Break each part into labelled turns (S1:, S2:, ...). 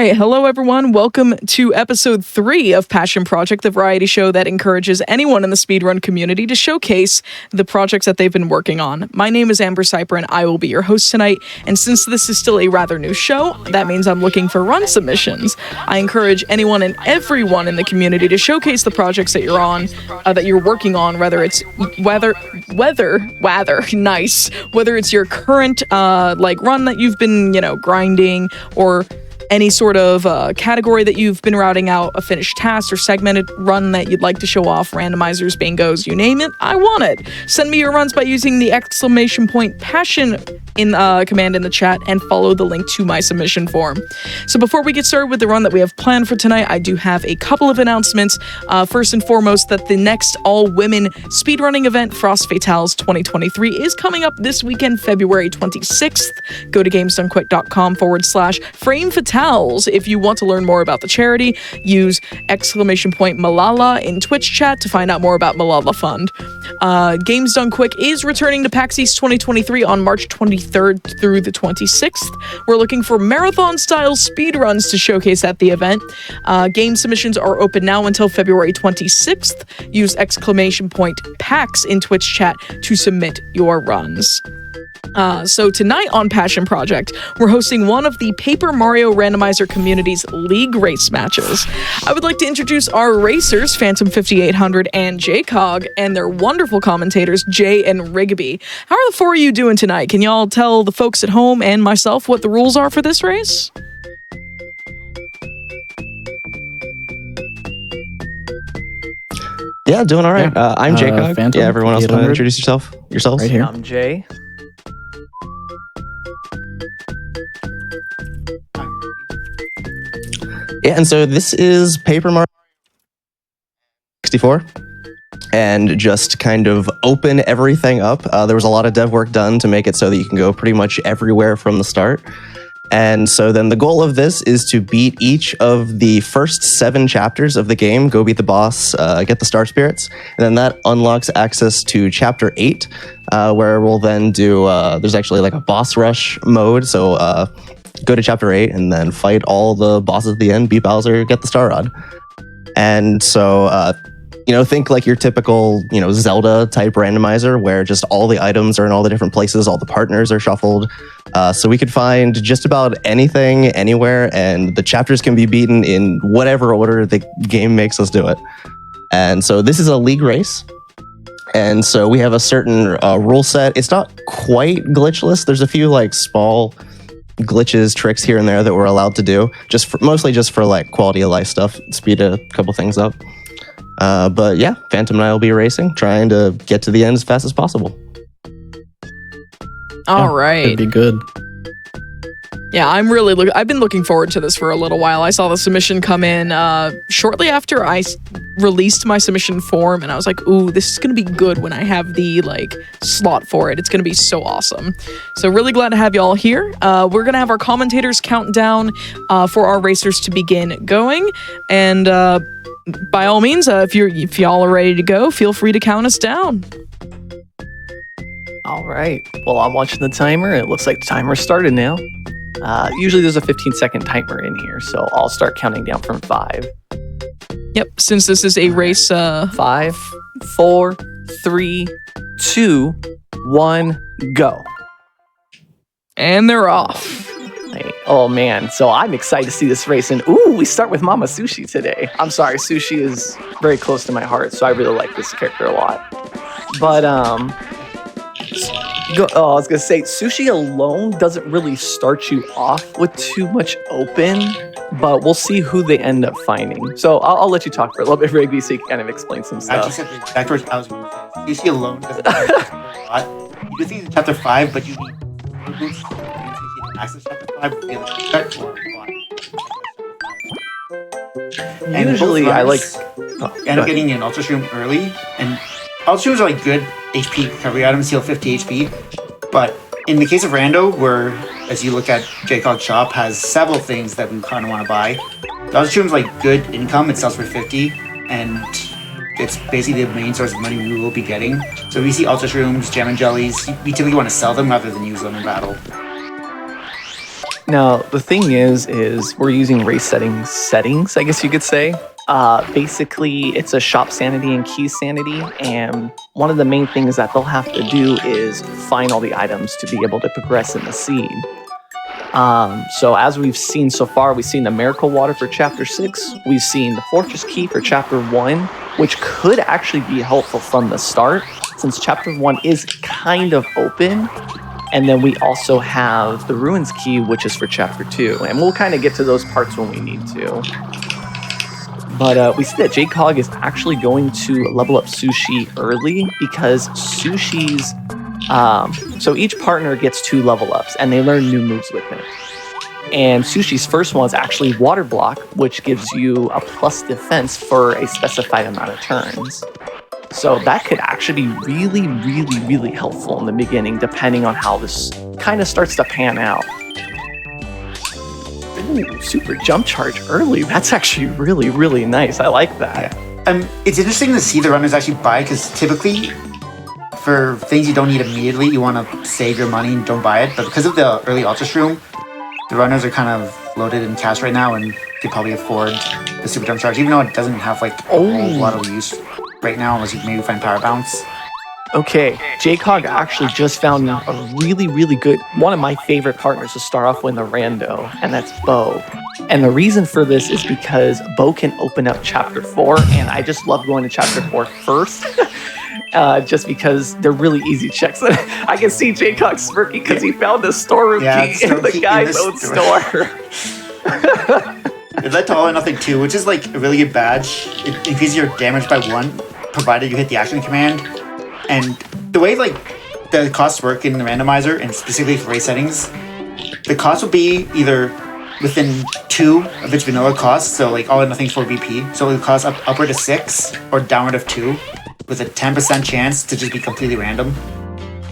S1: right, hello everyone. Welcome to episode 3 of Passion Project, the variety show that encourages anyone in the speedrun community to showcase the projects that they've been working on. My name is AmberCyprian. I will be your host tonight, and since this is still a rather new show, that means I'm looking for run submissions. I encourage anyone and everyone in the community to showcase the projects that you're on, that you're working on, whether it's nice, whether it's your current run that you've been, grinding, or any sort of category that you've been routing out, a finished task or segmented run that you'd like to show off, randomizers, bingos, you name it, I want it. Send me your runs by using the !passion command in the chat and follow the link to my submission form. So before we get started with the run that we have planned for tonight, I do have a couple of announcements. First and foremost, that the next all-women speedrunning event, Frost Fatales 2023, is coming up this weekend, February 26th. Go to GamesDoneQuick.com/Frame Fatales if you want to learn more about the charity. Use !Malala in Twitch chat to find out more about Malala Fund. GamesDoneQuick is returning to PAX East 2023 on March 23rd through the 26th. We're looking for marathon-style speedruns to showcase at the event. Game submissions are open now until February 26th. Use !PAX in Twitch chat to submit your runs. So tonight on Passion Project, we're hosting one of the Paper Mario Randomizer community's league race matches. I would like to introduce our racers, Phantom 5800 and JCog, and their wonderful commentators, Jay and Rigby. How are the four of you doing tonight? Can y'all tell the folks at home and myself what the rules are for this race?
S2: Yeah, doing all right.
S3: Yeah.
S2: I'm JCog.
S3: Phantom,
S2: yeah, everyone else want to introduce yourselves?
S3: Right here.
S4: I'm Jay.
S2: Yeah, and so this is Paper Mario 64. And just kind of open everything up. There was a lot of dev work done to make it so that you can go pretty much everywhere from the start. And so then the goal of this is to beat each of the first 7 chapters of the game, go beat the boss, get the star spirits, and then that unlocks access to chapter 8, where we'll then do, there's actually like a boss rush mode, so go to chapter 8 and then fight all the bosses at the end, beat Bowser, get the star rod. And so, think like your typical, Zelda type randomizer where just all the items are in all the different places, all the partners are shuffled. So we could find just about anything, anywhere, and the chapters can be beaten in whatever order the game makes us do it. And so this is a league race. And so we have a certain rule set. It's not quite glitchless. There's a few small glitches, tricks here and there that we're allowed to do, mostly just for quality of life stuff, speed a couple things up. But yeah, Phantom and I will be racing, trying to get to the end as fast as possible.
S1: All right.
S3: It'd be good.
S1: Yeah, I've been looking forward to this for a little while. I saw the submission come in shortly after I released my submission form, and I was like, ooh, this is going to be good when I have the slot for it. It's going to be so awesome. So really glad to have y'all here. We're going to have our commentators count down for our racers to begin going, and by all means, if y'all are ready to go, feel free to count us down.
S4: All right. Well, I'm watching the timer. It looks like the timer started now. Usually there's a 15-second timer in here, so I'll start counting down from 5.
S1: Yep, since this is a race...
S4: 5, 4, 3, 2, 1, go.
S1: And they're off.
S4: Hey, oh, man. So I'm excited to see this race. And, ooh, we start with Mama Sushi today. I'm sorry, Sushi is very close to my heart, so I really like this character a lot. But, I was going to say, Sushi alone doesn't really start you off with too much open, but we'll see who they end up finding. So I'll let you talk for a little bit, Rigby, so you can kind of explain some stuff.
S5: Actually, back towards I was going to say, Sushi alone doesn't start you a lot. You can see in chapter 5, but you need boots to access chapter 5 to be able to start or and
S4: usually I like...
S5: end up getting an Ultra Shroom early, and Ultra Shrooms are good HP recovery items, heal 50 HP. But in the case of Rando, where, as you look at JCog Shop, has several things that we kind of want to buy. The Ultra Shroom's good income, it sells for 50, and it's basically the main source of money we will be getting. So if we see Ultra Shrooms, Gem and Jellies, we typically want to sell them rather than use them in battle.
S4: Now, the thing is we're using race settings, I guess you could say. Basically, it's a shop sanity and key sanity, and one of the main things that they'll have to do is find all the items to be able to progress in the seed. So as we've seen so far, we've seen the Miracle Water for Chapter 6, we've seen the Fortress Key for Chapter 1, which could actually be helpful from the start, since Chapter 1 is kind of open. And then we also have the Ruins Key, which is for Chapter 2. And we'll kind of get to those parts when we need to. But we see that JCog is actually going to level up Sushi early because Sushi's... so each partner gets 2 level ups, and they learn new moves with it. And Sushi's first one is actually Water Block, which gives you a plus defense for a specified amount of turns. So that could actually be really, really, really helpful in the beginning, depending on how this kind of starts to pan out. Ooh, super jump charge early. That's actually really, really nice. I like that.
S5: Yeah. It's interesting to see the runners actually buy, because typically for things you don't need immediately, you want to save your money and don't buy it. But because of the early Ultra Shroom, the runners are kind of loaded in cash right now and could probably afford the super jump charge, even though it doesn't have like a whole lot of use right now, unless you maybe find Power Bounce.
S4: Okay, JCog actually just found a really, really good, one of my favorite partners to start off with in the rando, and that's Bo. And the reason for this is because Bo can open up Chapter 4, and I just love going to Chapter 4 first, just because they're really easy checks. I can see JCog smirking because he found the storeroom key in the guy's own store.
S5: It led to All or Nothing 2, which is like a really good badge. It increases your damage by 1, provided you hit the action command. And the way like the costs work in the randomizer, and specifically for race settings, the cost will be either within 2 of its vanilla cost, so like All or Nothing 4 BP, so it will cost upward of 6 or downward of 2, with a 10% chance to just be completely random.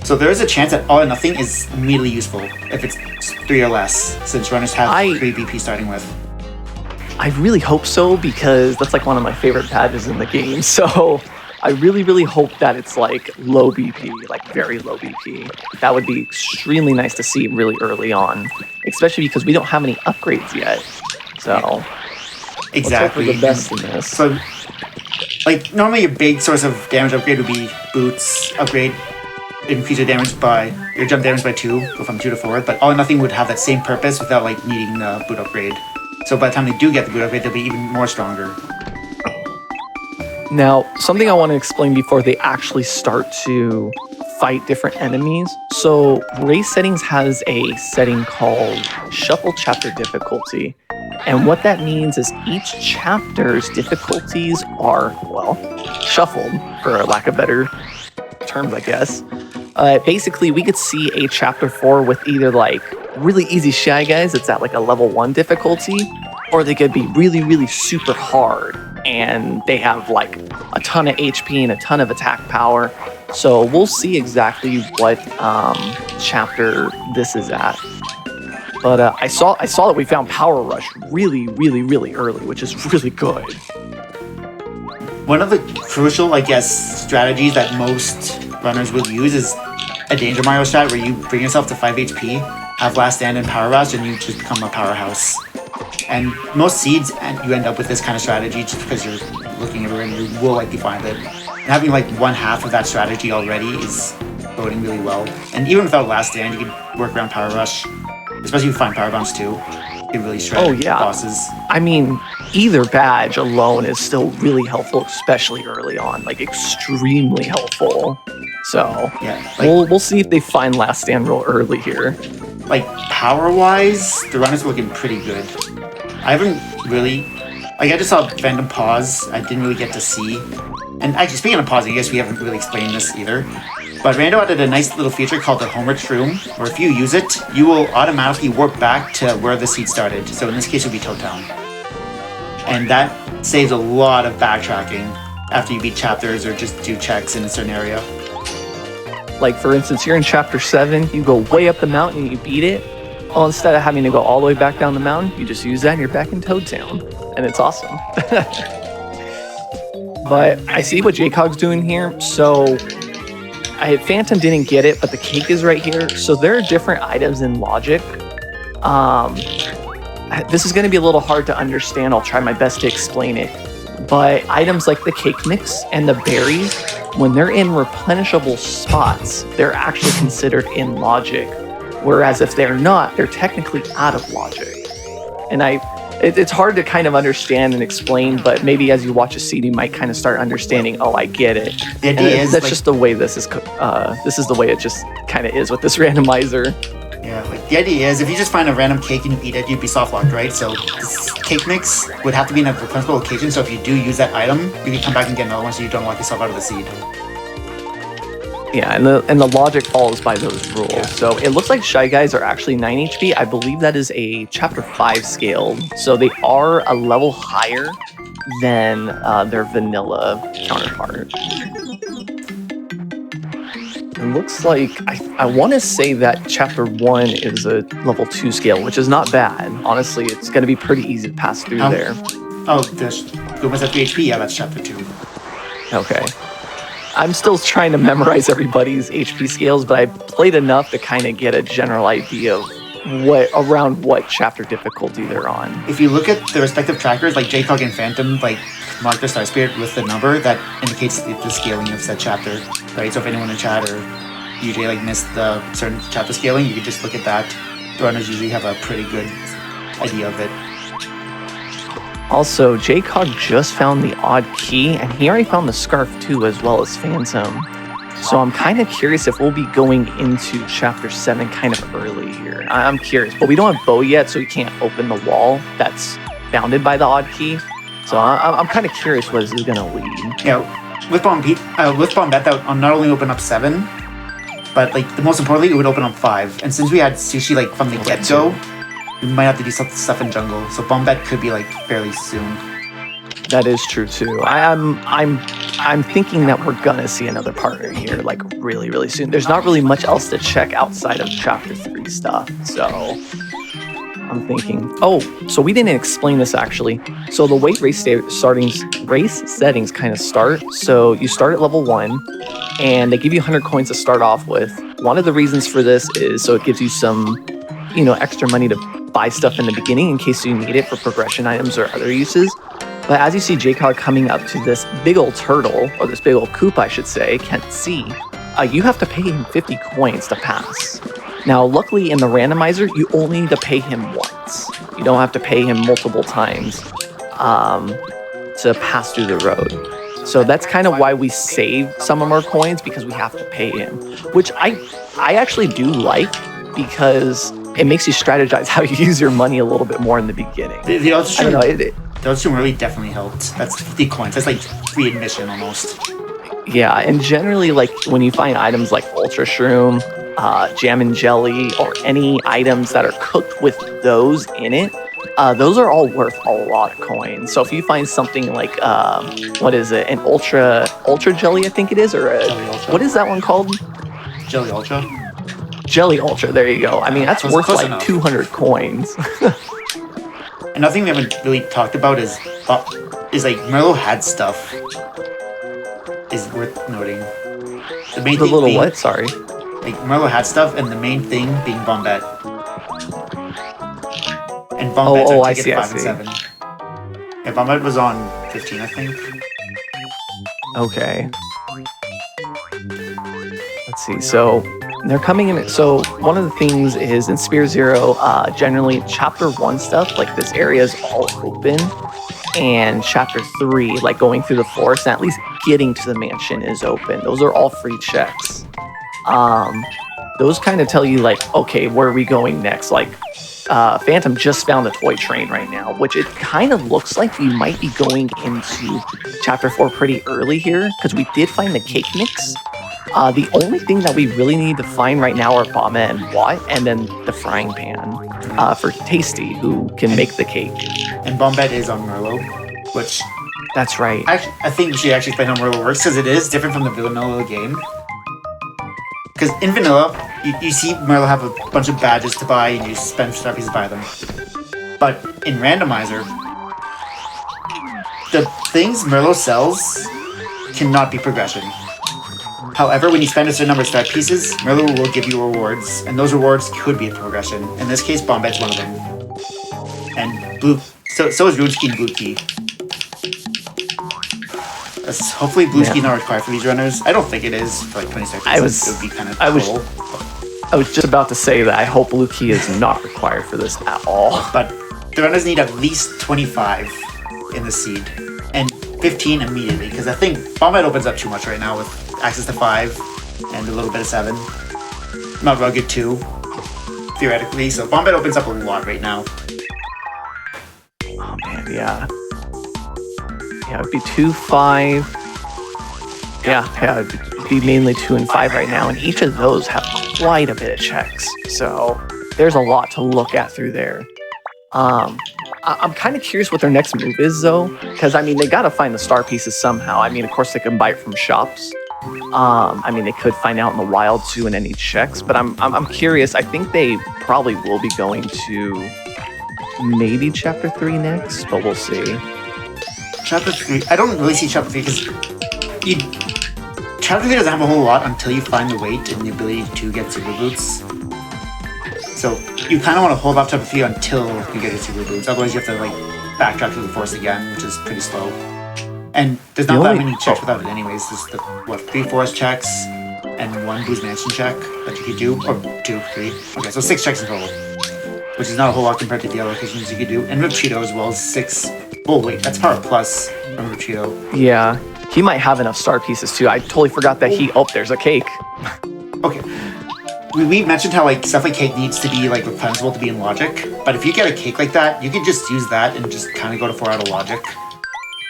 S5: So there is a chance that All or Nothing is immediately useful if it's 3 or less, since runners have 3 BP starting with.
S4: I really hope so, because that's like one of my favorite badges in the game. So I really, really hope that it's like low BP, like very low BP. That would be extremely nice to see really early on, especially because we don't have any upgrades yet. So
S5: exactly,
S4: let's hope for the best in this.
S5: So, like normally your big source of damage upgrade would be boots upgrade, increase your damage by your jump damage by 2, go from 2 to 4. But All or Nothing would have that same purpose without like needing the boot upgrade. So by the time they do get the boot upgrade, they'll be even more stronger.
S4: Now, something I want to explain before they actually start to fight different enemies. So race settings has a setting called Shuffle Chapter Difficulty. And what that means is each chapter's difficulties are, well, shuffled, for lack of better terms, I guess. Basically, we could see a Chapter 4 with either like really easy Shy Guys, it's at like a level 1 difficulty, or they could be really, really super hard, and they have like a ton of HP and a ton of attack power. So we'll see exactly what chapter this is at. But I saw that we found Power Rush really, really, really early, which is really good.
S5: One of the crucial, I guess, strategies that most runners will use is a Danger Mario strat where you bring yourself to 5 HP, have Last Stand and Power Rush, and you just become a powerhouse. And most seeds, you end up with this kind of strategy just because you're looking everywhere and you will likely find it. And having like 1/2 of that strategy already is boding really well. And even without Last Stand, you can work around Power Rush, especially if you find Power Bounce too. You can really shred bosses.
S4: I mean, either badge alone is still really helpful, especially early on, like extremely helpful. So
S5: yeah, like,
S4: we'll see if they find Last Stand real early here.
S5: Like power-wise, the runners are looking pretty good. I haven't really, like I just saw Random Pause. I didn't really get to see. And actually, speaking of pausing, I guess we haven't really explained this either. But Rando added a nice little feature called the Homework Shroom, where if you use it, you will automatically warp back to where the seed started. So in this case, it would be Toad Town. And that saves a lot of backtracking after you beat chapters or just do checks in a certain area.
S4: Like for instance, you're in chapter 7, you go way up the mountain and you beat it. Well, instead of having to go all the way back down the mountain, you just use that and you're back in Toad Town. And it's awesome. But I see what JCog's doing here. So Phantom didn't get it, but the cake is right here. So there are different items in Logic This is going to be a little hard to understand. I'll try my best to explain it. But items like the cake mix and the berries, when they're in replenishable spots, they're actually considered in logic. Whereas if they're not, they're technically out of logic. And it's hard to kind of understand and explain, but maybe as you watch a seed, you might kind of start understanding, oh, I get it.
S5: The idea is
S4: that's just the way this is the way it just kind of is with this randomizer.
S5: Yeah, like the idea is if you just find a random cake and you eat it, you'd be soft locked, right? So this cake mix would have to be in a replenishable location. So if you do use that item, you can come back and get another one, so you don't lock yourself out of the seed.
S4: Yeah, and the logic follows by those rules.
S5: Yeah.
S4: So it looks like Shy Guys are actually 9 HP. I believe that is a Chapter 5 scale. So they are a level higher than their vanilla counterpart. It looks like, I want to say that Chapter 1 is a level 2 scale, which is not bad. Honestly, it's going to be pretty easy to pass through there.
S5: Oh, there's Guma's at 3 HP? Yeah, that's Chapter 2.
S4: Okay. I'm still trying to memorize everybody's HP scales, but I played enough to kind of get a general idea of what chapter difficulty they're on.
S5: If you look at the respective trackers, like JCog and Phantom, like mark their star spirit with the number that indicates the scaling of said chapter, right? So if anyone in chat or UJ like missed the certain chapter scaling, you could just look at that. The runners usually have a pretty good idea of it.
S4: Also, JCog just found the odd key, and he already found the scarf too, as well as Phantom. So I'm kind of curious if we'll be going into Chapter 7 kind of early here. I'm curious, but we don't have Bo yet, so we can't open the wall that's bounded by the odd key. So I'm kind of curious what this is going to lead.
S5: Yeah, with Bombette, that will not only open up 7, but like the most importantly, it would open up 5. And since we had Sushi like from the get-go, we might have to do some stuff in jungle. So Bombette could be like fairly soon.
S4: That is true too. I'm thinking that we're gonna see another partner here, like really, really soon. There's not really much else to check outside of Chapter 3 stuff, so I'm thinking. Oh, so we didn't explain this actually. So the way race settings kind of start. So you start at level 1, and they give you 100 coins to start off with. One of the reasons for this is so it gives you some, extra money to buy stuff in the beginning in case you need it for progression items or other uses. But as you see JCog coming up to this big old turtle, or this big old coop, I should say, can't see, you have to pay him 50 coins to pass. Now, luckily in the randomizer, you only need to pay him once. You don't have to pay him multiple times to pass through the road. So that's kind of why we save some of our coins, because we have to pay him, which I actually do like, because it makes you strategize how you use your money a little bit more in the beginning. I don't know.
S5: Those two really definitely helped. That's 50 coins. That's like free admission almost.
S4: Yeah, and generally, like when you find items like Ultra Shroom, Jam and Jelly, or any items that are cooked with those in it, those are all worth a lot of coins. So if you find something like, what is it, an Ultra Jelly, I think it is, or what is that one called?
S5: Jelly Ultra.
S4: Jelly Ultra, there you go. I mean, that's worth like enough. 200 coins.
S5: Another thing we haven't really talked about is like Merlot had stuff. Is worth noting. The main thing
S4: little
S5: being,
S4: what? Sorry.
S5: Like Merlot had stuff, and the main thing being Bombette. And Bombette's on ticket 5 and 7. Yeah, Bombette was on 15, I think.
S4: Okay. Let's see. So they're coming in. So one of the things is in Spear Zero, generally Chapter 1 stuff, like this area is all open. And Chapter 3, like going through the forest, and at least getting to the mansion is open. Those are all free checks. Those kind of tell you like, okay, where are we going next? Like Phantom just found a toy train right now, which it kind of looks like we might be going into Chapter 4 pretty early here, because we did find the cake mix. The only thing that we really need to find right now are Bama and Watt, and then the frying pan for Tasty, who can make the cake.
S5: And Bombette is on Merlot, which...
S4: That's right.
S5: I think we should actually explain how Merlot works, because it is different from the vanilla game. Because in vanilla, you see Merlot have a bunch of badges to buy, and you spend stuffies to buy them. But in Randomizer, the things Merlot sells cannot be progression. However, when you spend a certain number of start pieces, Merlot will give you rewards, and those rewards could be a progression. In this case, Bombet's one of them. And blue, so is Runes Key and Blue Key. Hopefully Blue Key not required for these runners. I don't think it is for like 20 seconds. It would be kind of cool.
S4: I was just about to say that I hope Blue Key is not required for this at all.
S5: But the runners need at least 25 in the seed. And 15 immediately, because I think Bombet opens up too much right now with access to 5 and a little bit of 7. Not Rugged 2, theoretically. So Bombet opens up a lot right now.
S4: Oh man, yeah. Yeah, it would be 2, 5. Yeah, it would be mainly 2 and 5 right now, and each of those have quite a bit of checks. So there's a lot to look at through there. I'm kind of curious what their next move is, though, because I mean they got to find the star pieces somehow. I mean, of course they can buy it from shops. I mean they could find out in the wild too in any checks, but I'm curious. I think they probably will be going to maybe Chapter 3 next, but we'll see.
S5: Chapter 3, I don't really see Chapter 3 because Chapter 3 doesn't have a whole lot until you find the weight and the ability to get super boots. So you kind of want to hold off Chapter 3 until you get your super boots. Otherwise you have to like backtrack through the forest again, which is pretty slow. And there's not that many checks without it anyways. There's the 3 forest checks and 1 Blues Mansion check that you could do, or 2, 3. Okay, so 6 checks in total, which is not a whole lot compared to the other locations you could do. And Rip Cheeto as well as 6. Oh wait, that's Power Plus from Rip Cheeto.
S4: Yeah, he might have enough star pieces too. I totally forgot that there's a cake.
S5: Okay. We mentioned how like stuff like cake needs to be like replenishable to be in logic, but if you get a cake like that, you can just use that and just kind of go to 4 out of logic.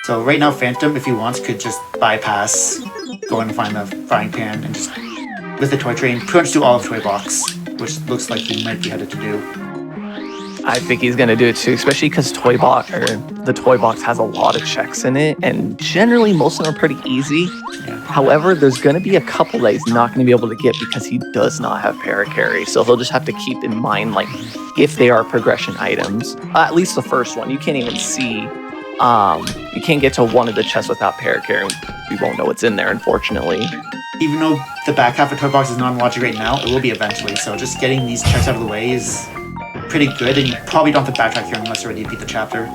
S5: So right now, Phantom, if he wants, could just bypass, go in and find the frying pan, and just with the toy train, pretty much do all of Toy Box, which looks like he might be headed to do.
S4: I think he's gonna do it too, especially because the toy box has a lot of checks in it, and generally most of them are pretty easy.
S5: Yeah.
S4: However, there's gonna be a couple that he's not gonna be able to get because he does not have Paracarry. So he'll just have to keep in mind, like, if they are progression items. At least the first one, you can't even see. You can't get to one of the chests without Paracarry. We won't know what's in there, unfortunately.
S5: Even though the back half of Toy Box is non-logic right now, it will be eventually. So just getting these checks out of the way is pretty good, and you probably don't have to backtrack here unless you're ready to beat the chapter.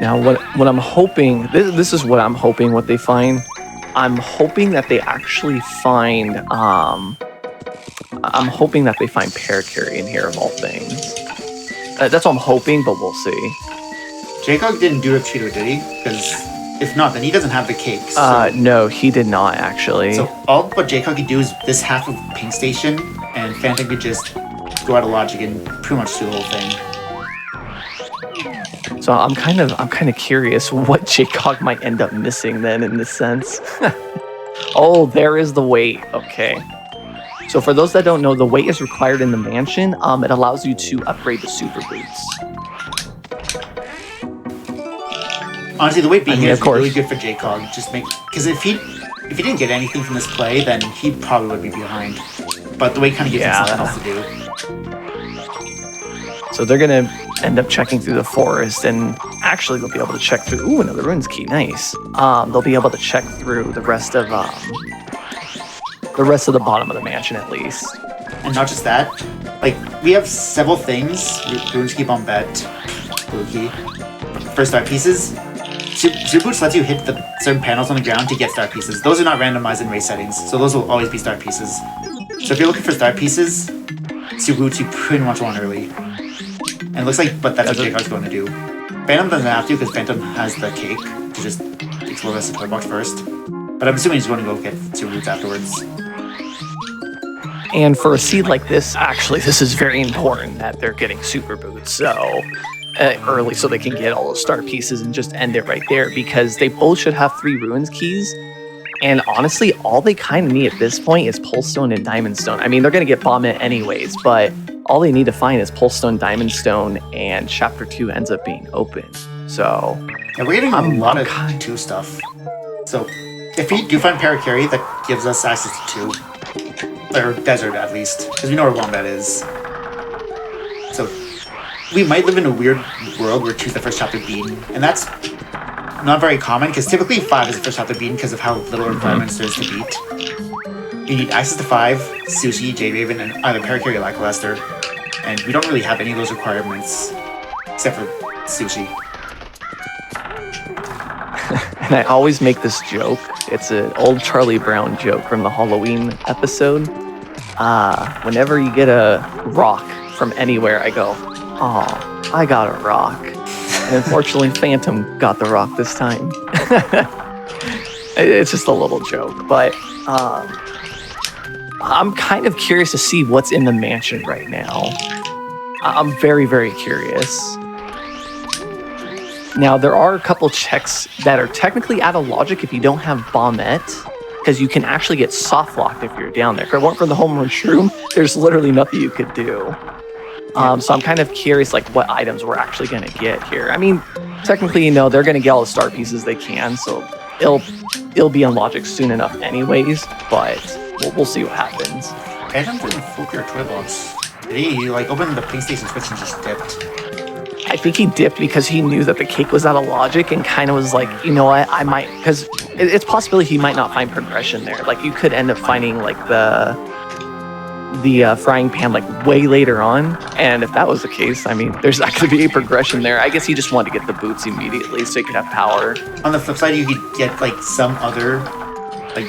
S4: Now, what I'm hoping, this is what I'm hoping what they find. I'm hoping that they actually find, I'm hoping that they find Paracarry in here of all things. That's what I'm hoping, but we'll see.
S5: JCog didn't do a cheater, did he? Because if not, then he doesn't have the cake. So,
S4: no, he did not actually.
S5: So all what JCog could do is this half of Pink Station, and Phantom could just go out of logic and pretty much do the whole thing.
S4: So I'm kind of curious what JCog might end up missing then in this sense. Oh, there is the weight. Okay. So for those that don't know, the weight is required in the mansion. It allows you to upgrade the super boots.
S5: Honestly, the weight being here is
S4: course.
S5: really good for JCog. Just because if he didn't get anything from this play, then he probably would be behind. But the weight kind of gives him something else to do.
S4: So they're gonna end up checking through the forest, and actually they'll be able to check through. Ooh, another runes key, nice. They'll be able to check through the rest of the bottom of the mansion at least.
S5: And not just that, like we have several things: runes key, Bombette, blue key, for star pieces. Super Boots lets you hit the certain panels on the ground to get star pieces. Those are not randomized in race settings, so those will always be star pieces. So if you're looking for star pieces, Super Boots you pretty much want early. And it looks like, but that's what JCog's going to do. Phantom doesn't have to because Phantom has the cake to just explore the rest of the toy box first. But I'm assuming he's going to go get Super Boots afterwards.
S4: And for a seed like this, actually, this is very important that they're getting super boots so early so they can get all those star pieces and just end it right there, because they both should have 3 ruins keys. And honestly, all they kind of need at this point is Pulsestone and Diamond Stone. I mean, they're going to get Bombette anyways, but all they need to find is Pulsestone, Diamond Stone, and Chapter 2 ends up being open. So
S5: yeah, we're getting a lot of 2 stuff. So if we do find Paracarry, that gives us access to 2. Or Desert, at least. Because we know where Wombat is. So we might live in a weird world where 2's the first chapter beaten. And that's not very common because typically 5 is the first have to beat because of how little requirements there is to beat. You need access to 5, Sushi, J-Raven, and either Parakarry or Lackluster. And we don't really have any of those requirements except for Sushi.
S4: And I always make this joke. It's an old Charlie Brown joke from the Halloween episode. Whenever you get a rock from anywhere, I go, "Oh, I got a rock." And unfortunately, Phantom got the rock this time. It's just a little joke, but I'm kind of curious to see what's in the mansion right now. I'm very, very curious. Now, there are a couple checks that are technically out of logic if you don't have Bombette, because you can actually get soft locked if you're down there. If it weren't for the home run shroom, there's literally nothing you could do. So I'm kind of curious, like, what items we're actually going to get here. I mean, technically, you know, they're going to get all the star pieces they can, so it'll be on logic soon enough anyways, but we'll see what happens.
S5: Phantom didn't fluke your toy box. Did he, like, open the PlayStation Switch and just dipped?
S4: I think he dipped because he knew that the cake was out of logic and kind of was like, you know what, I might, because it's possibility he might not find progression there. Like, you could end up finding, like, the frying pan, like, way later on. And if that was the case, I mean, there's not going to be a progression there. I guess he just wanted to get the boots immediately so he could have power.
S5: On the flip side, you could get, like, some other, like,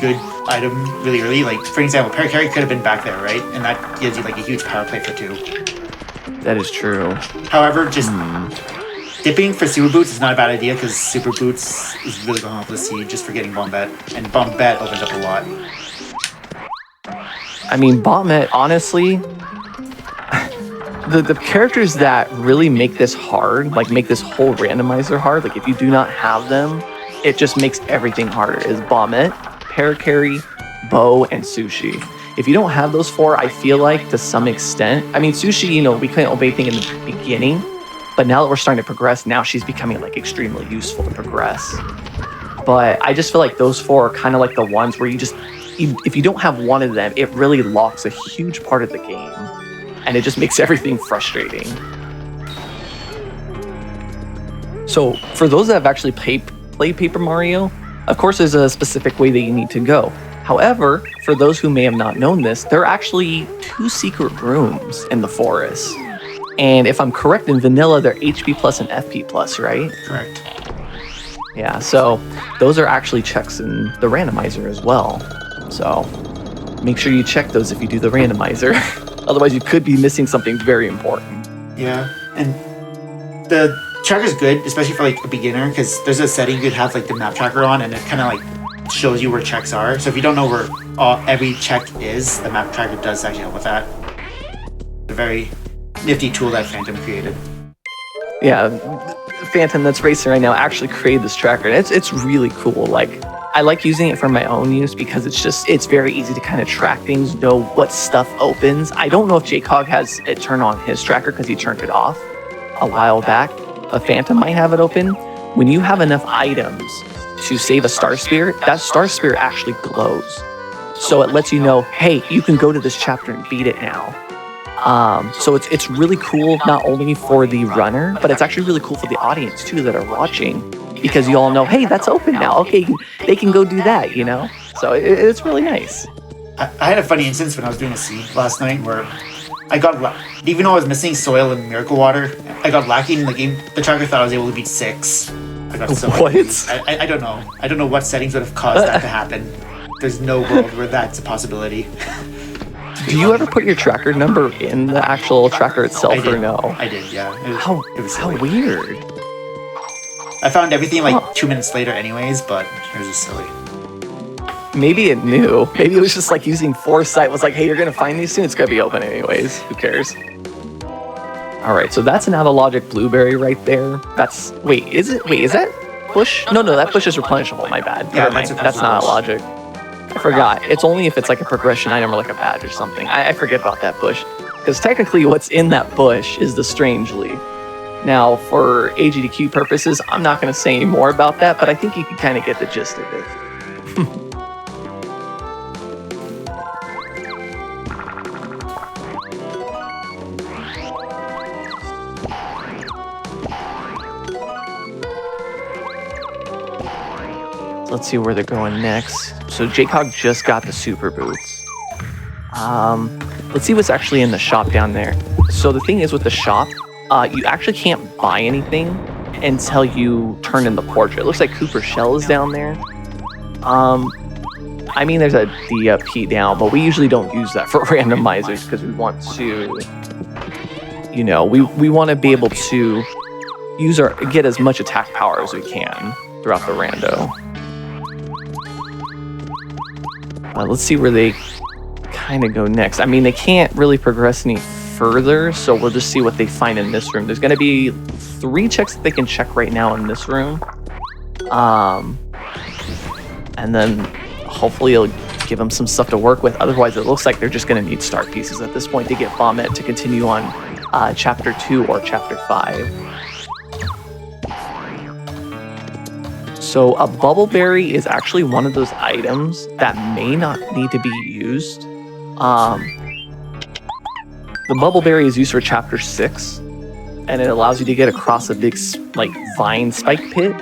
S5: good item really early. Like, for example, Parakarry could have been back there, right? And that gives you, like, a huge power play for 2.
S4: That is true.
S5: However, just dipping for Super Boots is not a bad idea because Super Boots is really going off the seed just for getting Bombette. And Bombette opens up a lot.
S4: I mean, Bombette, honestly, the characters that really make this hard, like make this whole randomizer hard, like if you do not have them, it just makes everything harder, is Bombette, Parakarry, Bow, and Sushi. If you don't have those 4, I feel like to some extent, I mean, Sushi, you know, we couldn't obey thing in the beginning, but now that we're starting to progress, now she's becoming like extremely useful to progress. But I just feel like those 4 are kind of like the ones where you just, if you don't have one of them, it really locks a huge part of the game. And it just makes everything frustrating. So for those that have actually played Paper Mario, of course there's a specific way that you need to go. However, for those who may have not known this, there are actually 2 secret rooms in the forest. And if I'm correct, in vanilla, they're HP plus and FP plus, right?
S5: Correct.
S4: Yeah, so those are actually checks in the randomizer as well. So make sure you check those if you do the randomizer. Otherwise, you could be missing something very important.
S5: Yeah, and the tracker's good, especially for like a beginner, because there's a setting you could have like the map tracker on, and it kind of like shows you where checks are. So if you don't know where every check is, the map tracker does actually help with that. A very nifty tool that Phantom created.
S4: Yeah, Phantom that's racing right now actually created this tracker. And it's really cool. Like, I like using it for my own use because it's very easy to kind of track things, know what stuff opens. I don't know if JCog has it turned on his tracker because he turned it off a while back. A Phantom might have it open. When you have enough items to save a Star Spear, that Star Spear actually glows. So it lets you know, hey, you can go to this chapter and beat it now. So it's really cool, not only for the runner, but it's actually really cool for the audience too that are watching, because you all know, hey, that's open now. Okay, they can go do that, you know? So it's really nice.
S5: I had a funny instance when I was doing a seed last night where I got, even though I was missing soil and miracle water, I got lacking in the game. The tracker thought I was able to beat 6. I got so
S4: what?
S5: I don't know. I don't know what settings would have caused that to happen. There's no world where that's a possibility.
S4: Do you ever put your tracker number in the actual tracker itself or no?
S5: I did, yeah. It was
S4: How
S5: silly.
S4: weird.
S5: I found everything like 2 minutes later anyways, but it was just silly.
S4: Maybe it knew. Maybe it was just like using foresight. Was like, hey, you're gonna find these soon. It's gonna be open anyways. Who cares? All right, so that's an out of logic blueberry right there. Wait, is that bush? No, that bush is replenishable. My bad.
S5: Yeah,
S4: Never mind. That's not out of logic. I forgot. It's only if it's like a progression item or like a badge or something. I forget about that bush. Because technically what's in that bush is the Strangely. Now, for AGDQ purposes, I'm not going to say any more about that, but I think you can kind of get the gist of it. let's see where they're going next. So JCog just got the super boots. Let's see what's actually in the shop down there. So the thing is with the shop, you actually can't buy anything until you turn in the portrait. It looks like Cooper Shell is down there. I mean, there's a DP down, but we usually don't use that for randomizers because we want to, you know, we want to be able to get as much attack power as we can throughout the rando. Let's see where they kind of go next. I mean, they can't really progress any further, so we'll just see what they find in this room. There's going to be 3 checks that they can check right now in this room. And then hopefully it'll give them some stuff to work with. Otherwise, it looks like they're just going to need start pieces at this point to get Vomit to continue on Chapter 2 or Chapter 5. So a Bubble Berry is actually one of those items that may not need to be used. The Bubble Berry is used for Chapter 6, and it allows you to get across a big vine spike pit.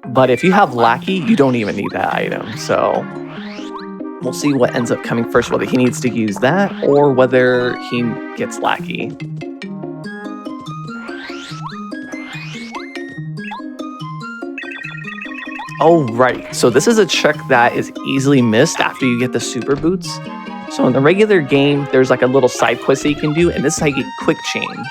S4: But if you have Lackey, you don't even need that item. So we'll see what ends up coming first, whether he needs to use that or whether he gets Lackey. Oh, right. So this is a check that is easily missed after you get the super boots. So in the regular game, there's like a little side quest that you can do, and this is how you get quick change.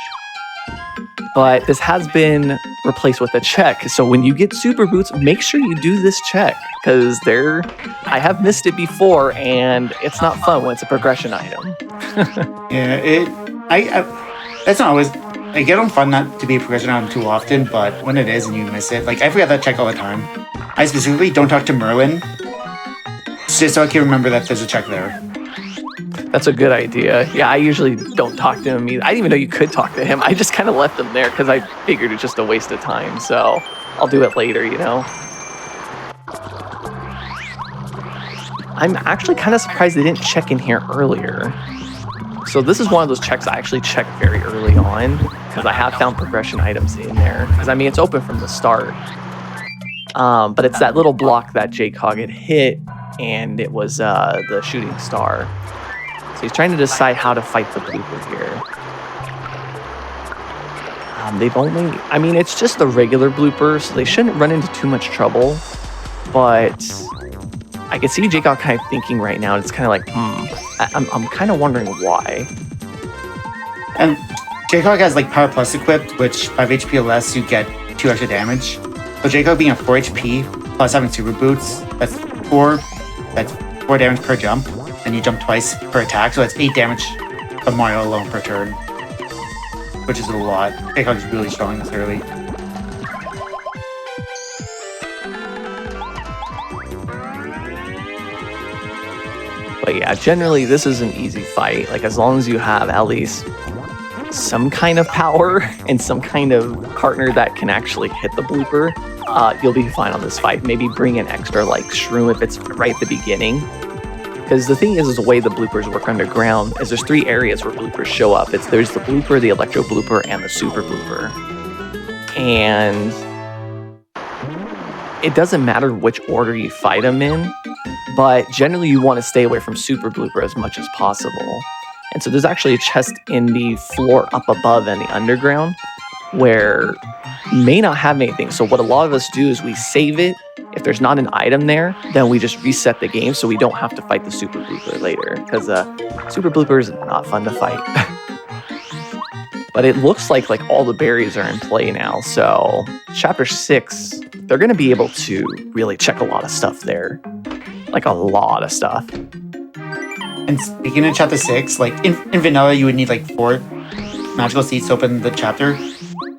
S4: But this has been replaced with a check. So when you get super boots, make sure you do this check, because I have missed it before, and it's not fun when it's a progression item.
S5: Yeah, that's not always. I get on fun not to be a progression item too often, but when it is and you miss it, like I forget that check all the time. I specifically don't talk to Merlin, just so I can remember that there's a check there.
S4: That's a good idea. Yeah, I usually don't talk to him either. I didn't even know you could talk to him. I just kind of left him there because I figured it's just a waste of time. So I'll do it later, you know. I'm actually kind of surprised they didn't check in here earlier. So this is one of those checks I actually checked very early on because I have found progression items in there. Because I mean, it's open from the start. But it's that little block that JCog had hit, and it was the shooting star. So he's trying to decide how to fight the blooper here. I mean, it's just the regular blooper, so they shouldn't run into too much trouble. But I can see JCog kind of thinking right now, it's kind of like, I'm kind of wondering why.
S5: And JCog has like Power Plus equipped, which 5 HP or less, you get 2 extra damage. So JCog being at 4 HP, plus having super boots, that's 4 damage per jump, and you jump twice per attack, so that's 8 damage from Mario alone per turn, which is a lot. JCog is really strong this early.
S4: But yeah, generally this is an easy fight. Like as long as you have at least some kind of power and some kind of partner that can actually hit the blooper, you'll be fine on this fight. Maybe bring an extra like shroom if it's right at the beginning. Because the thing is the way the bloopers work underground is there's 3 areas where bloopers show up. There's the blooper, the electro blooper, and the super blooper. And it doesn't matter which order you fight them in, but generally you want to stay away from super blooper as much as possible. And so there's actually a chest in the floor up above in the underground where you may not have anything. So what a lot of us do is we save it. If there's not an item there, then we just reset the game so we don't have to fight the super blooper later, because super blooper is not fun to fight. But it looks like all the berries are in play now. So Chapter 6, they're going to be able to really check a lot of stuff there. Like a lot of stuff.
S5: And speaking of Chapter 6, like in vanilla, you would need like 4 magical seeds to open the chapter.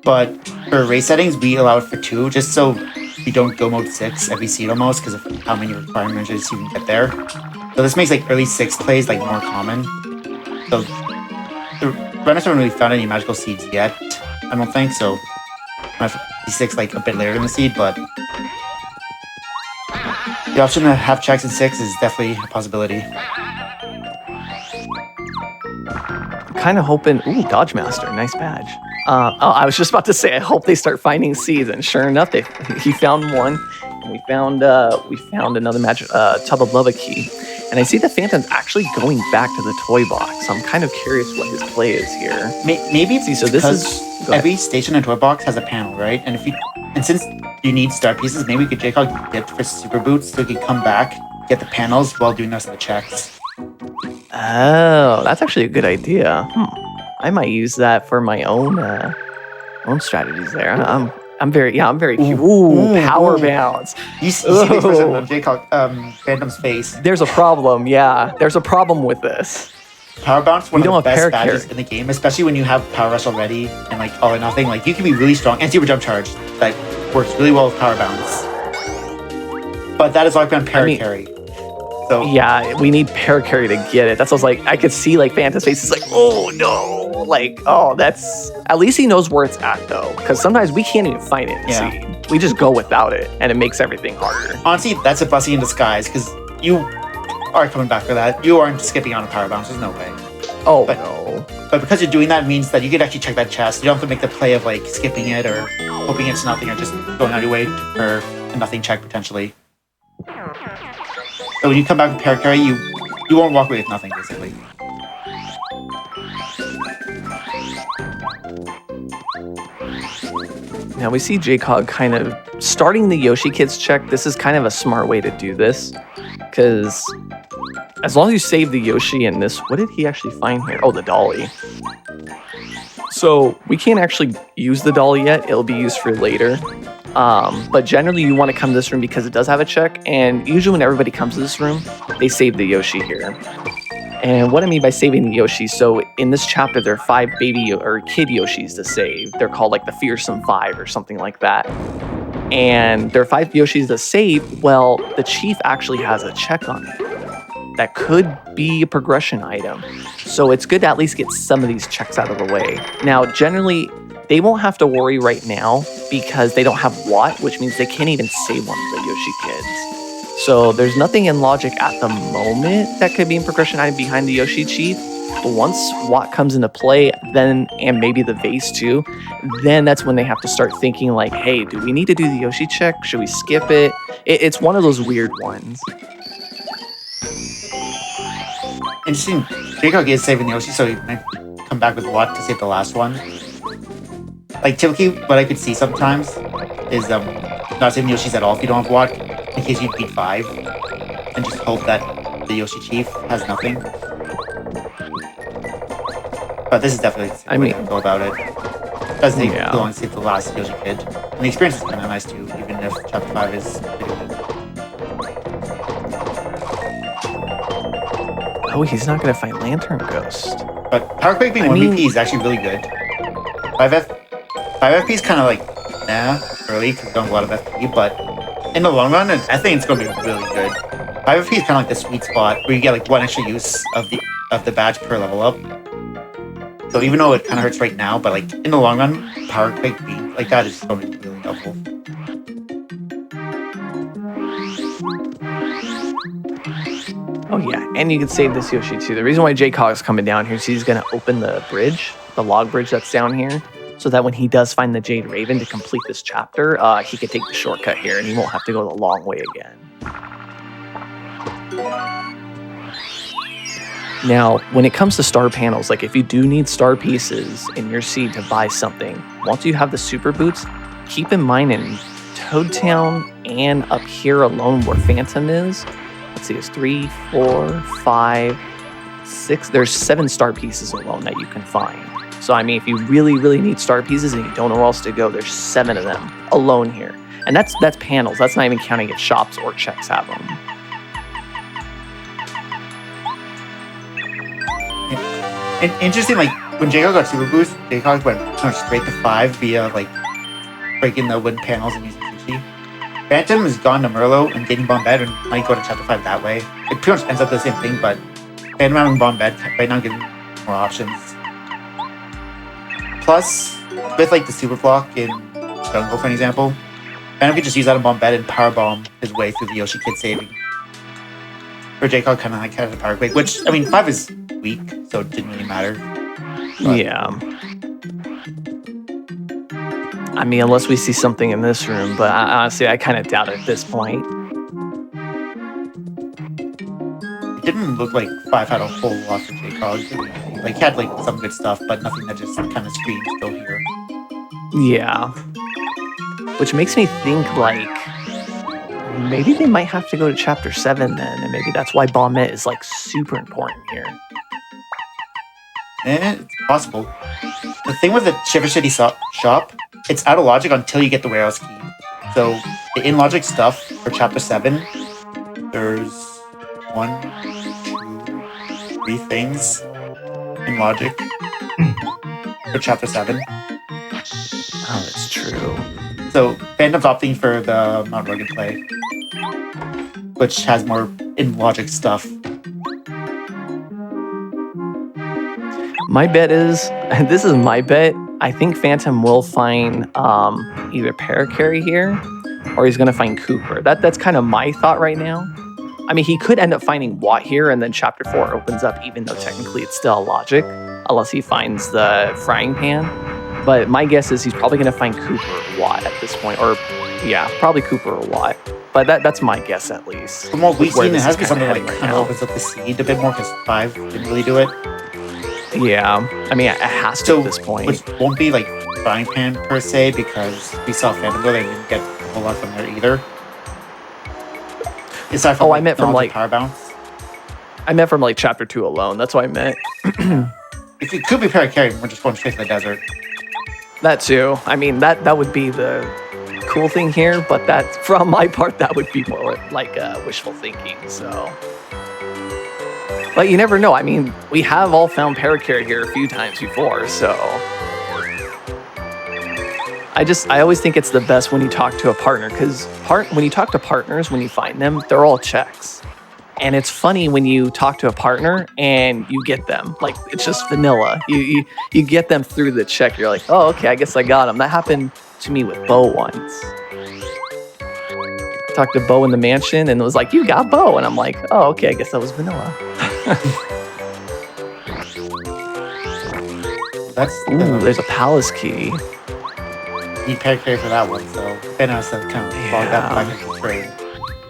S5: But for race settings, we allow it for 2, just so we don't go mode 6 every seed almost, because of how many requirements you can get there. So this makes like early 6 plays like more common. So the runners haven't really found any magical seeds yet, I don't think. So I have 6 like a bit later in the seed, but the option to have checks in 6 is definitely a possibility.
S4: Kind of hoping, ooh, Dodge Master, nice badge. I was just about to say, I hope they start finding seeds, and sure enough, he found one, and we found another magic tub of lava key, and I see the Phantom's actually going back to the toy box. I'm kind of curious what his play is here.
S5: Maybe it's
S4: so this is
S5: every station and toy box has a panel, right? And since you need star pieces, maybe we could JCog dip for super boots so we could come back, get the panels while doing those checks.
S4: Oh, that's actually a good idea. I might use that for my own strategies there. I'm very cute. Ooh, power bounce.
S5: You see the expression of JCog Phantom's face.
S4: There's a problem. Yeah, there's a problem with this.
S5: Power bounce, one of the best badges in the game, especially when you have power rush already and like all or nothing. Like you can be really strong and super jump charge. That works really well with power bounce. But that is locked on carry. So
S4: yeah, we need carry to get it. That's what I was like. I could see like Phantom's face is like, oh no, like that's. At least he knows where it's at though, because sometimes we can't even find it.
S5: Yeah.
S4: See, we just go without it, and it makes everything harder.
S5: Honestly, that's a blessing in disguise because you are coming back for that. You aren't skipping on a power bounce. There's no way.
S4: Oh no.
S5: But because you're doing that means that you can actually check that chest. You don't have to make the play of like skipping it or hoping it's nothing or just going out of your way for a nothing check potentially. So when you come back with carry, you won't walk away with nothing basically.
S4: Now we see JCog kind of starting the Yoshi Kids check. This is kind of a smart way to do this, because as long as you save the Yoshi in this, what did he actually find here? Oh, the dolly. So we can't actually use the dolly yet. It'll be used for later. But generally you want to come to this room because it does have a check, and usually when everybody comes to this room, they save the Yoshi here. And what I mean by saving the Yoshi, so in this chapter, there are 5 baby or kid Yoshis to save. They're called like the Fearsome 5 or something like that. And there are 5 Yoshis to save. Well, the chief actually has a check on it. That could be a progression item. So it's good to at least get some of these checks out of the way. Now, generally, they won't have to worry right now because they don't have Watt, which means they can't even save one of the Yoshi kids. So there's nothing in logic at the moment that could be in progression item behind the Yoshi chief. But once Watt comes into play, then, and maybe the vase too, then that's when they have to start thinking like, hey, do we need to do the Yoshi check? Should we skip it? It's one of those weird ones.
S5: Interesting. JCog is saving the Yoshi, so he might come back with Watt to save the last one. Like typically, what I could see sometimes is not saving Yoshis at all if you don't have Watt, in case you beat 5, and just hope that the Yoshi Chief has nothing. But this is definitely the way to go about it. It does take too long to save the last Yoshi kid. And the experience is kind of nice too, even if Chapter 5 is pretty good.
S4: Oh, he's not going to find Lantern Ghost.
S5: But Power Quake being 1VP is actually really good. 5FP is kind of like, early because we don't have a lot of FP, but in the long run, I think it's going to be really good. 5FP is kind of like the sweet spot where you get like 1 extra use of the badge per level up. So even though it kind of hurts right now, but like in the long run, Power Quake being like that is going to be really helpful.
S4: Oh yeah, and you can save this Yoshi too. The reason why JCog is coming down here is he's going to open the bridge, the log bridge that's down here, so that when he does find the Jade Raven to complete this chapter, he can take the shortcut here and he won't have to go the long way again. Now, when it comes to star panels, like if you do need star pieces in your seed to buy something, once you have the super boots, keep in mind in Toad Town and up here alone where Phantom is, let's see, it's 3, 4, 5, 6, there's 7 star pieces alone that you can find. So, I mean, if you really, really need star pieces and you don't know where else to go, there's 7 of them alone here. And that's panels. That's not even counting if shops or checks have them.
S5: And interesting, like, when JCog got Super Boost, JCog went straight to 5 via, like, breaking the wood panels and using sushi. Phantom has gone to Merlot and getting Bombette and might go to Chapter 5 that way. It pretty much ends up the same thing, but Phantom and Bombette right now give more options. Plus, with like the super block in Jungle, for an example, Phantom could just use that on Bombette and powerbomb his way through the Yoshi Kid saving. Or JCog kind of like has a Power Quake, which, I mean, 5 is weak, so it didn't really matter. But
S4: yeah. I mean, unless we see something in this room, but honestly, I kind of doubt it at this point.
S5: It didn't look like 5 had a whole lot for JCog. Like, he had like some good stuff, but nothing that just kind of screams go here.
S4: Yeah. Which makes me think, like, maybe they might have to go to Chapter 7 then, and maybe that's why Bombette is, like, super important here.
S5: It's possible. The thing with the Shiver City shop, it's out of logic until you get the warehouse key. So, the in-logic stuff for Chapter 7, there's 1, 2, 3 things in logic for Chapter 7.
S4: Oh, that's true.
S5: So, Phantom's opting for the Mount Rugged play, which has more in-logic stuff.
S4: My bet is, and this is my bet, I think Phantom will find either Paracarry here, or he's going to find Cooper. That's kind of my thought right now. I mean, he could end up finding Watt here, and then Chapter 4 opens up, even though technically it's still logic, unless he finds the frying pan. But my guess is he's probably going to find Cooper or Watt at this point, or yeah, probably Cooper or Watt. But that's my guess at least.
S5: From what we've seen, it has to be
S4: is
S5: something
S4: kinda
S5: like
S4: heading
S5: kind of opens up the seed a bit more, because 5 didn't really do it.
S4: Yeah, I mean, it has to at this point.
S5: Which won't be like frying pan per se, because we saw Phantom go, they didn't get a whole lot from there either. Aside from,
S4: I meant from like
S5: power bounce.
S4: I meant from like Chapter 2 alone. That's what I meant.
S5: If it could be Paracarry, we're just going straight to the desert.
S4: That too. I mean, that would be the cool thing here, but that, from my part, that would be more like wishful thinking. So, but you never know. I mean, we have all found Paracarry here a few times before, so I always think it's the best when you talk to a partner, because when you talk to partners, when you find them, they're all checks. And it's funny when you talk to a partner and you get them. Like, it's just vanilla. You get them through the check. You're like, oh, okay, I guess I got them. That happened to me with Bo once. I talked to Bo in the mansion and it was like, you got Bo. And I'm like, oh, okay, I guess that was vanilla. Ooh, there's a palace key.
S5: Need Paracarry for that one, so Ben has to kind of log that back into the trade.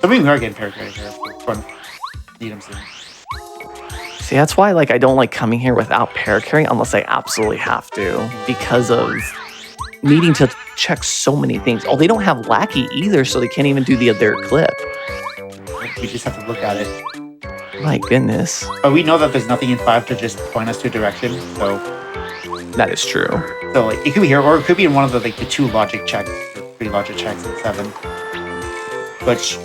S5: So we are getting Paracarry here. Need him soon.
S4: See, that's why I don't like coming here without Paracarry unless I absolutely have to, because of needing to check so many things. Oh, they don't have Lackey either, so they can't even do their clip.
S5: We just have to look at it.
S4: My goodness.
S5: But we know that there's nothing in 5 to just point us to a direction, so
S4: that is true.
S5: So it could be here, or it could be in one of the 2 logic checks, or 3 logic checks in 7. Which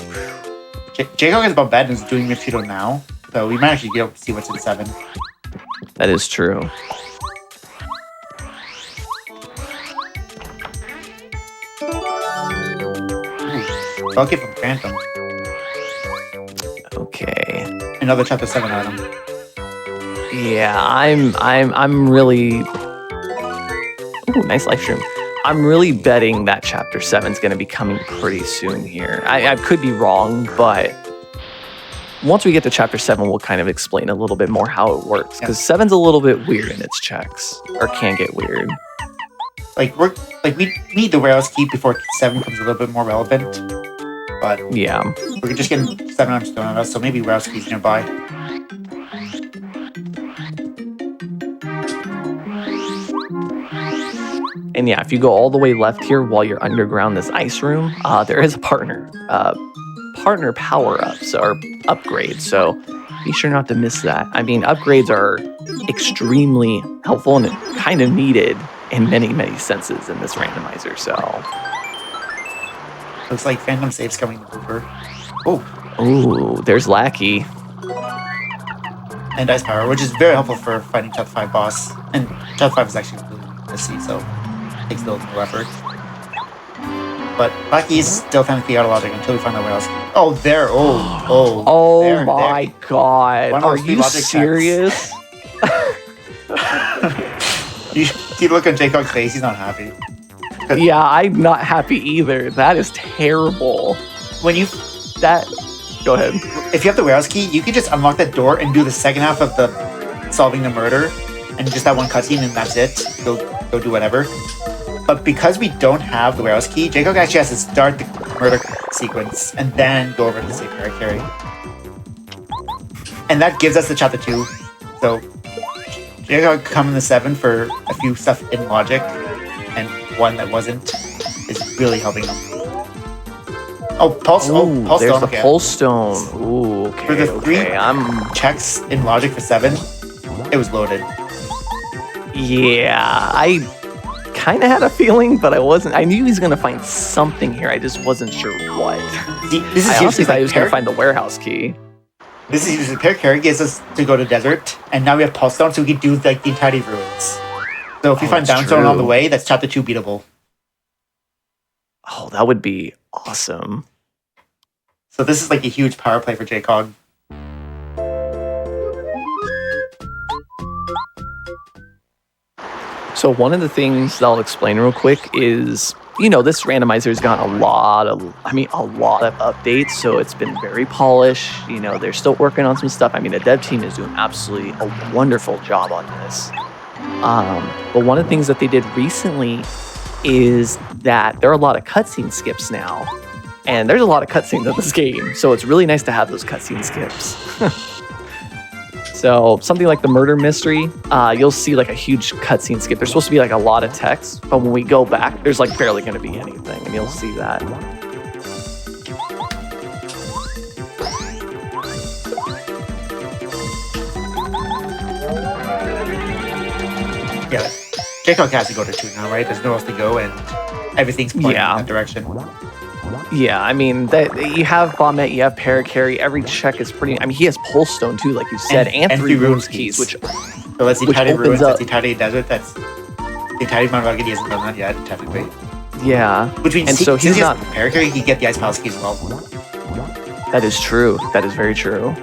S5: JCog is about bad and is doing Mephisto now, so we might actually be able to see what's in 7.
S4: That is true.
S5: Ooh, bucket from Phantom.
S4: Okay.
S5: Another Chapter 7 item.
S4: Yeah, I'm really. Ooh, nice live stream. I'm really betting that Chapter 7 is going to be coming pretty soon here. I could be wrong, but once we get to Chapter 7, we'll kind of explain a little bit more how it works. Because 7's a little bit weird in its checks, or can get weird.
S5: We need the warehouse key before 7 becomes a little bit more relevant. But
S4: yeah,
S5: we're just getting 7 items thrown at us, so maybe warehouse keys nearby.
S4: And yeah, if you go all the way left here while you're underground this ice room, there is a partner power-ups or upgrade. So be sure not to miss that. I mean, upgrades are extremely helpful and kind of needed in many, many senses in this randomizer. So
S5: looks like Phantom Safe's coming over.
S4: Oh, there's Lackey.
S5: And Ice Power, which is very helpful for fighting Chapter 5 boss. And Chapter 5 is actually really messy, so it takes a little more effort. But Lucky's still technically out of logic until we find the warehouse key. Oh, there.
S4: Oh
S5: there,
S4: my
S5: there.
S4: God. Are you serious?
S5: You look at JCog's face, he's not happy.
S4: Yeah, I'm not happy either. That is terrible.
S5: When you...
S4: Go ahead.
S5: If you have the warehouse key, you can just unlock that door and do the second half of the solving the murder, and just that one cutscene, and that's it. Go do whatever. But because we don't have the warehouse key, JCog actually has to start the murder sequence and then go over to save carry. And that gives us the chapter 2. So JCog come in the 7 for a few stuff in logic, and one that wasn't is really helping them. Oh, Pulse.
S4: Ooh,
S5: Pulse
S4: there's
S5: Stone.
S4: the
S5: Okay.
S4: Pulse Stone. Ooh, okay.
S5: For the 3
S4: I'm
S5: checks in logic for 7, it was loaded.
S4: Yeah, I kind of had a feeling, but I wasn't. I knew he was going to find something here. I just wasn't sure what.
S5: This is
S4: I honestly thought he was going to
S5: find.
S4: find the warehouse key.
S5: This is usually pair carry gets us to go to desert, and now we have Pulse Stone, so we can do like the entirety of ruins. So if we find
S4: that's
S5: Downstone on the
S4: true.
S5: way, that's chapter 2 beatable.
S4: Oh, that would be awesome.
S5: So this is like a huge power play for JCog.
S4: So one of the things that I'll explain real quick is, you know, this randomizer's gotten a lot of updates, so it's been very polished. You know, they're still working on some stuff. I mean, the dev team is doing absolutely a wonderful job on this. But one of the things that they did recently is that there are a lot of cutscene skips now. And there's a lot of cutscenes in this game, so it's really nice to have those cutscene skips. So something like the murder mystery, you'll see like a huge cutscene skip. There's supposed to be like a lot of text, but when we go back, there's like barely going to be anything, and you'll see that.
S5: Yeah, JCog has to go to 2 now, right? There's nowhere else to go, and everything's pointing in that direction.
S4: Yeah, I mean, you have Bombette, you have Paracarry, every check is pretty... I mean, he has Pulse Stone too, like you said, and 3 Runes keys, which
S5: So that's the
S4: which
S5: entirety of
S4: opens
S5: ruins,
S4: up-
S5: that's the entirety of desert, that's the entirety of Mount Rugged. He hasn't done that yet, technically.
S4: yeah,
S5: Which means
S4: and so he's
S5: since he
S4: not...
S5: has Paracarry, he can get the Ice Palace key as well.
S4: That is true. That is very true.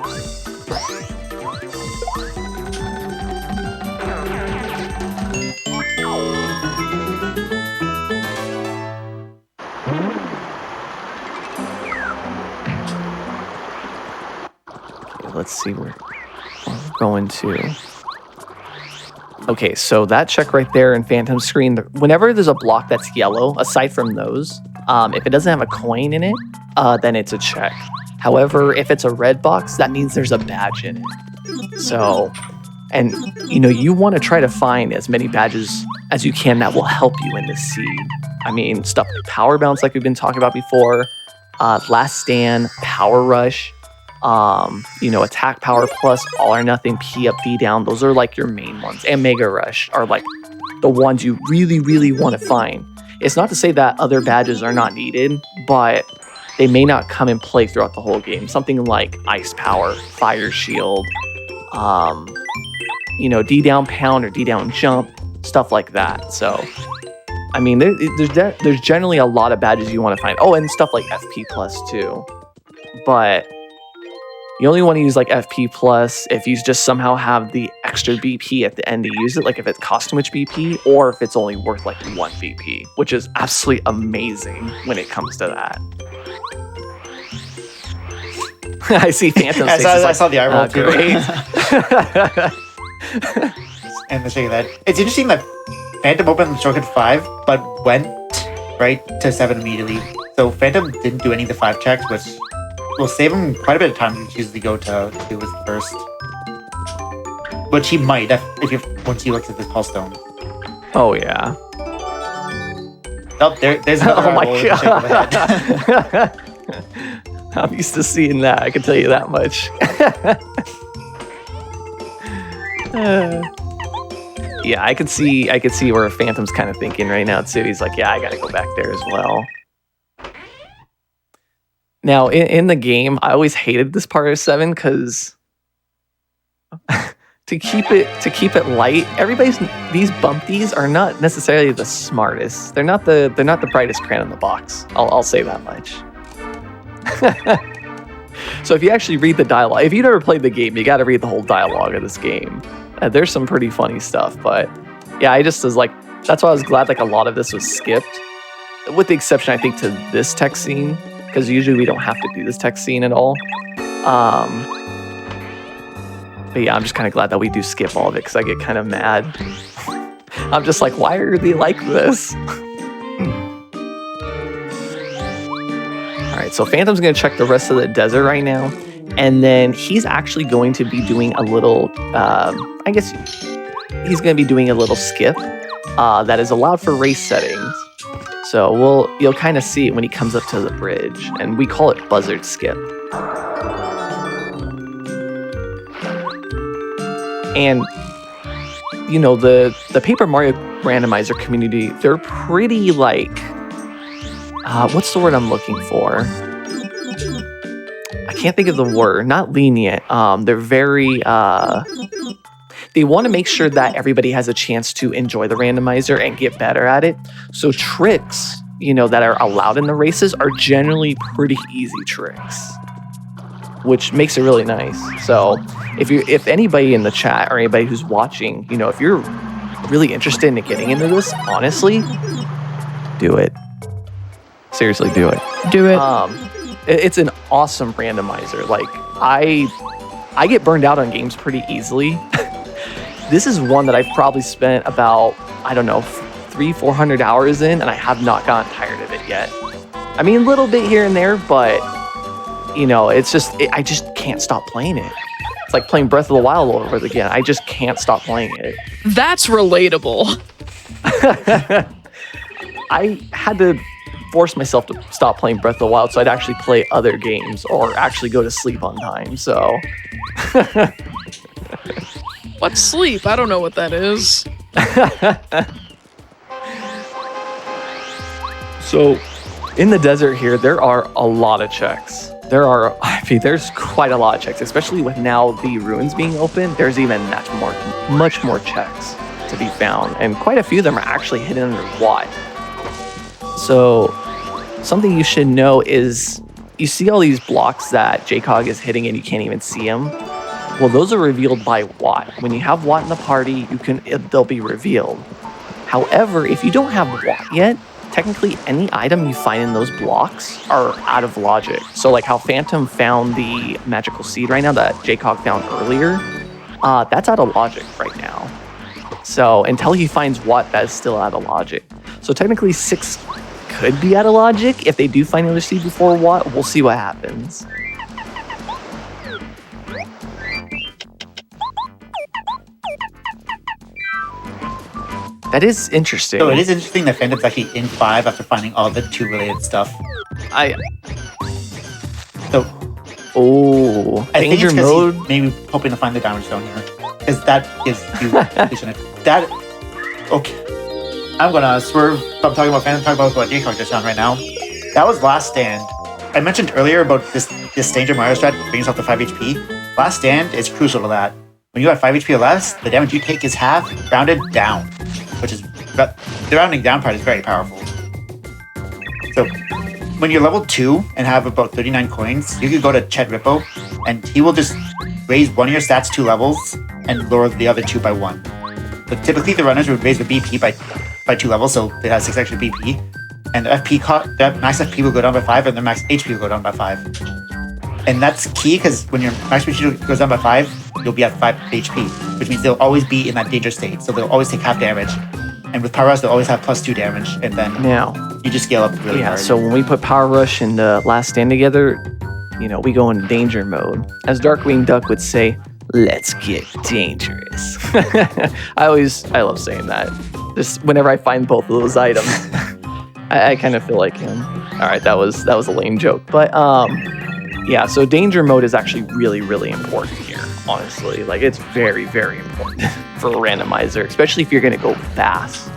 S4: Let's see where we're going to. Okay, so that check right there in Phantom Screen, whenever there's a block that's yellow, aside from those, if it doesn't have a coin in it, then it's a check. However, if it's a red box, that means there's a badge in it. So, and you know, you want to try to find as many badges as you can that will help you in this seed. I mean, stuff like Power Bounce, like we've been talking about before, Last Stand, Power Rush, you know, Attack Power Plus, All or Nothing, P Up, D Down. Those are like your main ones. And Mega Rush are like the ones you really, really want to find. It's not to say that other badges are not needed, but they may not come in play throughout the whole game. Something like Ice Power, Fire Shield, you know, D Down Pound or D Down Jump, stuff like that. So, I mean, there's generally a lot of badges you want to find. Oh, and stuff like FP Plus too. But you only want to use like FP Plus if you just somehow have the extra BP at the end to use it, like if it costs too much BP, or if it's only worth like 1 BP, which is absolutely amazing when it comes to that. I see Phantom.
S5: I saw the eye roll too.
S4: Great.
S5: And the thing that it's interesting that Phantom opened the shortcut 5, but went right to 7 immediately. So Phantom didn't do any of the 5 checks, which will save him quite a bit of time if he chooses to go to do his first. Which he might once he looks at this Pulse Stone.
S4: Oh yeah.
S5: Oh, there's another
S4: Oh my
S5: eye roll with a shake of the head.
S4: I'm used to seeing that. I can tell you that much. Yeah, I could see where Phantom's kind of thinking right now too. He's like, yeah, I gotta go back there as well. Now, in the game, I always hated this part of 7 because to keep it light, these bumpties are not necessarily the smartest. They're not the brightest crayon in the box. I'll say that much. So if you actually read the dialogue, if you've never played the game, you got to read the whole dialogue of this game. There's some pretty funny stuff, but yeah, I just was like, that's why I was glad like a lot of this was skipped, with the exception I think to this text scene, because usually we don't have to do this text scene at all. But yeah, I'm just kind of glad that we do skip all of it because I get kind of mad. I'm just like, why are they like this? so Phantom's going to check the rest of the desert right now. And then he's actually going to be doing a little, I guess he's going to be doing a little skip that is allowed for race settings. So you'll kind of see it when he comes up to the bridge, and we call it buzzard skip. And you know, the Paper Mario randomizer community, they're pretty like, what's the word I'm looking for? I can't think of the word. Not lenient. They're very. They want to make sure that everybody has a chance to enjoy the randomizer and get better at it. So tricks, you know, that are allowed in the races are generally pretty easy tricks, which makes it really nice. So if anybody in the chat or anybody who's watching, you know, if you're really interested in getting into this, honestly, do it. Seriously, do it.
S1: Do it.
S4: It's an awesome randomizer. Like I get burned out on games pretty easily. This is one that I've probably spent about, I don't know, 300-400 hours in, and I have not gotten tired of it yet. I mean, a little bit here and there, but you know, it's just, I just can't stop playing it. It's like playing Breath of the Wild all over again. I just can't stop playing it.
S1: That's relatable.
S4: I had to force myself to stop playing Breath of the Wild so I'd actually play other games or actually go to sleep on time, so.
S1: What's sleep? I don't know what that is.
S4: So, in the desert here, there are a lot of checks. There's quite a lot of checks, especially with now the ruins being open. There's even much more checks to be found, and quite a few of them are actually hidden under Watt. So, something you should know is you see all these blocks that JCog is hitting and you can't even see them. Well, those are revealed by Watt. When you have Watt in the party, they'll be revealed. However, if you don't have Watt yet, technically any item you find in those blocks are out of logic. So like how Phantom found the magical seed right now that JCog found earlier, that's out of logic right now. So until he finds Watt, that is still out of logic. So technically 6 could be out of logic. If they do find another seed before Watt, we'll see what happens. That is interesting.
S5: So it is interesting that Phantom's actually in 5 after finding all the 2 related stuff. I think
S4: danger
S5: it's
S4: mode.
S5: He's maybe hoping to find the damage zone here, because that gives you that. Okay, I'm gonna swerve. I'm talking about Phantom. Talking about what JCog just found right now. That was Last Stand. I mentioned earlier about this danger Mario strat brings yourself to 5 HP. Last Stand is crucial to that. When you have 5 HP or less, the damage you take is half rounded down, which is the rounding down part is very powerful. So when you're level 2 and have about 39 coins, you can go to Chet Rippo, and he will just raise one of your stats 2 levels and lower the other 2 by 1. But typically the runners would raise the BP by 2 levels, so it has 6 extra BP, and the max FP will go down by 5, and the max HP will go down by 5. And that's key, because when your max HP goes down by 5, you'll be at 5 HP, which means they'll always be in that danger state. So they'll always take half damage. And with Power Rush, they'll always have +2 damage. And then you just scale up really hard.
S4: So when we put Power Rush and Last Stand together, you know, we go into danger mode. As Darkwing Duck would say, let's get dangerous. I love saying that. Just whenever I find both of those items, I kind of feel like him. All right, that was a lame joke. But yeah, so danger mode is actually really, really important here, honestly. Like, it's very, very important for a randomizer, especially if you're going to go fast.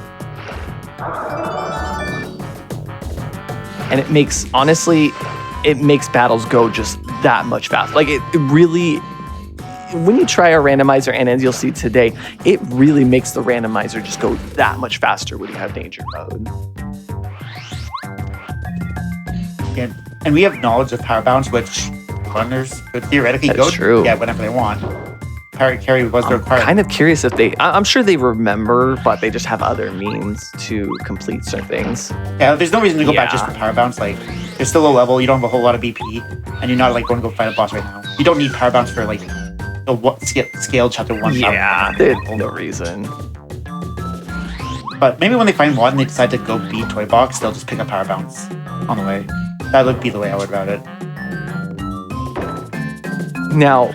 S4: And it makes battles go just that much faster. Like, it really, when you try a randomizer, and as you'll see today, it really makes the randomizer just go that much faster when you have danger mode.
S5: And we have knowledge of power bounce, which runners could theoretically get whenever they want. Carry was the requirement.
S4: I'm kind of curious if I'm sure they remember, but they just have other means to complete certain things.
S5: Yeah, there's no reason to go back just for power bounce. Like, you're still low level, you don't have a whole lot of BP, and you're not like going to go fight a boss right now. You don't need power bounce for like the scale chapter 1.
S4: Yeah, there's no reason.
S5: But maybe when they find one and they decide to go beat Toy Box, they'll just pick up power bounce on the way. That would be the way I would route it.
S4: Now,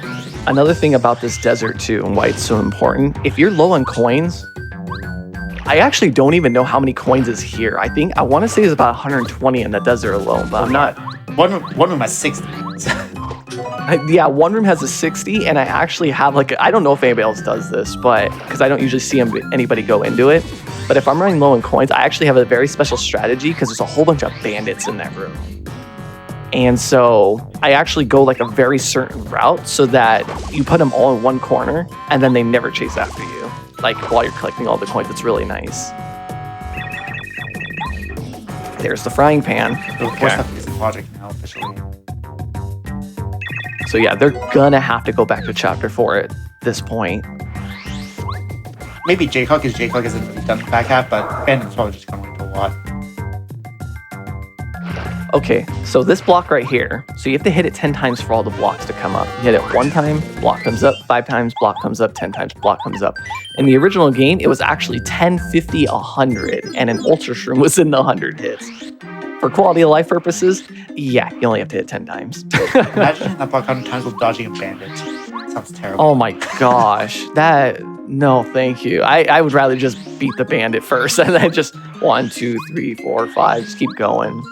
S4: another thing about this desert too, and why it's so important, if you're low on coins, I actually don't even know how many coins is here. I want to say it's about 120 in the desert alone, but I'm not.
S5: One room has 60.
S4: Yeah, one room has a 60, and I actually have I don't know if anybody else does this, but because I don't usually see anybody go into it. But if I'm running low on coins, I actually have a very special strategy because there's a whole bunch of bandits in that room. And so I actually go a very certain route so that you put them all in one corner and then they never chase after you. While you're collecting all the coins, it's really nice. There's the frying pan.
S5: We're stuck using logic now officially.
S4: So yeah, they're gonna have to go back to chapter 4 at this point.
S5: Maybe JCog, because JCog hasn't really done the back half, but Phantom's probably just going to a lot.
S4: Okay, so this block right here, so you have to hit it 10 times for all the blocks to come up. You hit it 1 time, block comes up, 5 times, block comes up, 10 times, block comes up. In the original game, it was actually 10, 50, 100, and an Ultra Shroom was in the 100 hits. For quality of life purposes, yeah, you only have to hit 10 times.
S5: Imagine that block 100 times with dodging a bandit. Sounds terrible.
S4: Oh my gosh, no, thank you. I would rather just beat the bandit first and then just 1, 2, 3, 4, 5, just keep going.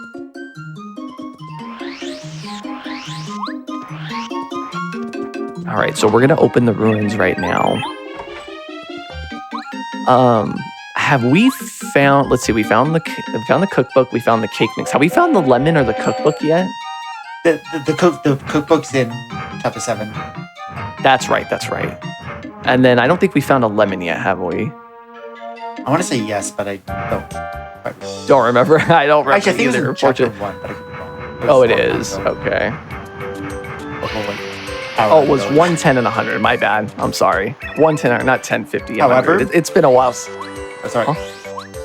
S4: All right, so we're gonna open the ruins right now. Have we found? Let's see. We found the cookbook. We found the cake mix. Have we found the lemon or the cookbook yet?
S5: The cookbook's in chapter 7.
S4: That's right. And then I don't think we found a lemon yet, have we?
S5: I want to say yes, but I don't.
S4: Don't remember. I don't remember
S5: Actually, I think
S4: either.
S5: it was in chapter 1, but I could be wrong.
S4: Oh, it is. Okay. Oh, it was 110 and 100. My bad. I'm sorry. 110, or not 10, 50.
S5: However,
S4: it's been a while.
S5: Oh, sorry.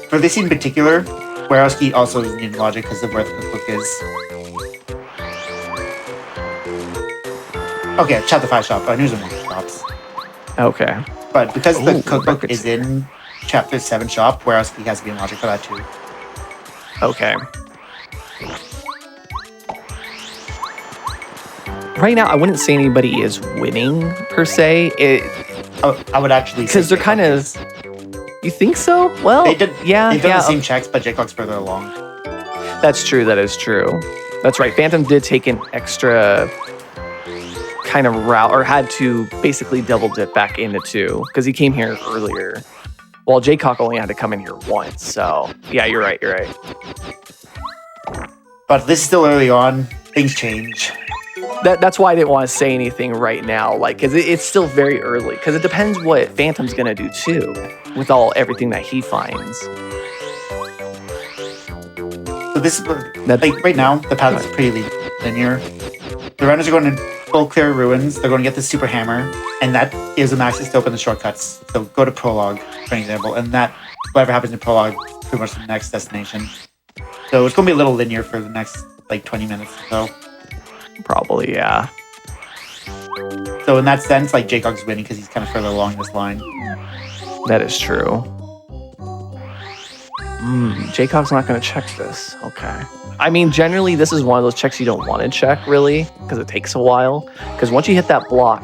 S5: For this scene in particular, Warehouse Key also is in logic because of where the cookbook is. Okay, chapter 5 shop. I knew it was in one of the shops.
S4: Okay.
S5: But because the cookbook is in chapter 7 shop, Warehouse Key has to be in logic for that too.
S4: Okay. Right now, I wouldn't say anybody is winning per se.
S5: I would actually
S4: because they're kind of. You think so? Well,
S5: they've done
S4: yeah.
S5: the same checks, but JCog's further along.
S4: That's true. That is true. That's right. Phantom did take an extra kind of route, or had to basically double dip back into 2 because he came here earlier. While JCog only had to come in here once. So yeah, you're right.
S5: But this is still early on. Things change.
S4: That's why I didn't want to say anything right now, because it's still very early. Because it depends what Phantom's gonna do too, with everything that he finds.
S5: So this is right now the path is pretty linear. The runners are going to full clear ruins. They're going to get the super hammer, and that gives them access to open the shortcuts. So go to prologue, for example, and that whatever happens in prologue is pretty much the next destination. So it's going to be a little linear for the next 20 minutes or so.
S4: Probably, yeah.
S5: So in that sense, JCog's winning because he's kind of further along this line.
S4: That is true. JCog's not going to check this. Okay. I mean, generally, this is one of those checks you don't want to check, really, because it takes a while. Because once you hit that block,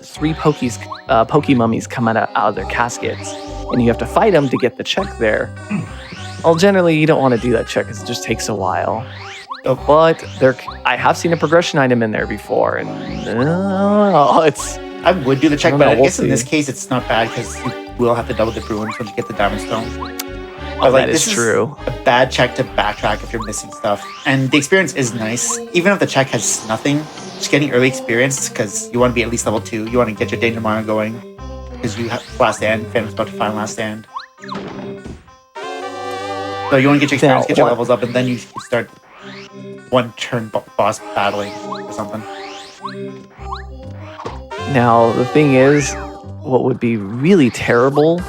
S4: 3 Poke mummies come out of their caskets, and you have to fight them to get the check there. Well, generally, you don't want to do that check because it just takes a while. But I have seen a progression item in there before, and
S5: I would do the check, but I guess in this
S4: see.
S5: case it's not bad because you will have to double dip ruins once you get the diamond stone.
S4: That is true.
S5: A bad check to backtrack if you're missing stuff, and the experience is nice. Even if the check has nothing, just getting early experience because you want to be at least level 2. You want to get your Danger Mara going because you have last stand. Phantom's about to find last stand. So you want to get your experience, get your levels up, and then you can start one-turn boss battling or something.
S4: Now, the thing is, what would be really terrible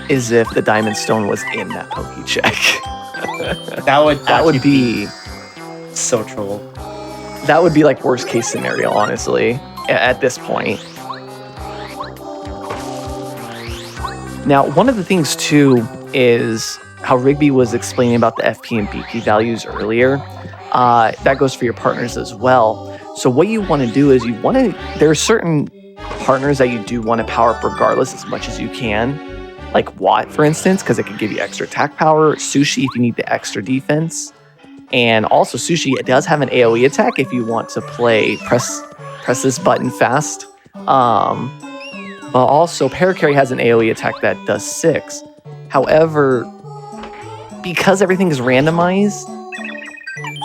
S4: is if the diamond stone was in that Poke check.
S5: that
S4: would be
S5: so troll.
S4: That would be worst case scenario, honestly, at this point. Now, one of the things too is how Rigby was explaining about the FP and BP values earlier. That goes for your partners as well. So what you want to do is there are certain partners that you do want to power up regardless as much as you can. Like Watt, for instance, because it can give you extra attack power. Sushi, if you need the extra defense. And also Sushi, it does have an AoE attack if you want to press this button fast. But also Paracarry has an AoE attack that does 6. However, because everything is randomized,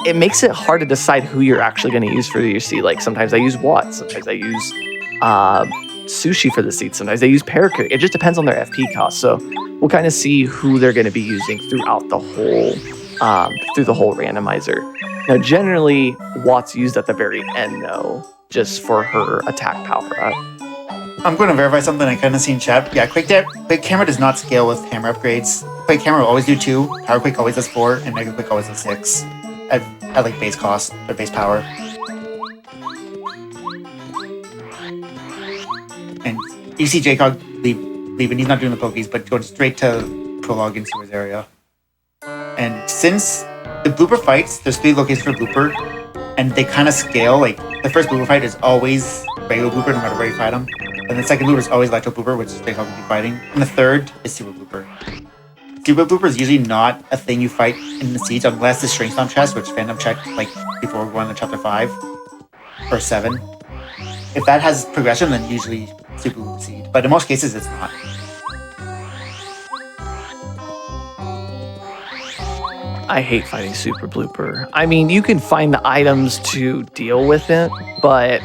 S4: it makes it hard to decide who you're actually going to use for your seed. Like sometimes I use Watt, sometimes I use Sushi for the seed, sometimes I use Paracarry. It just depends on their FP cost. So we'll kind of see who they're going to be using throughout the whole randomizer. Now, generally, Watt's used at the very end though, just for her attack power up.
S5: I'm going to verify something I kind of see in chat. Yeah, Quick Camera does not scale with hammer upgrades. Quick Camera will always do 2, Power Quick always does 4, and Mega Quick always does 6 at like base cost or base power. And you see JCog leaving. He's not doing the pokies, but going straight to Prologue into his area. And since the blooper fights, there's 3 locations for blooper, and they kind of scale. Like the first blooper fight is always regular blooper, no matter where you fight them. And the second blooper is always electro blooper, which is JCog will be fighting. And the third is super blooper. Super blooper is usually not a thing you fight in the siege unless the Strength Stomp chest, which Phantom checked like before we're going to chapter 5 or 7. If that has progression, then usually super blooper seed. But in most cases, it's not.
S4: I hate fighting super blooper. I mean, you can find the items to deal with it, but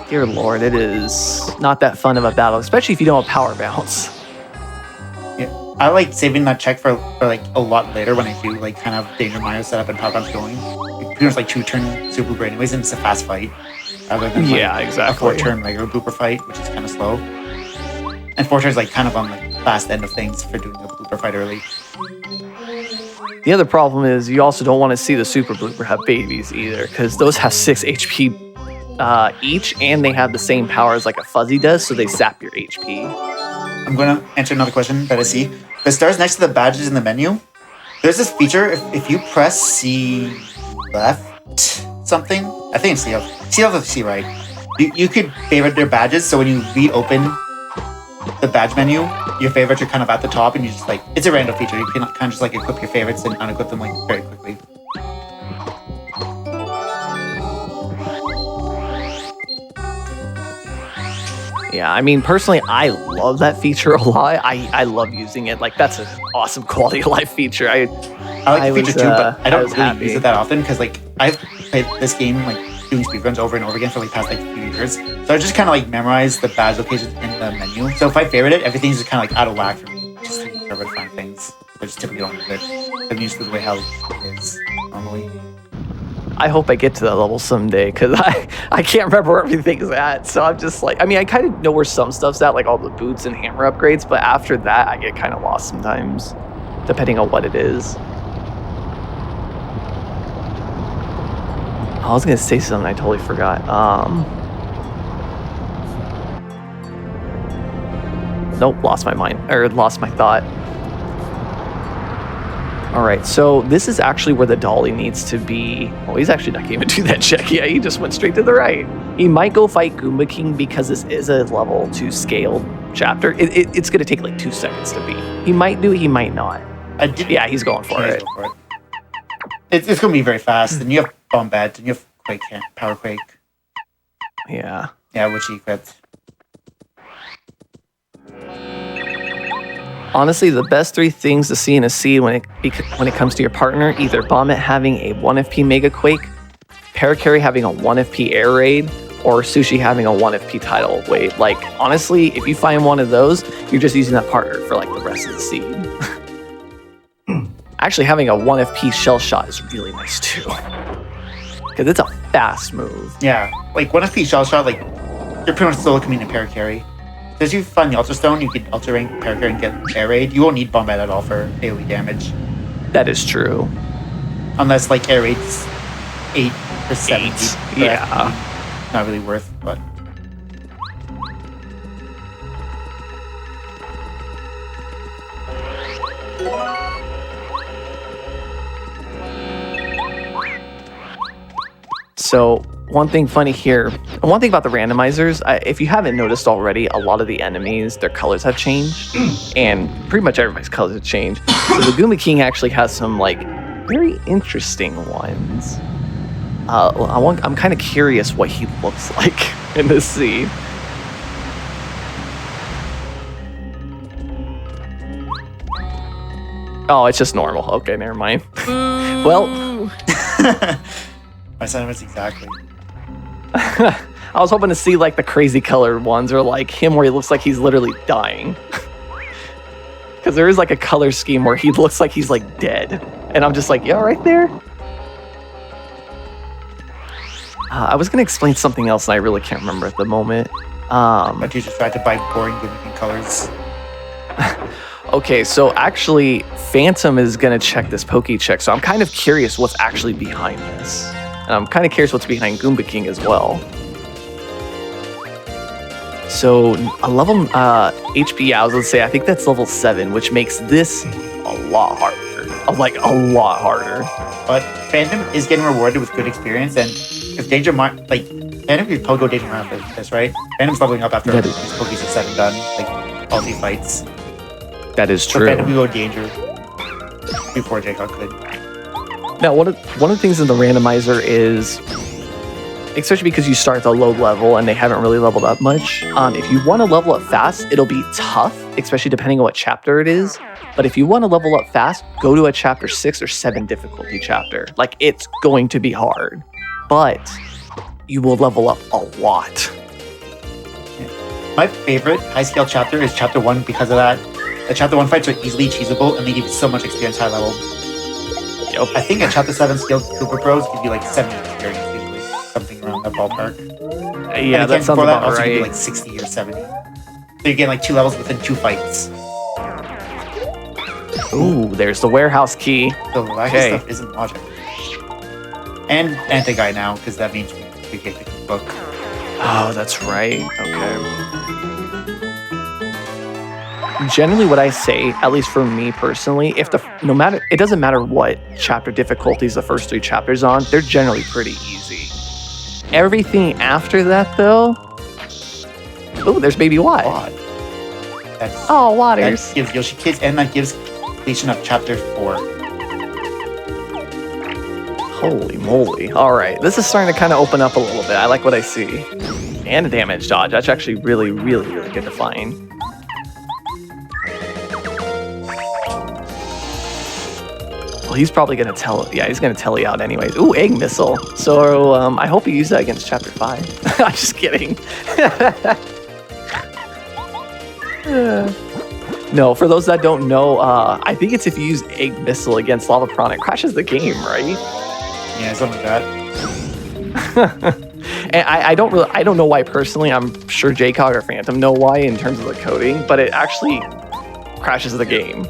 S4: dear lord, it is not that fun of a battle, especially if you don't have power bounce.
S5: Yeah, I like saving that check for like a lot later when I do like kind of Danger Mire setup and power bounce going. Pretty much like 2-turn super blooper anyways, and it's a fast fight. Rather than like
S4: exactly.
S5: a 4-turn regular blooper fight, which is kind of slow. And 4 turns like kind of on the fast end of things for doing a blooper fight early.
S4: The other problem is you also don't want to see the super blooper have babies either, because those have 6 HP each, and they have the same power as like a fuzzy does, so they zap your HP.
S5: I'm going to answer another question that I see. The stars next to the badges in the menu, there's this feature, if you press C left something, I think it's C left or C right, you could favorite their badges, so when you reopen the badge menu, your favorites are kind of at the top, and you just like, it's a random feature. You can kind of just like equip your favorites and unequip them like very quickly.
S4: Yeah, I mean, personally, I love that feature a lot. I love using it. Like, that's an awesome quality of life feature. I
S5: like the feature too, but I don't really
S4: happy.
S5: use it that often because like I've played this game like doing speedruns over and over again for like past like few years. So I just kind of like memorize the badge locations in the menu. So if I favorite it, everything's just kind of like out of whack for me. Just to remember to find things. I just typically don't use it. I'm used to the way how it is normally.
S4: I hope I get to that level someday, because I can't remember where everything's at. So I'm just like, I mean, I kind of know where some stuff's at, like all the boots and hammer upgrades, but after that, I get kind of lost sometimes, depending on what it is. I was going to say something, I totally forgot. Nope, lost my thought. All right, so this is actually where the dolly needs to be. Oh, he's actually not going to do that check. Yeah, he just went straight to the right. He might go fight Goomba King because this is a level 2 scaled chapter. It's going to take like 2 seconds to beat. He might do it, he might not. Yeah, he's going for it.
S5: It's going to be very fast. And you have Bombette, and you have Quake, Power Quake.
S4: Yeah.
S5: Yeah, which he equipped.
S4: Honestly, the best 3 things to see in a seed when it comes to your partner, either Bombette having a 1 FP Mega Quake, Paracarry having a 1 FP Air Raid, or Sushi having a 1 FP Tidal Wave. Like, honestly, if you find one of those, you're just using that partner for like the rest of the seed. Actually, having a 1 FP Shell Shot is really nice too, because it's a fast move.
S5: Yeah, like 1 FP Shell Shot, like, you're pretty much solo committing to Paracarry. As you find the Ultra Stone, you can Ultra Rank Paracarry and get Air Raid. You won't need Bombette at all for AoE damage.
S4: That is true.
S5: Unless, like, Air Raid's 8 or 7 deep.
S4: Yeah.
S5: Not really worth, but...
S4: So one thing funny here, and one thing about the randomizers, if you haven't noticed already, a lot of the enemies, their colors have changed, and pretty much everybody's colors have changed. So the Goomba King actually has some like very interesting ones. I'm kind of curious what he looks like in this scene. Oh, it's just normal. Okay, never mind. Well,
S5: My sentiments exactly.
S4: I was hoping to see like the crazy colored ones or like him where he looks like he's literally dying. Because there is like a color scheme where he looks like he's like dead. And I'm just like, yeah, right there. I was going to explain something else and I really can't remember at the moment.
S5: But you just tried to buy boring Goomba colors.
S4: Okay, so actually, Phantom is going to check this Poke check, so I'm kind of curious what's actually behind this. And I'm kind of curious what's behind Goomba King as well. So, a level HP, I was going to say, I think that's level 7, which makes this a lot harder. Like, a lot harder.
S5: But Phantom is getting rewarded with good experience, and if Danger Phantom could probably go Danger around this, right? Phantom's leveling up after his Poke's are 7 done, like, all 3 fights.
S4: That is
S5: So
S4: true.
S5: Phantom could go Danger before JCog could.
S4: Now, one of the things in the randomizer is, especially because you start at a low level and they haven't really leveled up much, if you want to level up fast, it'll be tough, especially depending on what chapter it is. But if you want to level up fast, go to a chapter 6 or 7 difficulty chapter. Like, it's going to be hard, but you will level up a lot.
S5: My favorite high scale chapter is chapter 1 because of that. The chapter 1 fights are easily cheesable and they give you so much experience high level.
S4: Yep.
S5: I think at chapter 7 skilled Super Pros give you like 70 experience usually, something around that ballpark.
S4: Yeah, that sounds about
S5: also give you
S4: right.
S5: like 60 or 70. So you get like 2 levels within 2 fights.
S4: Ooh, there's the warehouse key.
S5: So the last stuff isn't logic. And anti-guy now, because that means we get the book.
S4: Oh, that's right. Okay. Generally, what I say, at least for me personally, it doesn't matter what chapter difficulties the first 3 chapters on, they're generally pretty easy. Everything after that, though. Oh, there's Baby Y. Oh, Waters.
S5: That gives Yoshi Kids, and that gives completion of chapter 4.
S4: Holy moly. All right, this is starting to kind of open up a little bit. I like what I see. And a damage dodge. That's actually really, really, really good to find. Well, he's probably going to tell... Yeah, he's going to tell you out anyways. Ooh, Egg Missile. So I hope you use that against Chapter 5. I'm just kidding. No, for those that don't know, I think it's if you use Egg Missile against Lavapron, it crashes the game, right?
S5: Yeah, something like that.
S4: And I don't know why personally. I'm sure JCog or Phantom know why in terms of the coding, but it actually crashes the game.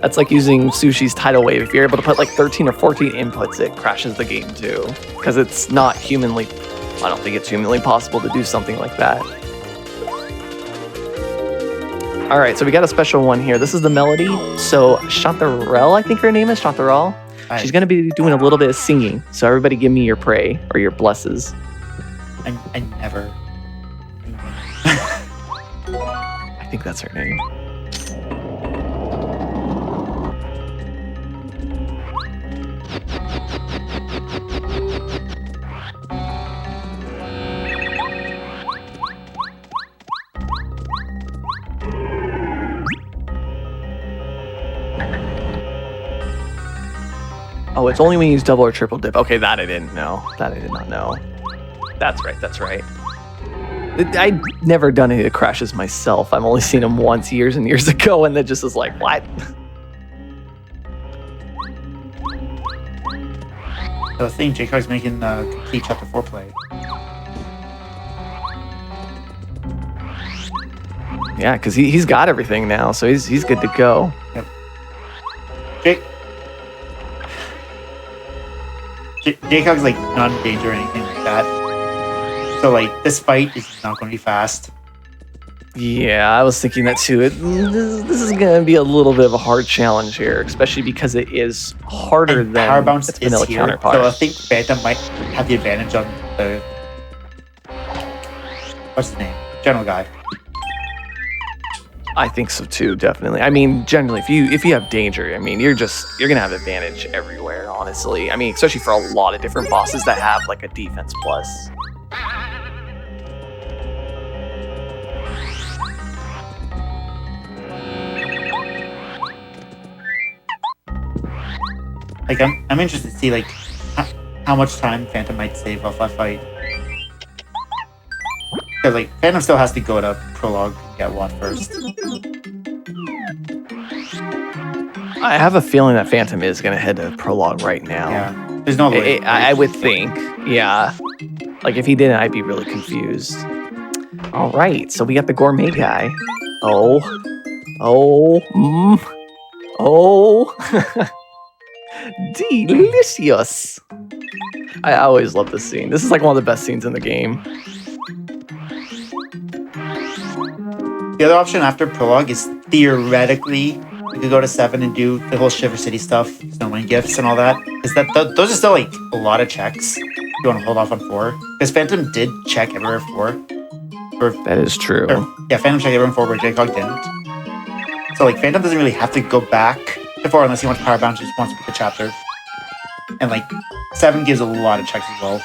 S4: That's like using Sushi's tidal wave. If you're able to put like 13 or 14 inputs, it crashes the game too. Because it's not humanly... I don't think it's humanly possible to do something like that. All right, so we got a special one here. This is the melody. So Chantarelle, I think her name is Chantarelle. She's going to be doing a little bit of singing. So everybody give me your pray or your blesses.
S5: I never...
S4: I think that's her name. Oh, it's only when you use double or triple dip. Okay, that I didn't know. That I did not know. That's right, that's right. I've never done any of the crashes myself. I've only seen them once years and years ago, and that just is like, what?
S5: The thing, JCog's making complete chapter 4 play.
S4: Yeah, because he's got everything now, so he's good to go.
S5: Yep. JCog's like not in danger or anything like that. So like this fight is not going to be fast.
S4: Yeah, I was thinking that too. This is going to be a little bit of a hard challenge here, especially because it is harder
S5: And
S4: than
S5: Power Bounce
S4: its
S5: is
S4: vanilla
S5: here,
S4: counterpart.
S5: so I think Phantom might have the advantage on the what's the name? General guy.
S4: I think so too, definitely. I mean, generally, if you have danger, I mean, you're gonna have advantage everywhere, honestly. I mean, especially for a lot of different bosses that have like a defense plus.
S5: Like I'm interested to see like how much time Phantom might save off that fight. Because like Phantom still has to go to prologue and get one first.
S4: I have a feeling that Phantom is gonna head to prologue right now.
S5: Yeah, there's no way.
S4: I would think, yeah. Like if he didn't, I'd be really confused. All right, so we got the gourmet guy. Oh, delicious. I always love this scene. This is like one of the best scenes in the game.
S5: The other option after prologue is theoretically we could go to 7 and do the whole Shiver City stuff, snowman gifts and all that. Is that those are still like a lot of checks. If you want to hold off on 4, because Phantom did check everywhere 4.
S4: That is true.
S5: Yeah, Phantom checked everywhere 4, but JCog didn't. So like Phantom doesn't really have to go back to 4 unless he wants Power Bounce, just wants to pick a chapter. And like 7 gives a lot of checks as well.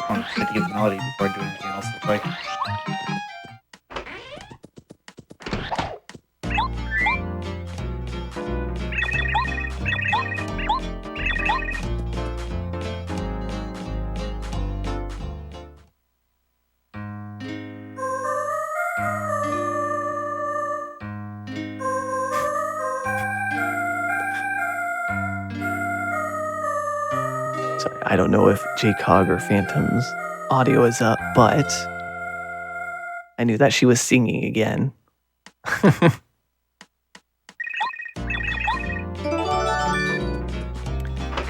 S5: I want to get the melody before doing anything else. Like.
S4: Sorry, I don't know if JCog or Phantom's audio is up, but I knew that she was singing again.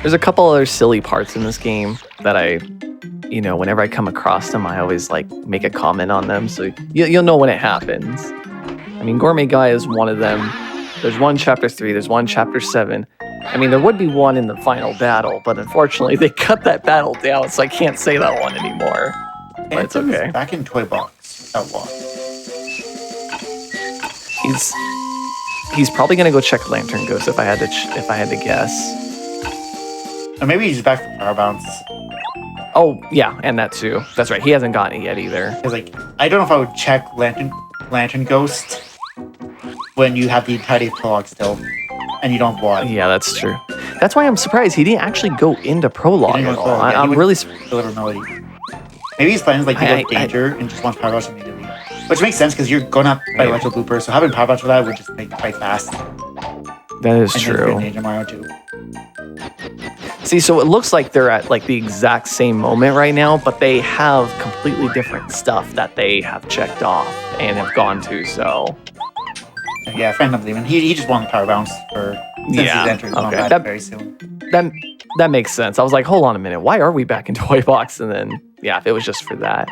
S4: There's a couple other silly parts in this game that whenever I come across them, I always like make a comment on them, so you'll know when it happens. I mean, Gourmet Guy is one of them. There's one chapter 3, there's one chapter 7. I mean, there would be one in the final battle, but unfortunately they cut that battle down, so I can't say that one anymore. But it's okay.
S5: Back in Toy Box. That one.
S4: He's probably gonna go check Lantern Ghost if I had to guess.
S5: Or maybe he's back for Power Bounce.
S4: Oh yeah, and that too. That's right. He hasn't gotten it yet either.
S5: Because like I don't know if I would check Lantern Ghost when you have the entirety of prologue still, and you don't have one.
S4: Yeah, that's true. That's why I'm surprised he didn't actually go into prologue at all. I'm really
S5: deliver melody. Maybe his plan is like to go danger and just wants Power Bounce immediately, which makes sense because you're going up by Electro Blooper, so having Power Bounce for that would just make the fight fast.
S4: That is
S5: and
S4: true.
S5: Danger Mario too.
S4: See, so it looks like they're at like the exact same moment right now, but they have completely different stuff that they have checked off and have gone to. So
S5: yeah, Phantom Demon. He just won the Power Bounce since he's entering combat very soon.
S4: That makes sense. I was like, hold on a minute, why are we back in Toy Box? And then yeah, it was just for that.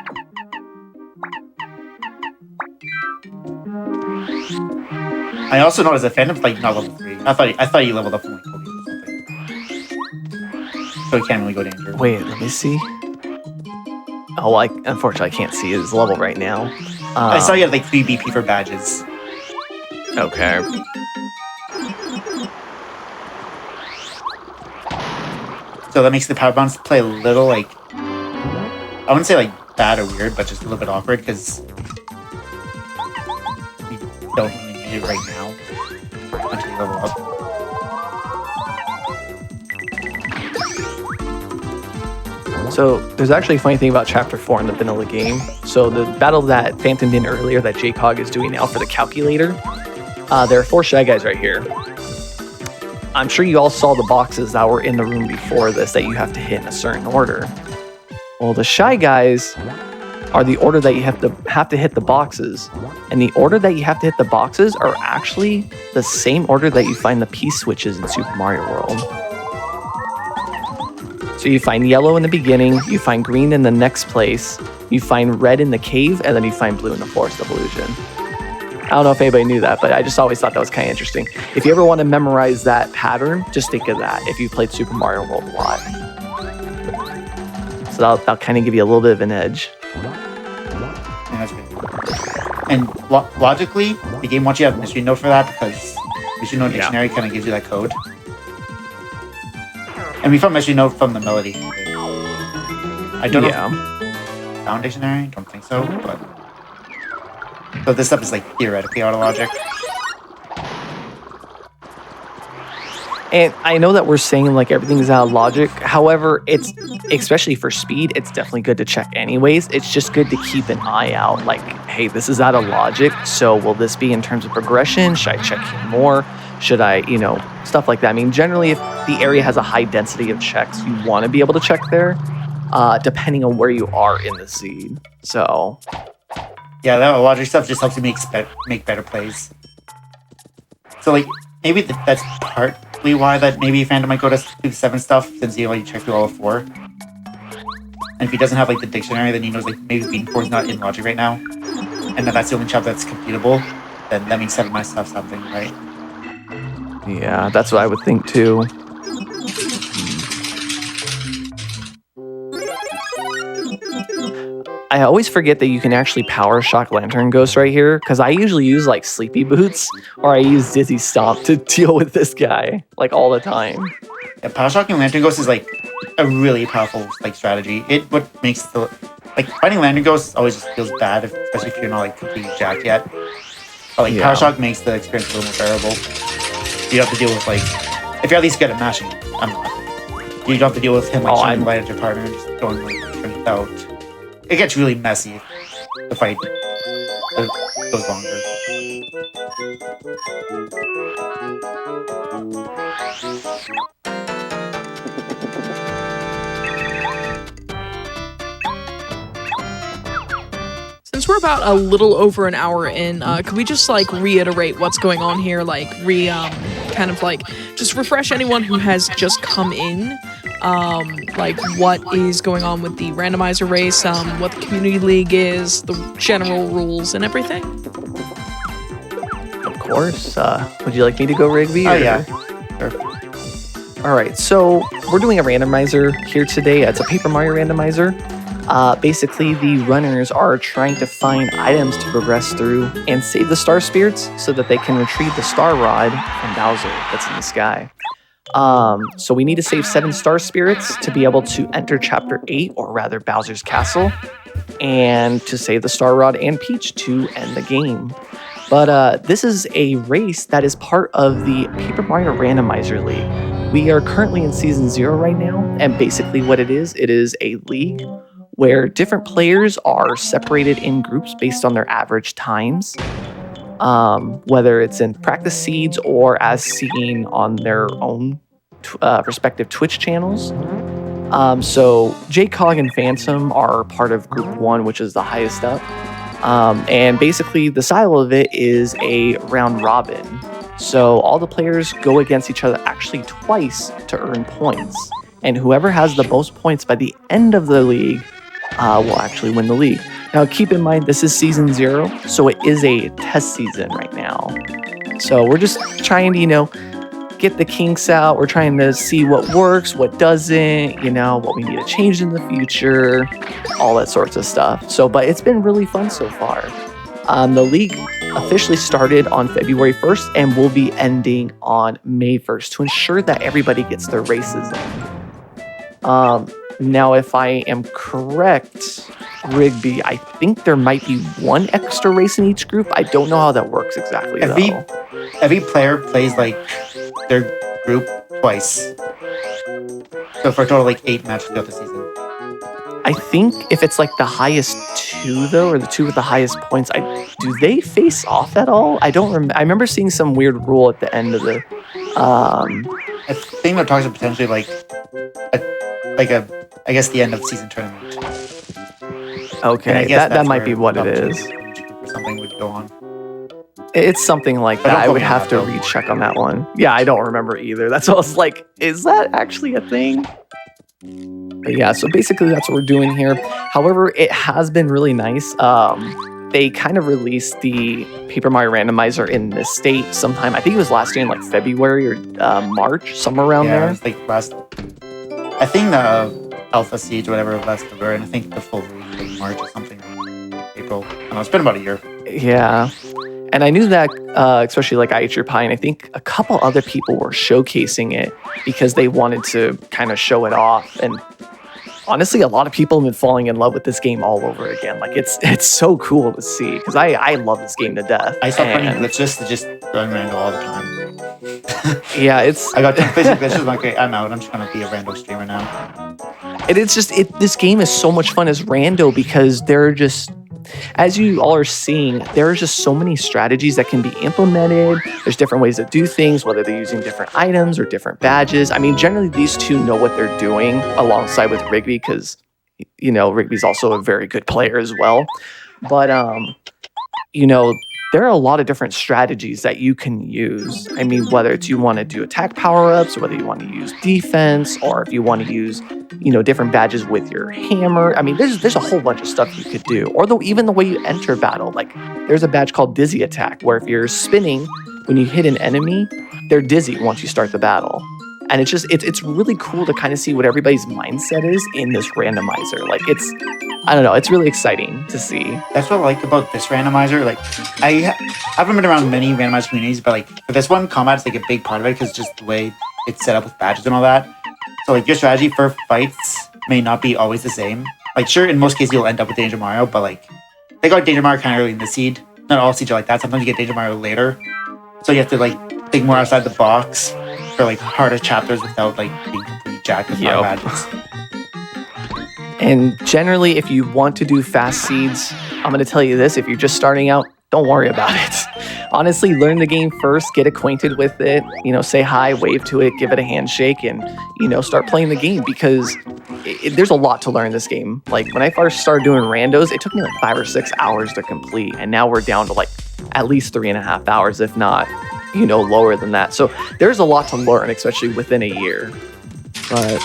S5: I also noticed that Phantom's like not level 3. I thought he leveled up from like Kobe or something. So he can't really go danger.
S4: Wait, let me see. Oh, unfortunately I can't see his level right now.
S5: I saw you had like 3 BP for badges.
S4: Okay.
S5: So that makes the Power Bounce play a little like, I wouldn't say like bad or weird, but just a little bit awkward because you don't really need it right now until you level up.
S4: So there's actually a funny thing about Chapter 4 in the vanilla game. So the battle that Phantom did earlier that JCog is doing now for the calculator, there are 4 Shy Guys right here. I'm sure you all saw the boxes that were in the room before this that you have to hit in a certain order. Well, the Shy Guys are the order that you have to hit the boxes. And the order that you have to hit the boxes are actually the same order that you find the P switches in Super Mario World. So you find yellow in the beginning, you find green in the next place, you find red in the cave, and then you find blue in the Forest of Illusion. I don't know if anybody knew that, but I just always thought that was kind of interesting. If you ever want to memorize that pattern, just think of that if you played Super Mario World a lot. So that'll kind of give you a little bit of an edge.
S5: Yeah, that's good. And logically, the game wants you to have Mystery Note for that because Mystery Note Dictionary kind of gives you that code. And we found Mystery Note from the melody. I don't know if found Dictionary, don't think so, but... So this stuff is like theoretically out of logic.
S4: And I know that we're saying like everything is out of logic. However, it's especially for speed, it's definitely good to check anyways. It's just good to keep an eye out. Like, hey, this is out of logic. So will this be in terms of progression? Should I check here more? Should I, stuff like that. I mean, generally, if the area has a high density of checks, you want to be able to check there, depending on where you are in the seed. So...
S5: Yeah, that logic stuff just helps you make better plays. So, like, maybe that's partly why that maybe Fandom might go to do the 7 stuff, since he already checked through all of 4. And if he doesn't have, like, the dictionary, then he knows, like, maybe beating 4 is not in logic right now. And if that's the only chapter that's completable, then that means 7 must have something, right?
S4: Yeah, that's what I would think, too. I always forget that you can actually power shock Lantern Ghost right here, because I usually use like Sleepy Boots or I use Dizzy Stomp to deal with this guy like all the time.
S5: Yeah, power shocking Lantern Ghost is like a really powerful like strategy. What makes the like fighting Lantern Ghost always just feels bad, especially if you're not like completely jacked yet. But like power shock makes the experience a little more bearable. You don't have to deal with like if you're at least good at mashing. I'm not. You don't have to deal with him like shining light at your partner and just going like turning out. It gets really messy. The fight goes longer.
S1: Since we're about a little over an hour in, could we just like reiterate what's going on here? Like kind of like just refresh anyone who has just come in. Like what is going on with the randomizer race, what the community league is, the general rules and everything.
S4: Of course. Would you like me to go, Rigby?
S5: Oh, yeah. Sure.
S4: All right, so we're doing a randomizer here today. It's a Paper Mario randomizer. Basically, the runners are trying to find items to progress through and save the Star Spirits so that they can retrieve the Star Rod from Bowser that's in the sky. So we need to save 7 Star Spirits to be able to enter Chapter 8, or rather Bowser's Castle, and to save the Star Rod and Peach to end the game. But this is a race that is part of the Paper Mario Randomizer League. We are currently in Season 0 right now, and basically what it is a league where different players are separated in groups based on their average times. Whether it's in practice seeds or as seen on their own respective Twitch channels. So JCog and Phantom are part of Group 1, which is the highest up. And basically the style of it is a round robin. So all the players go against each other actually twice to earn points. And whoever has the most points by the end of the league will actually win the league. Now, keep in mind, this is Season 0, so it is a test season right now. So we're just trying to, get the kinks out. We're trying to see what works, what doesn't, what we need to change in the future, all that sorts of stuff. So, but it's been really fun so far. The league officially started on February 1st and will be ending on May 1st to ensure that everybody gets their races in. Now, if I am correct, Rigby, I think there might be 1 extra race in each group. I don't know how that works exactly, though.
S5: Every player plays, like, their group twice. So for a total, like, 8 matches throughout the season.
S4: I think if it's, like, the highest 2, though, or the 2 with the highest points, do they face off at all? I don't remember. I remember seeing some weird rule at the end of the...
S5: I think they're talking potentially, I guess the end of season tournament.
S4: Okay, that might be what it is.
S5: Something would go on.
S4: It's something like that. I would have to recheck on that one. Yeah, I don't remember either. That's all. It's like, is that actually a thing? But yeah, so basically that's what we're doing here. However, it has been really nice. They kind of released the Paper Mario Randomizer in the state sometime. I think it was last year in like February or March, somewhere around
S5: Yeah, it
S4: there.
S5: was like last. I think the Alpha Siege, whatever, last February, and I think the full release was like March or something, April. I don't know, it's been about a year.
S4: Yeah. And I knew that, especially like I Ate Your Pie, and I think a couple other people were showcasing it because they wanted to kind of show it off. And honestly, a lot of people have been falling in love with this game all over again. Like it's so cool to see because I love this game to death.
S5: I stopped running glitches to just run rando all the time.
S4: Yeah, it's
S5: I got 10 basic glitches. I'm like, okay, I'm out. I'm just gonna be a rando streamer now.
S4: this game is so much fun as rando because there are just, as you all are seeing, there are just so many strategies that can be implemented. There's different ways to do things, whether they're using different items or different badges. I mean, generally these two know what they're doing alongside with Rigby because, you know, Rigby's also a very good player as well. But, you know, there are a lot of different strategies that you can use. I mean, whether it's you want to do attack power-ups, or whether you want to use defense, or if you want to use, you know, different badges with your hammer. I mean, there's a whole bunch of stuff you could do. Or even the way you enter battle. Like, there's a badge called Dizzy Attack, where if you're spinning, when you hit an enemy, they're dizzy once you start the battle. And it's really cool to kind of see what everybody's mindset is in this randomizer. Like, I don't know, it's really exciting to see.
S5: That's what I like about this randomizer. Like, I haven't been around many randomized communities, but like for this one, combat's like a big part of it because just the way it's set up with badges and all that. So like your strategy for fights may not be always the same. Like sure, in most cases you'll end up with Danger Mario, but like they got Danger Mario kind of early in the seed. Not all seeds are like that. Sometimes you get Danger Mario later, so you have to like think more outside the box for like harder chapters without like being completely jacked with badges.
S4: And generally, if you want to do fast seeds, I'm going to tell you this, if you're just starting out, don't worry about it. Honestly, learn the game first, get acquainted with it, you know, say hi, wave to it, give it a handshake, and, you know, start playing the game because there's a lot to learn in this game. Like, when I first started doing randos, it took me like 5 or 6 hours to complete, and now we're down to like at least 3.5 hours, if not, you know, lower than that. So there's a lot to learn, especially within a year. But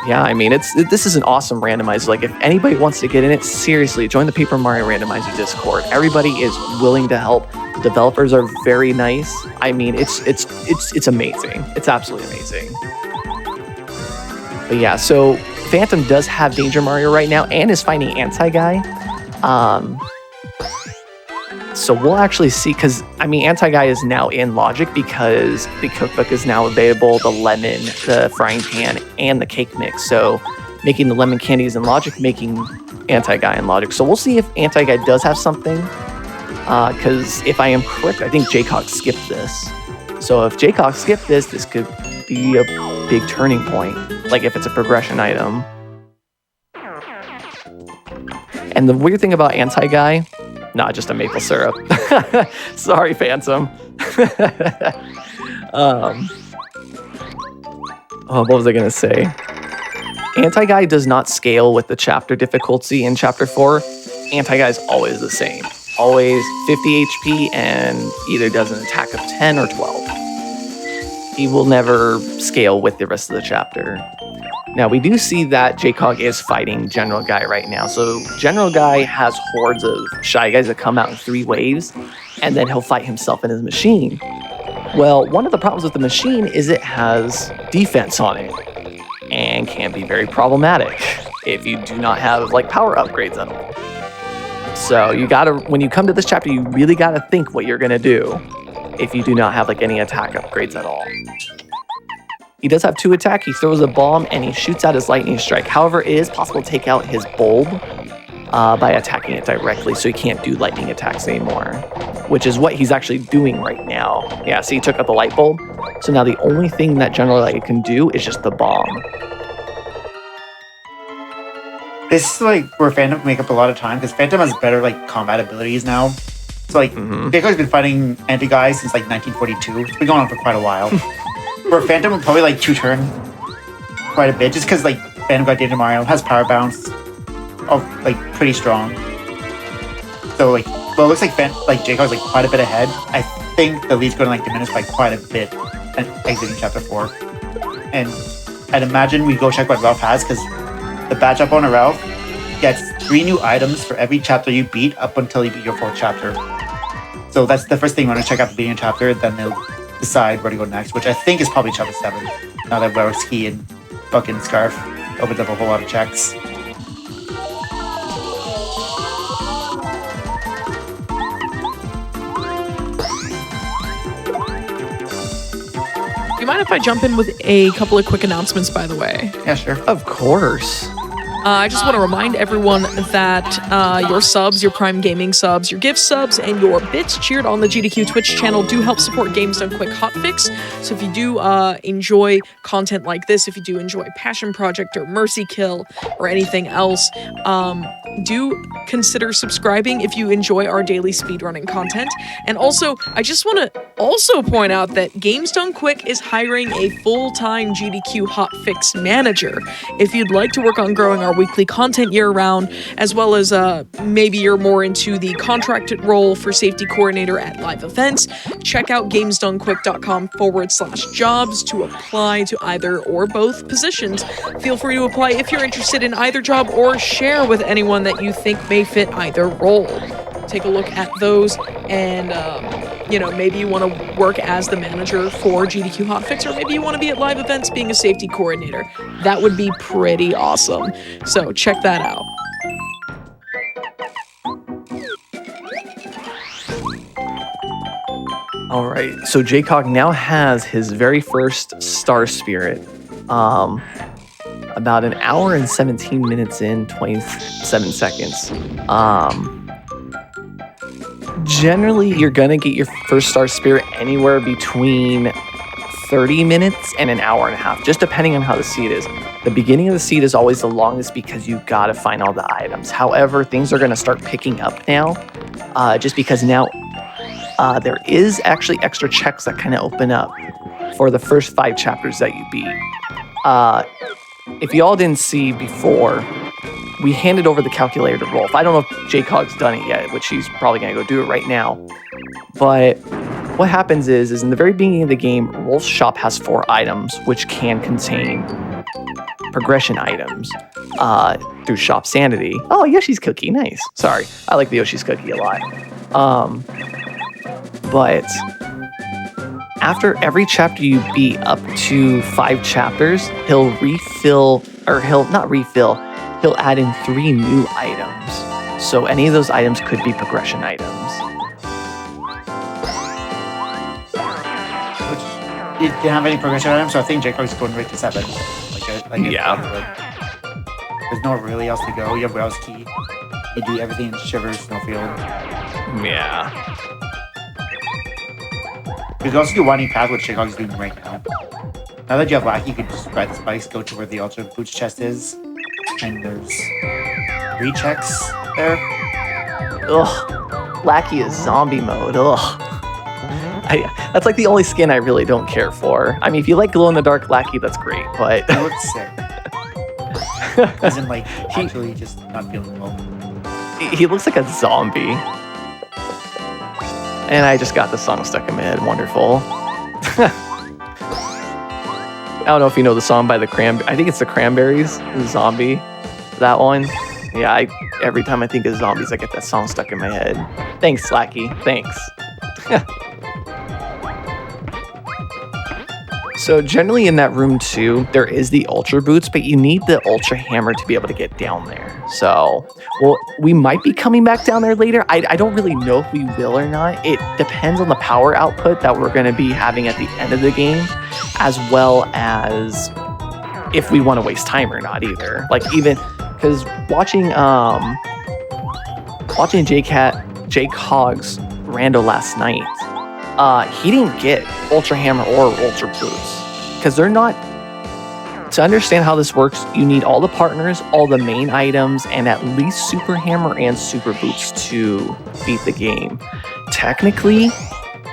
S4: yeah, I mean, this is an awesome randomizer. Like, if anybody wants to get in it, seriously, join the Paper Mario Randomizer Discord. Everybody is willing to help. The developers are very nice. I mean, it's amazing. It's absolutely amazing. But yeah, so Phantom does have Danger Mario right now and is fighting Anti-Guy. So we'll actually see, because, I mean, Anti-Guy is now in Logic because the cookbook is now available, the lemon, the frying pan, and the cake mix. So making the lemon candies in Logic, making Anti-Guy in Logic. So we'll see if Anti-Guy does have something, because if I am correct, I think JCog skipped this. So if JCog skipped this, this could be a big turning point, like if it's a progression item. And the weird thing about Anti-Guy, not just a maple syrup. Sorry, Phantom. What was I going to say? Anti-Guy does not scale with the chapter difficulty in Chapter 4. Anti-Guy is always the same. Always 50 HP and either does an attack of 10 or 12. He will never scale with the rest of the chapter. Now, we do see that JCog is fighting General Guy right now. So General Guy has hordes of Shy Guys that come out in 3 waves, and then he'll fight himself in his machine. Well, one of the problems with the machine is it has defense on it, and can be very problematic if you do not have like power upgrades at all. So you gotta, when you come to this chapter, you really gotta think what you're gonna do if you do not have like any attack upgrades at all. He does have 2 attack. He throws a bomb and he shoots out his lightning strike. However, it is possible to take out his bulb by attacking it directly, so he can't do lightning attacks anymore, which is what he's actually doing right now. Yeah, see, he took out the light bulb. So now the only thing that General Light can do is just the bomb.
S5: This is like where Phantom can make up a lot of time because Phantom has better like combat abilities now. So like JCog's been fighting Anti-Guy since like 1942. It's been going on for quite a while. Where Phantom would probably like 2-turn quite a bit just because like Phantom got Danger Mario, has power bounce, like pretty strong. So like, well, it looks like JCog's like quite a bit ahead. I think the lead's going to like diminish by quite a bit exiting Chapter 4. And I'd imagine we go check what Ralph has, because the badge up owner Ralph gets 3 new items for every chapter you beat up until you beat your 4th chapter. So that's the first thing you want to check out the beginning chapter, then they'll decide where to go next, which I think is probably chapter 7. Now that Ralph's key and fucking scarf opens up a whole lot of checks.
S1: Do you mind if I jump in with a couple of quick announcements, by the way?
S5: Yeah, sure.
S4: Of course.
S1: I just want to remind everyone that your subs, your Prime Gaming subs, your gift subs, and your bits cheered on the GDQ Twitch channel do help support GamesDoneQuick Hotfix. So if you do enjoy content like this, if you do enjoy Passion Project or Mercy Kill or anything else, do consider subscribing if you enjoy our daily speedrunning content. And also, I just want to also point out that GamesDoneQuick is hiring a full-time GDQ Hotfix manager. If you'd like to work on growing our weekly content year-round, as well as maybe you're more into the contracted role for safety coordinator at live events, check out GamesDoneQuick.com/jobs to apply to either or both positions. Feel free to apply if you're interested in either job, or share with anyone that you think may fit either role. Take a look at those, and maybe you want to work as the manager for GDQ Hotfix, or maybe you want to be at live events being a safety coordinator. That would be pretty awesome. So check that out.
S4: All right, so JCog now has his very first Star Spirit. About an hour and 17 minutes in, 27 seconds. Generally, you're gonna get your first Star Spirit anywhere between 30 minutes and an hour and a half, just depending on how the seed is. The beginning of the seed is always the longest because you gotta find all the items. However, things are gonna start picking up now, just because now there is actually extra checks that kind of open up for the first 5 chapters that you beat. If y'all didn't see before, we handed over the calculator to Rolf. I don't know if JCog's done it yet, which he's probably going to go do it right now. But what happens is in the very beginning of the game, Rolf's shop has 4 items, which can contain progression items through shop sanity. Oh, Yoshi's Cookie, nice. Sorry, I like the Yoshi's Cookie a lot. But after every chapter you beat up to 5 chapters, he'll add in 3 new items. So any of those items could be progression items.
S5: You didn't have any progression items, so I think JCog's going right to 7.
S4: Yeah.
S5: There's nowhere really else to go. You have Whale's Key. You do everything in Shiver, Snowfield.
S4: Yeah.
S5: You can also do Winding Path, which JCog's doing right now. Now that you have Lackey, you can just ride the spikes, go to where the Ultra Boots chest is, and there's 3 checks there.
S4: Ugh. Lackey is zombie mode. Ugh. That's like the only skin I really don't care for. I mean, if you like glow-in-the-dark Lackey, that's great, but...
S5: He looks sick. As in, actually just not feeling well.
S4: He looks like a zombie. And I just got the song stuck in my head. Wonderful. I don't know if you know the song by the I think it's the Cranberries, the Zombie. That one. Yeah, every time I think of zombies, I get that song stuck in my head. Thanks, Slacky. Thanks. So generally in that room too, there is the Ultra Boots, but you need the Ultra Hammer to be able to get down there. So, well, we might be coming back down there later. I don't really know if we will or not. It depends on the power output that we're going to be having at the end of the game, as well as if we want to waste time or not either. Like even, because watching JCog's Rando last night, he didn't get Ultra Hammer or Ultra Boots because they're not. To understand how this works, you need all the partners, all the main items, and at least Super Hammer and Super Boots to beat the game. Technically,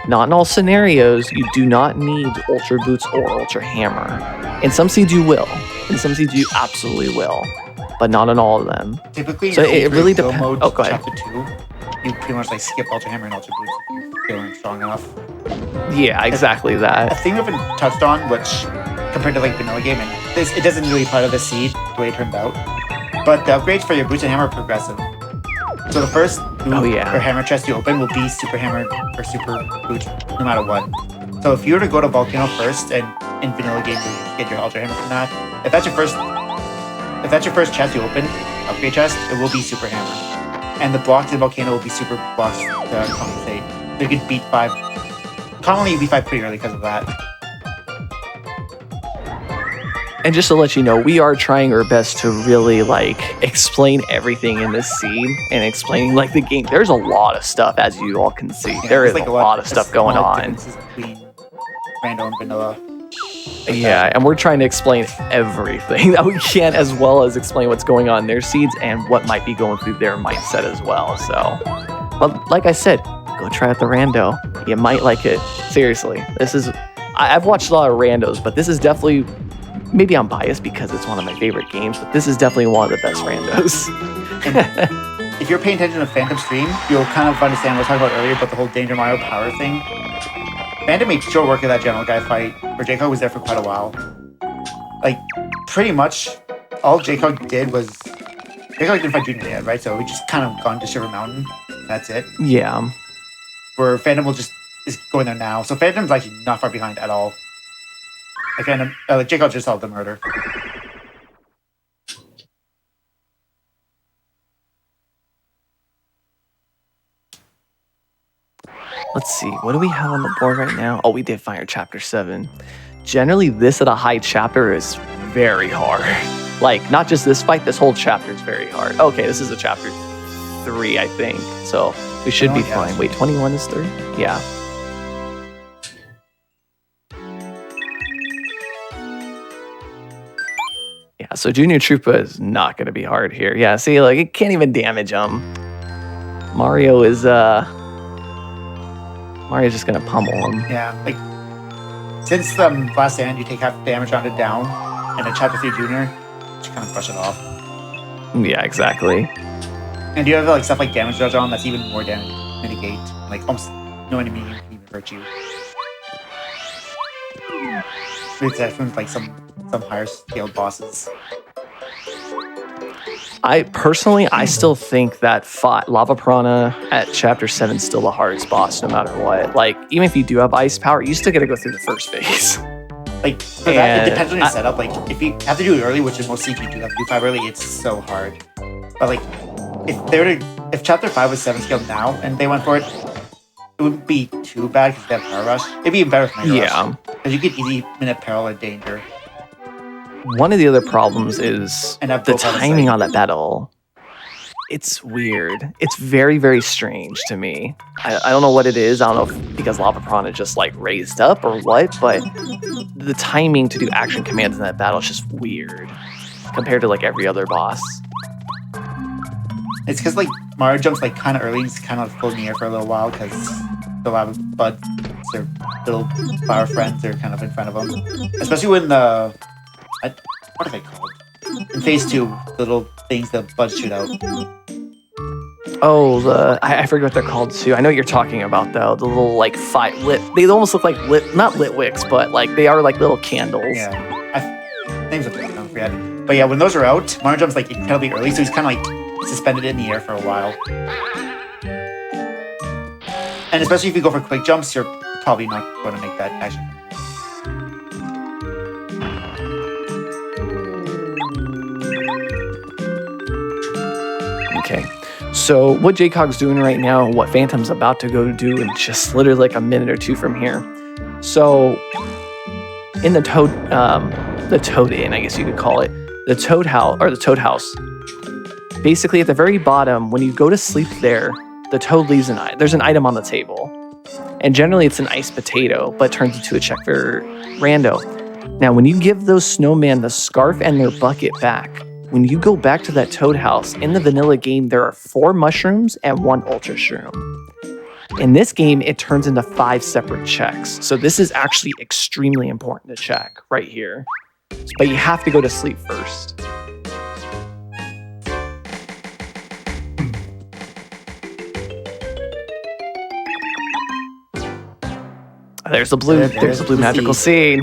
S4: not in all scenarios, you do not need Ultra Boots or Ultra Hammer. In some seeds you will. In some seeds you absolutely will. But not in all of them.
S5: Typically,
S4: so it really depends. Oh, go ahead.
S5: Chapter 2, you pretty much skip Ultra Hammer and Ultra Boots if you're feeling strong enough.
S4: Yeah, exactly that.
S5: A thing we haven't touched on, which compared to Vanilla Game, and it doesn't really part of the seed the way it turned out. But the upgrades for your boots and hammer are progressive. So the first boot or hammer chest you open will be super hammer or super boot, no matter what. So if you were to go to Volcano first and in vanilla game you get your ultra hammer from that, if that's your first chest you open, upgrade chest, it will be super hammer. And the blocks in Volcano will be super blocks to compensate. So you could beat 5. Commonly you beat 5 pretty early because of that.
S4: And just to let you know, we are trying our best to really like explain everything in this scene and explaining like the game. There's a lot of stuff, as you all can see.
S5: Yeah,
S4: there is
S5: like
S4: a lot of stuff going on.
S5: Between random and vanilla.
S4: Yeah, and we're trying to explain everything that we can, as well as explain what's going on in their seeds and what might be going through their mindset as well. So, but like I said, go try out the rando. You might like it. Seriously, I've watched a lot of randos, but this is definitely. Maybe I'm biased because it's one of my favorite games, but this is definitely one of the best randos.
S5: If you're paying attention to Phantom's stream, you'll kind of understand what I was talking about earlier about the whole Danger Mario power thing. Phantom made short work of that general guy fight, where JCog was there for quite a while. Like, pretty much, all JCog did was... JCog didn't fight Junior yet, right? So we just kind of gone to Shiver Mountain. That's it.
S4: Yeah.
S5: Where Phantom is going there now. So Phantom's actually not far behind at all. Like JCog just solved the murder.
S4: Let's see, what do we have on the board right now? Oh, we did Fire Chapter 7. Generally, this at a high chapter is very hard. Like, not just this fight, this whole chapter is very hard. Okay, this is a chapter 3, I think. So we should be fine. Wait, 21 is 3? Yeah. Yeah, so Junior Troopa is not going to be hard here. Yeah, see, like, it can't even damage him. Mario's just going to pummel him.
S5: Yeah, like, since the last stand, you take half the damage on it down, and a Chapter 3 Junior, just kind of brush it off.
S4: Yeah, exactly.
S5: And you have, like, stuff like Damage Dodge on that's even more damage mitigate. Like, almost no enemy can even hurt you. With exception of, like, some higher scaled bosses.
S4: I still think that Lava Piranha at Chapter 7 is still the hardest boss, no matter what. Like, even if you do have ice power, you still got to go through the first phase.
S5: Like, for that, it depends on your setup. Like, if you have to do it early, which is most CP do have to do 5 early, it's so hard. But, like, if Chapter 5 was 7 scaled now, and they went for it, it wouldn't be too bad because they have Power Rush. It'd be better with Mega Rush. Because you could easily minute Peril or Danger.
S4: One of the other problems is the timing on that battle. It's weird. It's very, very strange to me. I don't know what it is. I don't know if because Lava Piranha just like raised up or what, but the timing to do action commands in that battle is just weird compared to like every other boss.
S5: It's because like Mario jumps like kind of early and just kind of float in the air for a little while because the Lava Buds, their little flower friends, are kind of in front of them. Especially when what are they called? In phase 2, little things the buds shoot out.
S4: Oh, I forget what they're called too. I know what you're talking about though. The little like they almost look like not lit wicks, but like they are like little candles.
S5: Yeah, names of them, I forget. But yeah, when those are out, Mario jumps like incredibly early, so he's kind of like suspended in the air for a while. And especially if you go for quick jumps, you're probably not going to make that action.
S4: Okay, so what JCog's doing right now, what Phantom's about to go do in just literally like a minute or two from here. So in the Toad Inn, I guess you could call it, the Toad House. Basically at the very bottom, when you go to sleep there, the Toad leaves there's an item on the table. And generally it's an iced potato, but turns into a check for rando. Now, when you give those snowmen the scarf and their bucket back, when you go back to that Toad House, in the vanilla game, there are 4 mushrooms and 1 ultra shroom. In this game, it turns into 5 separate checks. So this is actually extremely important to check right here. But you have to go to sleep first. There's the blue magical seed.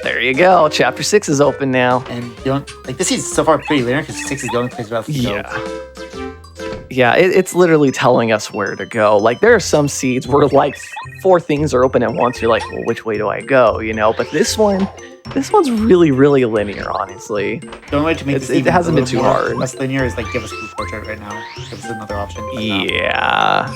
S4: There you go. Chapter 6 is open now.
S5: And you don't like this season's so far pretty linear because 6 is the only place where else to go.
S4: Yeah. Yeah, it's literally telling us where to go. Like, there are some seeds where, like, 4 things are open at once. You're like, well, which way do I go, you know? But this one's really, really linear, honestly.
S5: The only way to make this
S4: it
S5: even
S4: hasn't
S5: a
S4: been
S5: little
S4: too
S5: more
S4: hard.
S5: less linear is, like, give us Blue Portrait right now. Give us another option. But no.
S4: Yeah.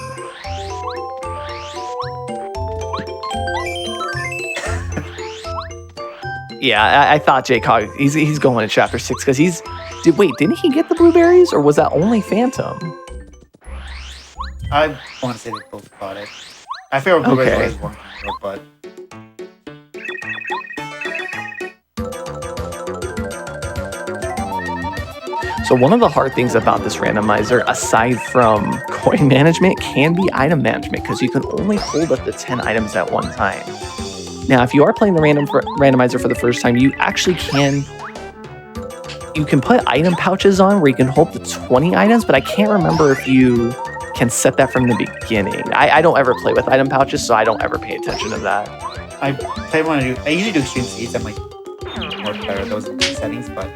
S4: Yeah, I thought JCog, he's going to chapter 6 because wait, didn't he get the blueberries or was that only Phantom?
S5: I want to say they both got it. I feel blueberries was one, but...
S4: So one of the hard things about this randomizer, aside from coin management, can be item management because you can only hold up to 10 items at one time. Now, if you are playing the randomizer for the first time, you actually can put item pouches on where you can hold the 20 items, but I can't remember if you can set that from the beginning. I don't ever play with item pouches, so I don't ever pay attention to that.
S5: I usually do extreme seeds. I'm like more clear at those settings, but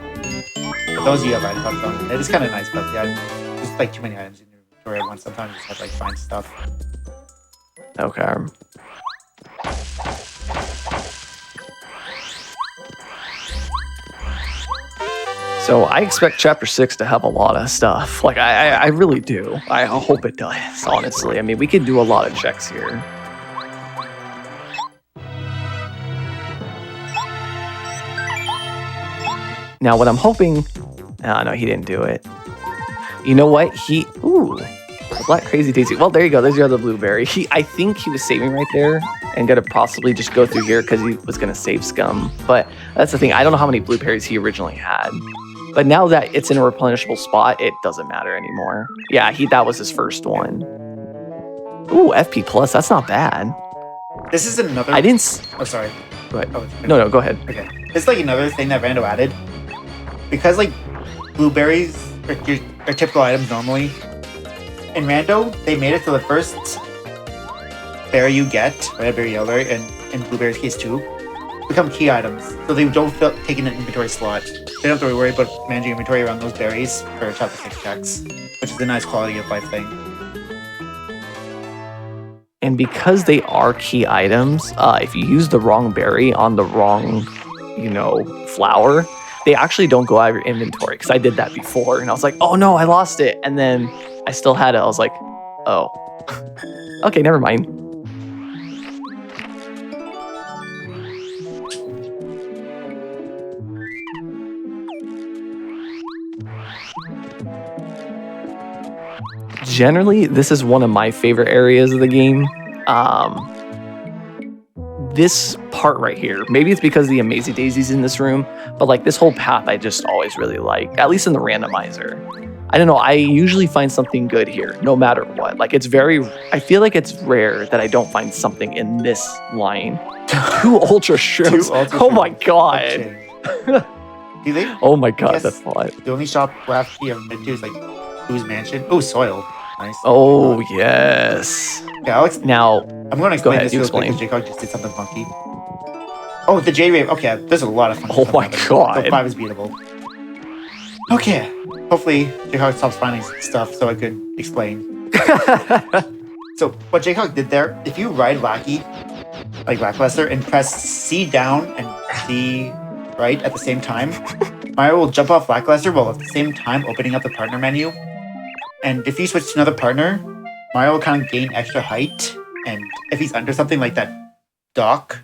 S5: those you have item pouches on. It is kind of nice, but yeah, there's like too many items in your inventory at once. Sometimes you just have to like find stuff.
S4: Okay. So I expect chapter 6 to have a lot of stuff. Like, I really do. I hope it does, honestly. I mean, we could do a lot of checks here. Now, what I'm hoping... No, he didn't do it. You know what? Ooh, Black Crazy Daisy. Well, there you go. There's your other blueberry. I think he was saving right there and gonna possibly just go through here because he was gonna save Scum. But that's the thing. I don't know how many blueberries he originally had. But now that it's in a replenishable spot, it doesn't matter anymore. Yeah, that was his first one. Ooh, FP plus. That's not bad.
S5: This is another... Oh, sorry.
S4: Go ahead.
S5: Oh,
S4: no, go ahead.
S5: Okay. This is like another thing that Rando added. Because like blueberries are typical items normally. In Rando, they made it to the first berry you get, red berry, yellow berry, and in blueberry's case too, become key items. So they don't take in an inventory slot. They don't have to worry about managing inventory around those berries for chapter 6 checks, which is a nice quality of life thing.
S4: And because they are key items, if you use the wrong berry on the wrong, flower, they actually don't go out of your inventory. Because I did that before, and I was like, oh no, I lost it. And then I still had it. I was like, oh, okay, never mind. Generally, this is one of my favorite areas of the game. This part right here, maybe it's because the Amazing Daisy's in this room, but like this whole path I just always really like, at least in the randomizer. I don't know, I usually find something good here, no matter what. Like I feel like it's rare that I don't find something in this line. 2 ultra shrimps. Oh my god. Oh my god, that's a lot.
S5: The only shop left you haven't been to is like Who's Mansion. Oh, Soil. Nice.
S4: Oh, yes.
S5: Yeah, Alex.
S4: Now,
S5: I'm going to explain this real quick because JCog just did something funky. Oh, the J-Wave. Okay, there's a lot of fun
S4: stuff. Oh my god.
S5: So 5 is beatable. Okay. Hopefully, JCog stops finding stuff so I could explain. So, what JCog did there, if you ride Wacky, like Lackluster, and press C down and C right at the same time, Mario will jump off Lackluster while at the same time opening up the partner menu. And if you switch to another partner, Mario will kind of gain extra height. And if he's under something like that dock,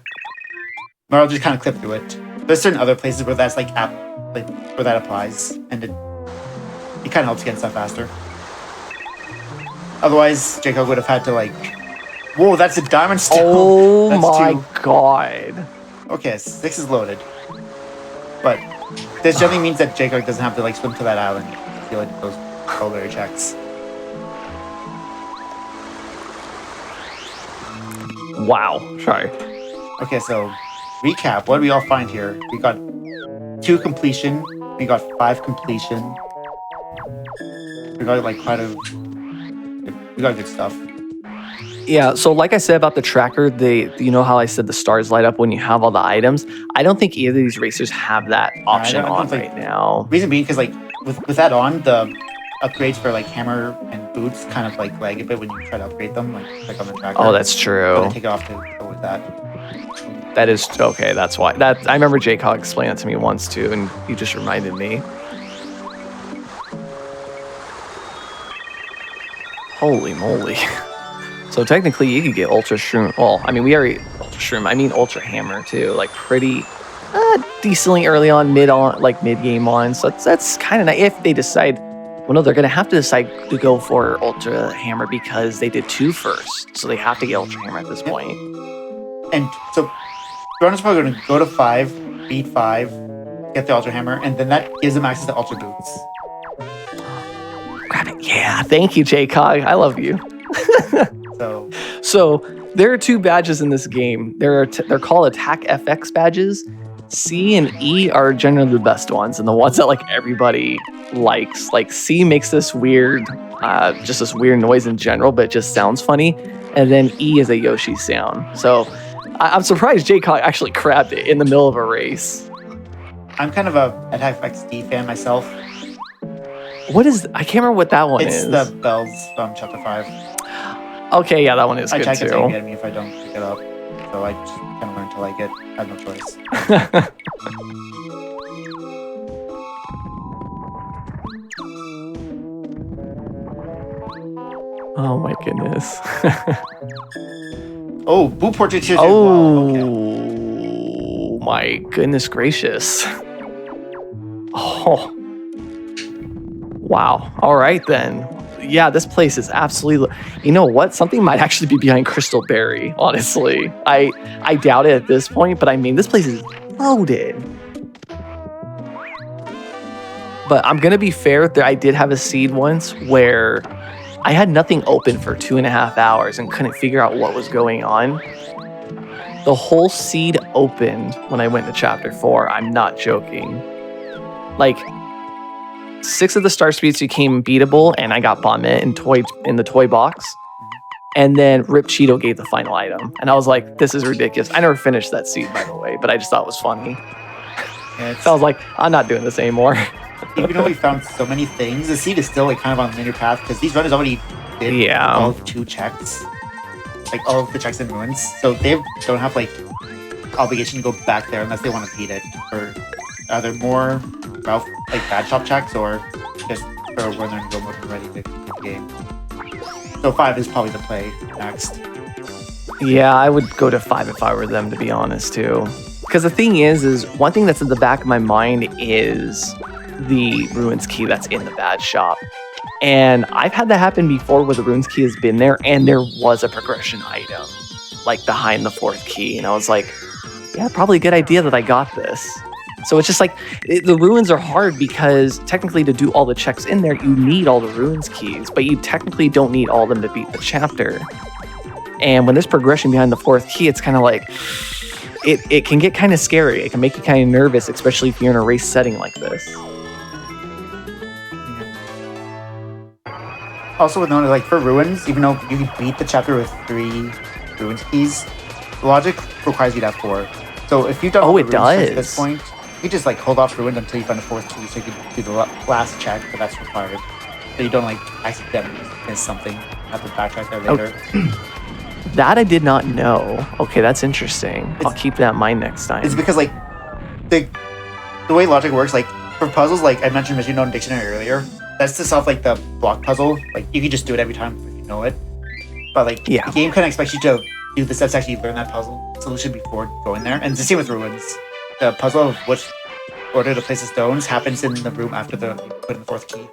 S5: Mario will just kind of clip through it. There's certain other places where that's like where that applies, and it kind of helps get stuff faster. Otherwise, JCog would have had to like, whoa, that's a diamond stone.
S4: Oh
S5: that's
S4: my
S5: 2.
S4: god.
S5: Okay, 6 is loaded. But this generally means that JCog doesn't have to like swim to that island to like those Mulberry checks.
S4: Wow. Sorry.
S5: Okay, so recap. What did we all find here? We got 2 completion. We got 5 completion. We got like we got good stuff.
S4: Yeah, so like I said about the tracker, you know how I said the stars light up when you have all the items? I don't think either of these racers have that option
S5: I don't
S4: on
S5: think-
S4: right now.
S5: Reason being, because like with that on, the upgrades for like hammer and boots kind of like lag a bit when you try to upgrade them, like on the tracker.
S4: Oh, that's
S5: So
S4: true.
S5: they take it off to go with that.
S4: That is okay. That's why. I remember JCog explained that to me once too, and he just reminded me. Holy moly! So technically, you could get Ultra Shroom. Well, I mean, we already Ultra Shroom. I mean, Ultra Hammer too. Like pretty decently early on, mid game on. So that's kind of nice if they decide. Well, no, they're gonna have to decide to go for Ultra Hammer because they did 2 first, so they have to get Ultra Hammer at this point.
S5: And so Jordan's probably going to go to 5, beat 5, get the Ultra Hammer, and then that gives them access to Ultra Boots.
S4: Grab it. Yeah, thank you, JCog. I love you. So there are 2 badges in this game. They're called Attack FX badges. C and E are generally the best ones, and the ones that like everybody likes. Like C makes this weird, just this weird noise in general, but it just sounds funny. And then E is a Yoshi sound. So I'm surprised JCog actually grabbed it in the middle of a race.
S5: I'm kind of a Attack XD fan myself.
S4: What is? I can't remember what that one
S5: It's
S4: is.
S5: the bells from Chapter 5.
S4: Okay, yeah, that one is
S5: I
S4: good
S5: check it
S4: too.
S5: to get me if I don't pick it up. So I just kind of learned to like it. I have no choice.
S4: Oh my goodness.
S5: Oh, boot portrait here.
S4: Oh
S5: Okay.
S4: my goodness gracious. Oh. Wow. All right then. Yeah, this place is absolutely. You know what? Something might actually be behind Crystal Berry. Honestly, I doubt it at this point. But I mean, this place is loaded. But I'm gonna be fair. I did have a seed once where I had nothing open for 2.5 hours and couldn't figure out what was going on. The whole seed opened when I went to Chapter 4. I'm not joking. Like, 6 of the star speeds became beatable, and I got Bombette in the toy box. And then Rip Cheeto gave the final item. And I was like, this is ridiculous. I never finished that seed, by the way, but I just thought it was funny.
S5: Yeah,
S4: So I was like, I'm not doing this anymore.
S5: even though we found so many things, the seed is still like kind of on a linear path because these runners already did
S4: Yeah.
S5: all 2 checks, like all of the checks in ruins, so they don't have like obligation to go back there unless they want to beat it. Or are there more Ralph like bad shop checks or just for when they're go mode ready to beat the game? So 5 is probably the play next.
S4: Yeah, I would go to 5 if I were them, to be honest, too. Because the thing is one thing that's in the back of my mind is the Ruins key that's in the bad shop. And I've had that happen before where the Ruins key has been there and there was a progression item, like behind the 4th key. And I was like, yeah, probably a good idea that I got this. So it's just like, the Ruins are hard because technically to do all the checks in there, you need all the Ruins keys, but you technically don't need all of them to beat the chapter. And when there's progression behind the 4th key, it's kind of like, it can get kind of scary. It can make you kind of nervous, especially if you're in a race setting like this.
S5: Also, with like for ruins, even though you can beat the chapter with 3 ruins keys, the logic requires you to have 4. So if you've done all the
S4: it
S5: ruins checks at
S4: does.
S5: this point, you just like hold off ruins until you find the 4th key, so you can do the last check, but that's required. So you don't like accidentally miss something. Have to backtrack there later.
S4: That I did not know. Okay, that's interesting. I'll keep that in mind next time.
S5: It's because like the way logic works, like for puzzles, like I mentioned Machine Known Dictionary earlier, that's to solve like the block puzzle. Like you can just do it every time if you know it. But like the game kind of expects you to do the steps to actually learn that puzzle solution before going there. And it's the same with ruins. The puzzle of which order to place the stones happens in the room after you put in the 4th key.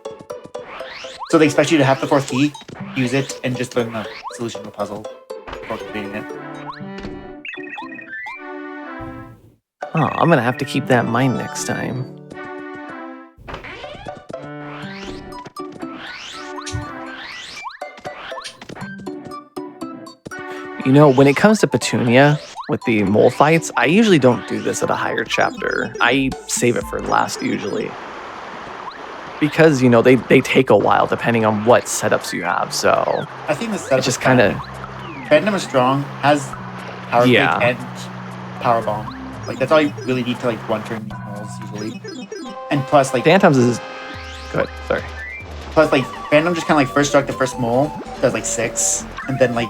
S5: So they expect you to have the 4th key, use it, and just learn the solution to the puzzle before completing it.
S4: Oh, I'm gonna have to keep that in mind next time. You know, when it comes to Petunia with the mole fights, I usually don't do this at a higher chapter. I save it for last usually. Because, you know, they take a while depending on what setups you have, so
S5: I think the setup
S4: it's just
S5: is
S4: kind of...
S5: Phantom is strong, has power kick
S4: Yeah.
S5: and power bomb. Like that's all you really need to like one turn these moles usually. And plus like
S4: Phantoms is good. Sorry.
S5: Phantom just kind of like first struck the first mole, does like 6, and then like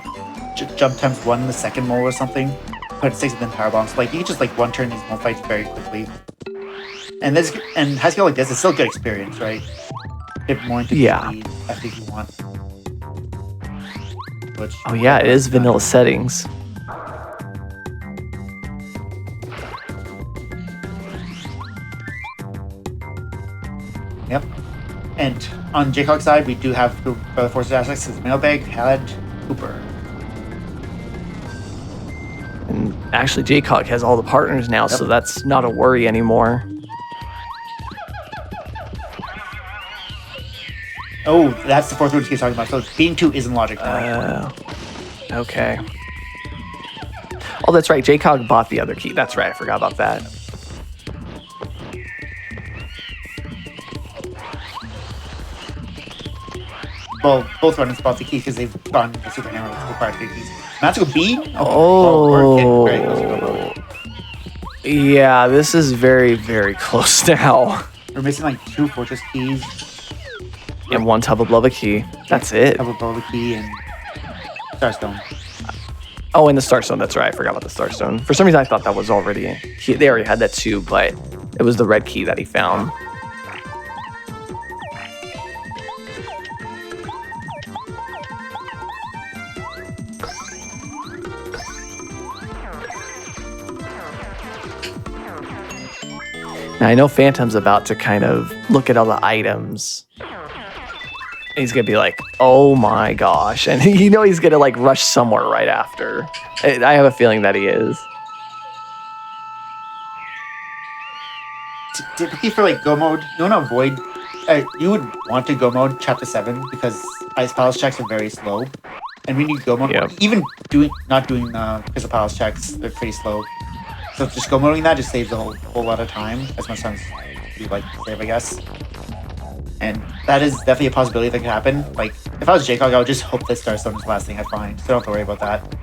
S5: jump times 1 the second mole or something, put 6 and then power bomb. So like you can just like one turn these mole fights very quickly. And high skill like this is still good experience, right? Dip more into
S4: Yeah.
S5: speed, I think you want. Which,
S4: Oh yeah, it is vanilla settings.
S5: Yep. And on JCog side, we do have the forces aspects is Mailbag, Halad, Cooper.
S4: And actually, JCog has all the partners now, so that's not a worry anymore.
S5: Oh, that's the fourth one we keep talking about. So being 2 isn't logic now.
S4: Okay. Oh, that's right. JCog bought the other key. That's right. I forgot about that.
S5: Well, both runners bought the key because they've gone the super hammer with required 3 keys. Magical B?
S4: Oh.
S5: Very close.
S4: Yeah, this is very, very close now.
S5: We're missing like 2 fortress keys,
S4: And 1 tub above a key. That's it.
S5: double bowler key, and Starstone.
S4: Oh, and the Starstone. That's right. I forgot about the Starstone. For some reason, I thought that was already... They already had that too, but it was the red key that he found. Now, I know Phantom's about to kind of look at all the items. And he's going to be like, oh my gosh. And you know he's going to like rush somewhere right after. I have a feeling that he is.
S5: Typically for like go mode, you want to avoid. You would want to go mode chapter 7 because ice palace checks are very slow, and when you go mode,
S4: Yep.
S5: even not doing crystal palace checks, they're pretty slow. So just go moding that just saves a whole lot of time, as much time as you like to save, I guess. And that is definitely a possibility that could happen. Like if I was JCog, I would just hope that Starstone is the last thing I find, so I don't have to worry about that.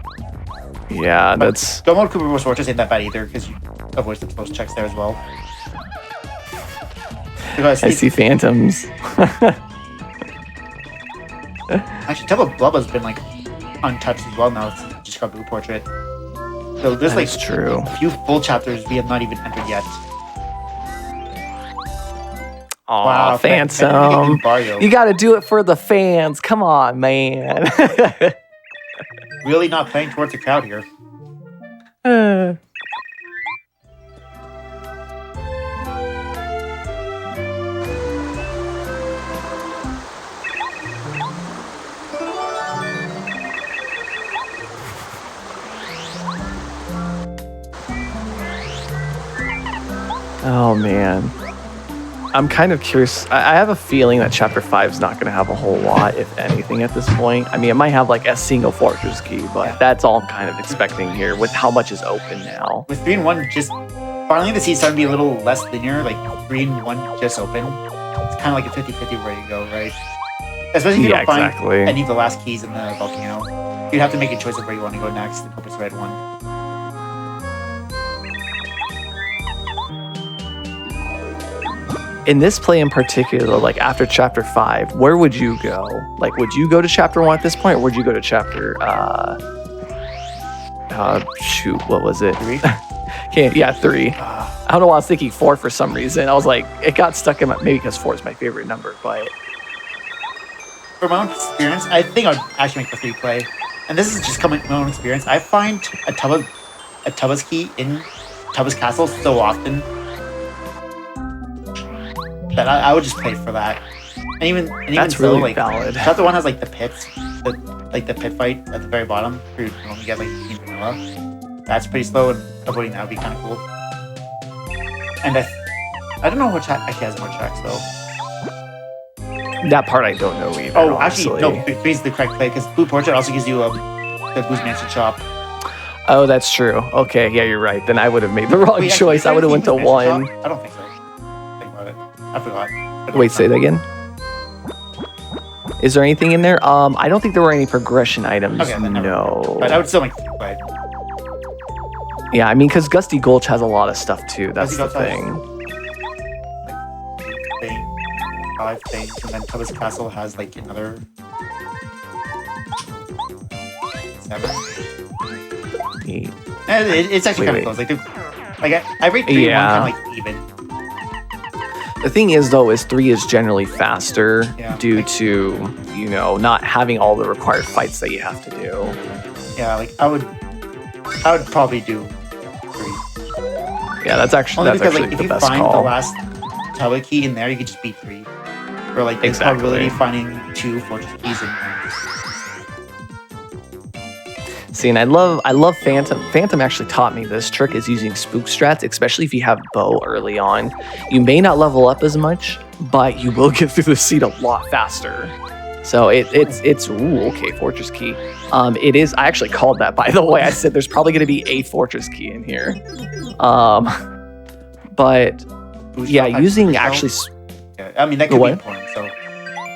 S4: Yeah,
S5: But
S4: that's...
S5: go mode Cooper Force Fortress ain't that bad either because you avoid some close checks there as well. Because
S4: I see Phantoms.
S5: actually, Temple of Blubba's been like untouched as well now. It's just got Blue Portrait. So there's like
S4: That's true.
S5: a few full chapters we have not even entered yet.
S4: Aw,
S5: Wow,
S4: Phantom.
S5: Barrio.
S4: You got to do it for the fans. Come on, man.
S5: Really not playing towards the crowd here.
S4: Oh, man. I'm kind of curious. I have a feeling that Chapter 5 is not going to have a whole lot, if anything, at this point. I mean, it might have like a single fortress key, but that's all I'm kind of expecting here with how much is open now.
S5: With 3 and 1, just finally the seed's starting to be a little less linear. Like 3 and 1 just open. It's kind of like a 50-50 where you go, right? Especially if you don't find any of the last keys in the volcano. You'd have to make a choice of where you want to go next and hope it's the right one.
S4: In this play in particular, like after Chapter 5, where would you go? Like, would you go to Chapter 1 at this point, or would you go to Chapter, shoot, what was it?
S5: 3?
S4: Yeah, 3. I don't know why I was thinking 4 for some reason. I was like, it got stuck in my, maybe because 4 is my favorite number, but...
S5: For my own experience, I think I'd actually make the 3 play. And this is just coming from my own experience. I find a Tubba's key in Tubba's castle so often that I would just play for that. And even
S4: That's
S5: so,
S4: really
S5: like,
S4: valid.
S5: Chapter 1 has like the pits, the pit fight at the very bottom where you only get like Team Vanilla. That's pretty slow, and avoiding that would be kind of cool. And I don't know which actually has more tracks though.
S4: That part I don't know either,
S5: Oh,
S4: honestly.
S5: actually, no, 3 is the correct play because Blue Portrait also gives you the Boost Mansion Shop.
S4: Oh, that's true. Okay, yeah, you're right. Then I would have made the wrong
S5: Wait,
S4: choice.
S5: actually,
S4: I would have went to
S5: Boost Mansion
S4: 1.
S5: Shop? I don't think so. Think about it. I forgot.
S4: Wait, say that again? Is there anything in there? I don't think there were any progression items.
S5: Okay, then never mind.
S4: No.
S5: But I would still like to play.
S4: Yeah, I mean, because Gusty Gulch has a lot of stuff too. That's
S5: Gusty
S4: the
S5: Gulch has-
S4: thing.
S5: Thing, 5 things, and then Tubba's Castle has like another 7.
S4: Eight.
S5: It's actually kind
S4: Wait,
S5: of close. I rate 3
S4: Yeah.
S5: and 1 kind of like even.
S4: The thing is, though, is 3 is generally faster
S5: Yeah.
S4: due to, you know, not having all the required fights that you have to do.
S5: Yeah, like I would probably do 3.
S4: Yeah, that's actually
S5: Only because like
S4: the
S5: if you
S4: best
S5: find
S4: call.
S5: the last Tubba key in there, you could just beat 3. Or like there's
S4: Exactly.
S5: probability of finding 2 fortress keys in there.
S4: See, and I love Phantom. Phantom actually taught me this trick is using spook strats, especially if you have bow early on. You may not level up as much, but you will get through the seed a lot faster. So it's ooh, okay, fortress key. It is. I actually called that, by the way. I said there's probably going to be a fortress key in here. But
S5: Boost
S4: yeah,
S5: drop,
S4: using
S5: boost
S4: actually.
S5: drop. Yeah, I mean that could be
S4: What?
S5: important. So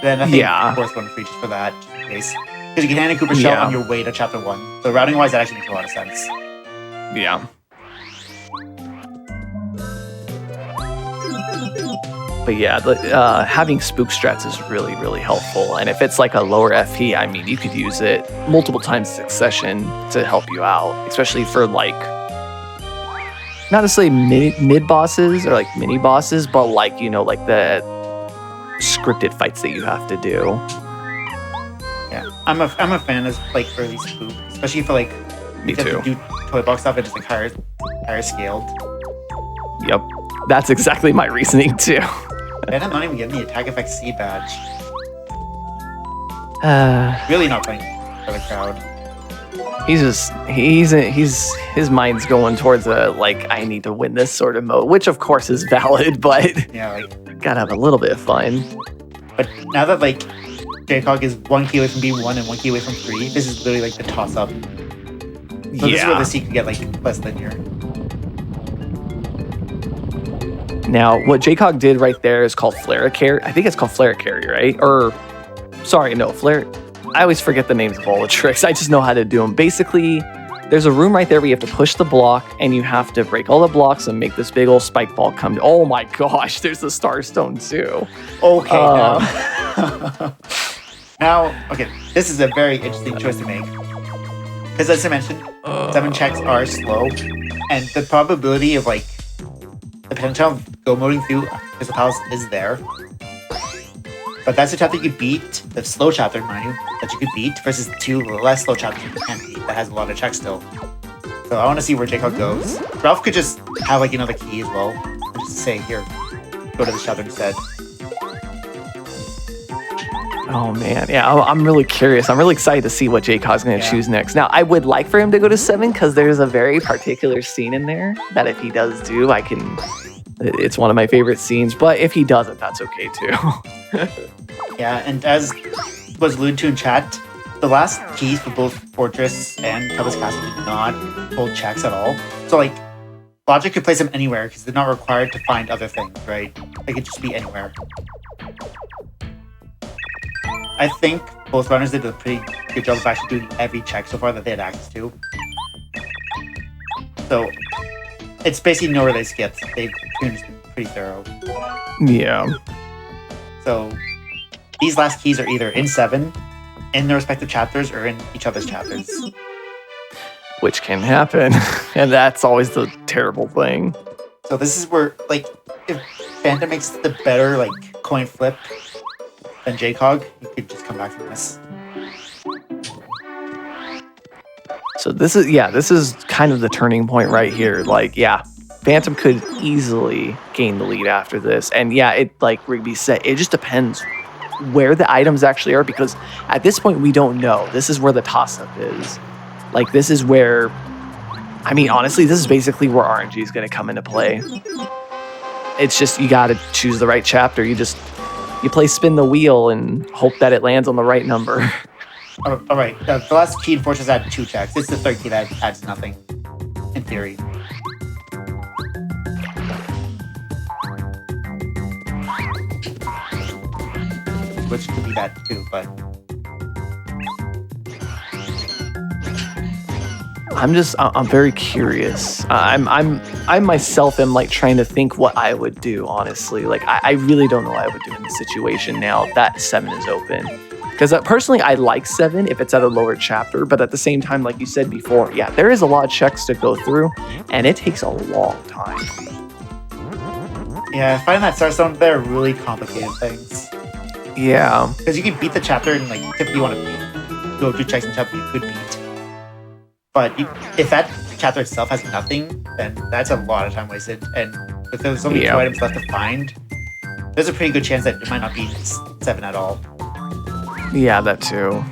S5: then I think
S4: Yeah.
S5: of course one free just for that just in case. Because you can hand a Cooper Shell
S4: Yeah.
S5: on your way to chapter 1. So routing wise, that actually makes a lot of sense.
S4: Yeah. But yeah, having spook strats is really, really helpful. And if it's like a lower FP, I mean, you could use it multiple times in succession to help you out, especially for like, not necessarily mid bosses or like mini bosses, but like, you know, like the scripted fights that you have to do.
S5: Yeah, I'm a fan of like early spook, especially for like
S4: Me
S5: you have
S4: too.
S5: to do toy box stuff and it's like higher scaled.
S4: Yep. That's exactly my reasoning too.
S5: And I'm not even getting the attack effect C badge.
S4: Uh,
S5: Really not playing for the crowd.
S4: He's his mind's going towards a like I need to win this sort of mode, which of course is valid, but
S5: Yeah, like
S4: gotta have a little bit of fun.
S5: but now that like JCog is 1 key away from B1 and 1 key away from 3, this is literally like the toss up. So this is where
S4: Yeah.
S5: the C can get like less linear.
S4: Now, what JCog did right there is called Flare Carry. I think it's called Flare Carry, right? Or sorry, no, Flare. I always forget the names of all the tricks. I just know how to do them. Basically, there's a room right there where you have to push the block and you have to break all the blocks and make this big old spike ball come. Oh my gosh, there's the Starstone too.
S5: Okay,
S4: Uh,
S5: now. Now, okay, this is a very interesting choice to make. Because as I mentioned, 7 checks are slow, and the probability of like the potential of go moding through Crystal Palace is there. But that's a chapter you could beat, the slow chapter, mind you, that you could beat, versus 2 less slow chapters you can't beat that has a lot of checks still. So I want to see where JCog goes. Ralph could just have like another key as well, and just say, here, go to this chapter instead.
S4: Oh man, yeah, I'm really curious. I'm really excited to see what JCog's going to
S5: Yeah.
S4: choose next. Now, I would like for him to go to 7 because there's a very particular scene in there that if he does do, I can. It's one of my favorite scenes. But if he doesn't, that's okay too.
S5: Yeah, and as was alluded to in chat, the last keys for both Fortress and Tubba's Castle did not hold checks at all. So, like, Logic could place them anywhere because they're not required to find other things, right? They could just be anywhere. I think both runners did a pretty good job of actually doing every check so far that they had access to. So, it's basically nowhere they skipped. They've been pretty thorough.
S4: Yeah.
S5: So these last keys are either in 7, in their respective chapters, or in each other's chapters.
S4: Which can happen. And that's always the terrible thing.
S5: So this is where, like, if Phantom makes the better, like, coin flip than JCog, you could just come back from this.
S4: So this is kind of the turning point right here. Like, yeah, Phantom could easily gain the lead after this. And yeah, it like Rigby said, it just depends where the items actually are because at this point we don't know. This is where the toss-up is. Like this is where, I mean, honestly, this is basically where RNG is going to come into play. It's just, you got to choose the right chapter. You play spin the wheel and hope that it lands on the right number.
S5: All right, the last key in Fortress had 2 checks. It's the third key that adds nothing, in theory. which could be that too, but
S4: I'm very curious. I myself am like trying to think what I would do, honestly. Like, I really don't know what I would do in this situation now that 7 is open. Because personally, I like 7 if it's at a lower chapter, but at the same time, like you said before, yeah, there is a lot of checks to go through, and it takes a long time.
S5: yeah, finding that Starstone, they're really complicated things.
S4: Yeah.
S5: Because you can beat the chapter and like typically you want to go do checks in chapter you could beat. But if that chapter itself has nothing, then that's a lot of time wasted. And if there's only 2 items left to find, there's a pretty good chance that it might not be 7 at all.
S4: Yeah, that too.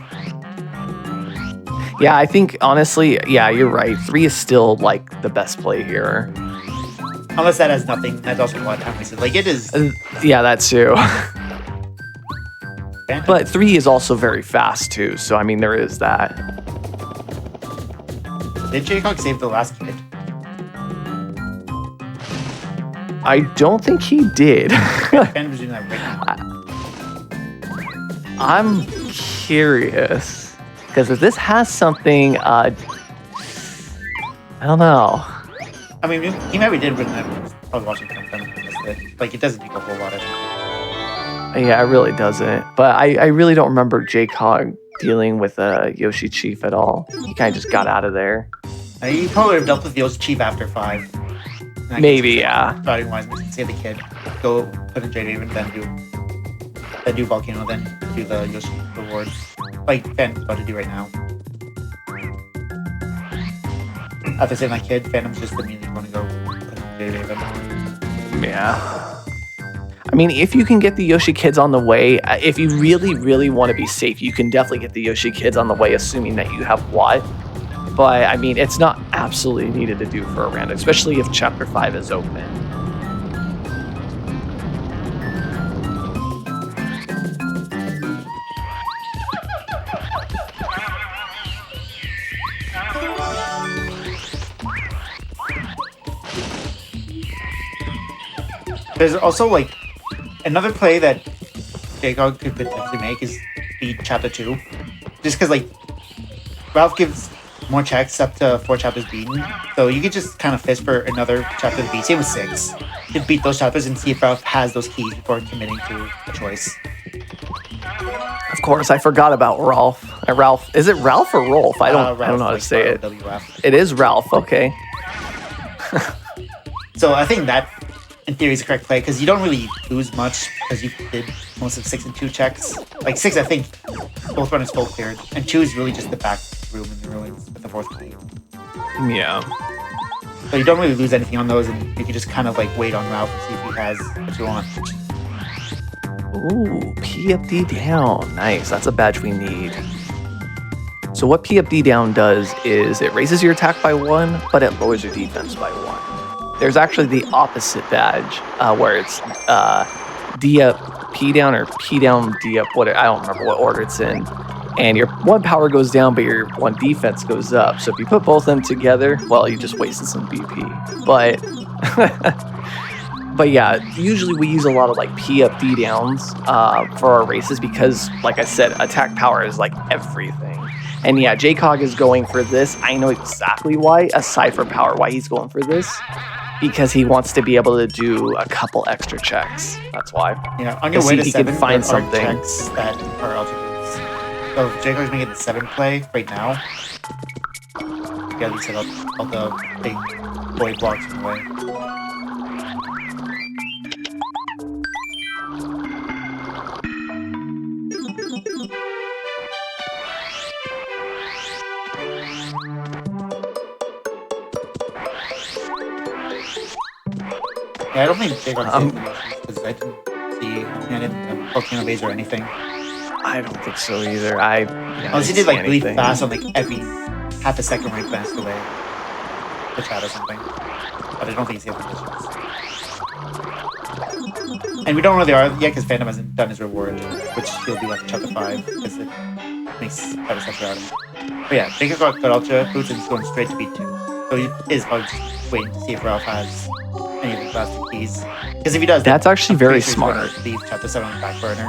S4: Yeah, I think honestly, yeah, you're right. 3 is still like the best play here.
S5: Unless that has nothing, that's also a lot of time wasted. Like it is.
S4: Yeah, that too. But 3 is also very fast too, so I mean there is that.
S5: Did JCog save the last kid?
S4: I don't think he did.
S5: Ben was doing that right now.
S4: I'm curious because if this has something, I don't know.
S5: I mean, he maybe did, but I was watching something. Like it doesn't take a whole lot of.
S4: Yeah, it really doesn't. But I really don't remember JCog dealing with Yoshi Chief at all. He kind of just got out of there.
S5: He probably would have dealt with Yoshi Chief after 5.
S4: Maybe, yeah.
S5: Starting wise, save the kid, go put in Jade Haven, then do Volcano, then do the Yoshi rewards, like Phantom's about to do right now. After saving that kid, Phantom's just immediately going to go put in Jade Haven.
S4: Yeah. I mean, if you can get the Yoshi kids on the way, if you really, really want to be safe, you can definitely get the Yoshi kids on the way, assuming that you have what. But, I mean, it's not absolutely needed to do for a random, especially if Chapter 5 is open.
S5: There's also, like, another play that JCog could potentially make is beat Chapter 2. Just because, like, Ralph gives more checks up to 4 chapters beaten. So you could just kind of fish for another chapter to beat. Same with 6. You could beat those chapters and see if Ralph has those keys before committing to a choice.
S4: Of course, I forgot about Ralph. Ralph, is it Ralph or Rolf? I don't know how to say it. It is Ralph, okay.
S5: So I think that, in theory, is the correct play, because you don't really lose much, because you did most of 6 and 2 checks. Like 6, I think, both runners full cleared, and 2 is really just the back room in the ruins with the 4th play.
S4: Yeah.
S5: So you don't really lose anything on those, and you can just kind of like wait on Ralph and see if he has what you want.
S4: Ooh, PFD down. Nice, that's a badge we need. So what PFD down does is it raises your attack by 1, but it lowers your defense by 1. There's actually the opposite badge where it's D up, P down, or P down, D up. What I don't remember what order it's in. And your 1 power goes down, but your 1 defense goes up. So if you put both of them together, well, you just wasted some BP. But but yeah, usually we use a lot of like P up, D downs for our races because, like I said, attack power is like everything. And yeah, JCog is going for this. I know exactly why, aside from power, why he's going for this. Because he wants to be able to do a couple extra checks. That's why.
S5: Yeah, on your way to
S4: he
S5: 7,
S4: can find
S5: there are
S4: something.
S5: checks that are eligible. So JCog's making the 7 play right now. You gotta set up all the big void blocks in the way. Yeah, I don't think JCog's because I didn't see any volcano base or anything.
S4: I don't think so either.
S5: Unless he did like really fast on like every half a second when he glanced away. The chat or something. But I don't think he's able to. And we don't know they are yet because Phantom hasn't done his reward, which he'll do after chapter 5 because it makes better stuff out of him. But yeah, JCog got Ultra boots and he's going straight to beat 2. So he is probably just waiting to see if Ralph has any of the last 2 keys. Because if he does,
S4: that's actually very smart.
S5: Leave chapter 7 on the back burner.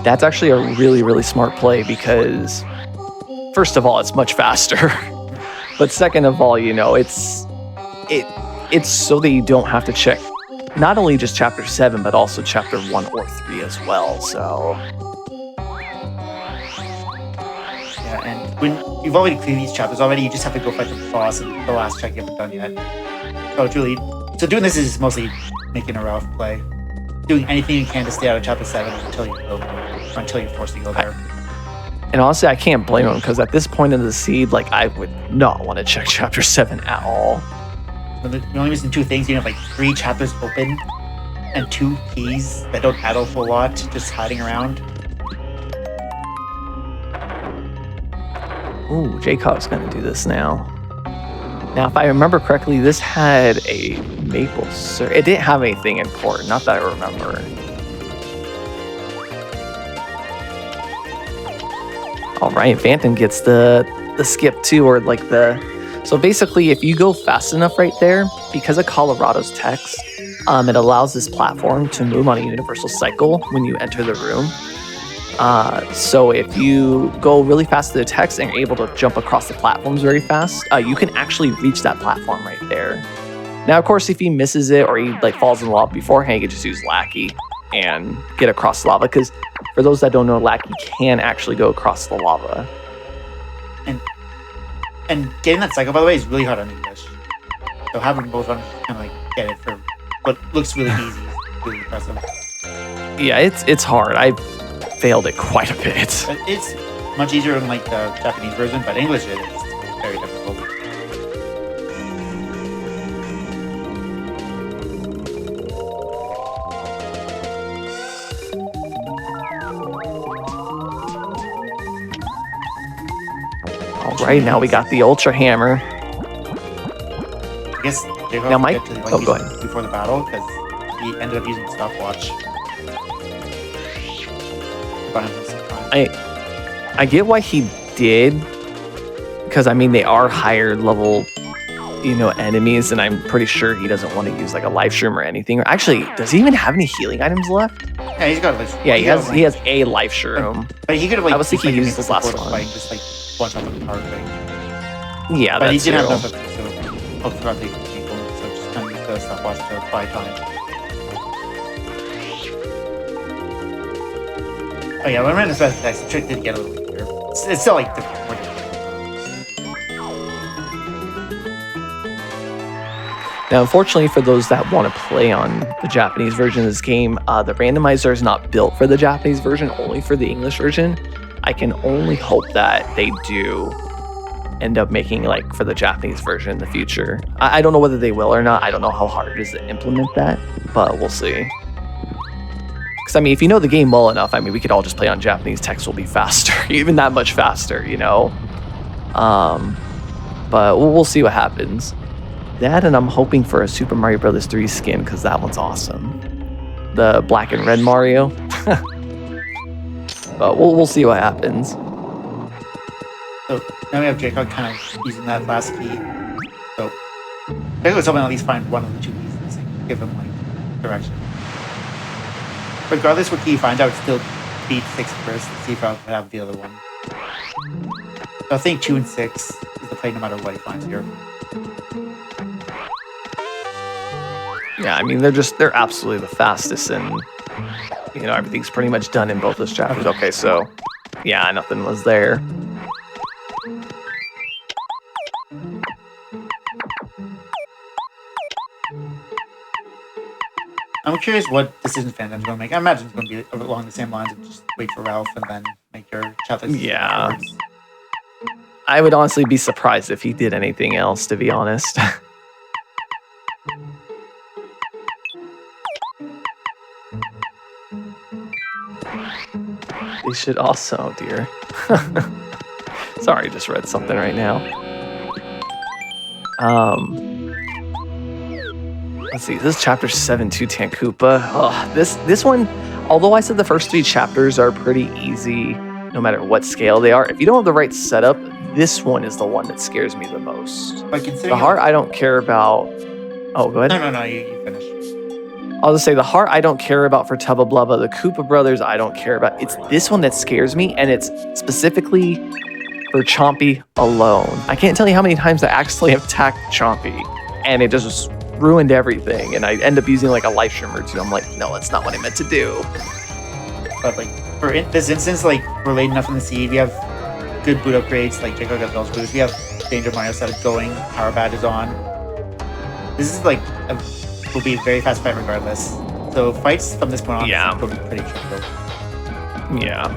S4: That's actually a really, really smart play because, first of all, it's much faster. But second of all, you know, it's so that you don't have to check not only just chapter 7, but also chapter 1 or 3 as well. So
S5: Yeah, and when you've already cleared these chapters already, you just have to go fight the boss and the last check you haven't done yet. So it's really, so doing this is mostly making a Ralph play. Doing anything you can to stay out of chapter 7 until you're forced to go there.
S4: And honestly, I can't blame him because at this point in the seed, like I would not want to check chapter 7 at all.
S5: But you're only missing 2 things. You have like 3 chapters open and 2 keys that don't add a whole lot, just hiding around.
S4: Ooh, JCog's going to do this now. Now, if I remember correctly, this had a maple syrup. It didn't have anything important, not that I remember. All right, Phantom gets the skip too, or like the... So basically, if you go fast enough right there, because of Colorado's text, it allows this platform to move on a universal cycle when you enter the room. So if you go really fast to the text and you're able to jump across the platforms very fast, you can actually reach that platform right there. Now, of course, if he misses it or he like falls in the lava beforehand, you can just use Lackey and get across the lava. Because for those that don't know, Lackey can actually go across the lava.
S5: And getting that cycle, by the way, is really hard on English. So having both on kind of like get it for what looks really easy is really impressive.
S4: Yeah, it's hard. I failed it quite a bit.
S5: But it's much easier in like the Japanese version, but English it is very difficult.
S4: All right, now we got the Ultra Hammer.
S5: I guess they
S4: Now, Mike?
S5: get to, like,
S4: Oh,
S5: use
S4: go
S5: it
S4: ahead.
S5: before the battle because he ended up using the stopwatch. Buy him some time.
S4: I get why he did, because I mean they are higher level, you know, enemies, and I'm pretty sure he doesn't want to use like a life shroom or anything. Or actually, does he even have any healing items left?
S5: Yeah, he's got like
S4: Yeah, he has a life shroom.
S5: But he could have like
S4: I was thinking he
S5: used
S4: used this last
S5: before the
S4: one.
S5: fight, just like one shot on the power thing.
S4: Yeah,
S5: But he
S4: that's
S5: didn't have
S4: true.
S5: enough of it, so I forgot to take people, so just kind of use the stopwatch to buy time. Oh yeah, when I ran the special attacks, the trick did get a little weaker. It's still like more difficult.
S4: Now, unfortunately, for those that want to play on the Japanese version of this game, the randomizer is not built for the Japanese version, only for the English version. I can only hope that they do end up making like for the Japanese version in the future. I don't know whether they will or not. I don't know how hard it is to implement that, but we'll see. Because I mean, if you know the game well enough, I mean, we could all just play on Japanese. Text will be faster, even that much faster, you know. But we'll see what happens. That, and I'm hoping for a Super Mario Bros. 3 skin because that one's awesome. The black and red Mario. But we'll see what happens.
S5: So now we have JCog kind of using that last key. So JCog was hoping at least find one of the 2 keys missing, give him like direction. Regardless what key you find, I would still beat 6 first and see if I would have the other one. So I think 2 and 6 is the play no matter what he finds here.
S4: Yeah, I mean, they're absolutely the fastest, and you know, everything's pretty much done in both those chapters. Okay, so yeah, nothing was there.
S5: I'm curious what decision Phantom's going to make. I imagine it's going to be along the same lines of just wait for Ralph and then make your chapters.
S4: Yeah.
S5: afterwards.
S4: I would honestly be surprised if he did anything else, to be honest. They should also, oh dear. Sorry, just read something right now. Let's see, this is chapter 7 to Tankupa. Oh, this one, although I said the first 3 chapters are pretty easy, no matter what scale they are, if you don't have the right setup, this one is the one that scares me the most.
S5: But considering
S4: The heart, I don't care about. Oh, go ahead.
S5: No, you finish.
S4: I'll just say the heart I don't care about for Tubba Blubba. The Koopa Brothers I don't care about. It's this one that scares me, and it's specifically for Chompy alone. I can't tell you how many times I accidentally attacked Chompy, and it just ruined everything, and I end up using like a life stream or two. I'm like, no, that's not what I meant to do.
S5: But like for this instance, like we're late enough in the seed. We have good boot upgrades. Like JCog got those boots. We have Danger Mario set going. Power Badge is on. This is like will be a very fast fight regardless. So fights from this point on will be pretty tricky.
S4: Yeah.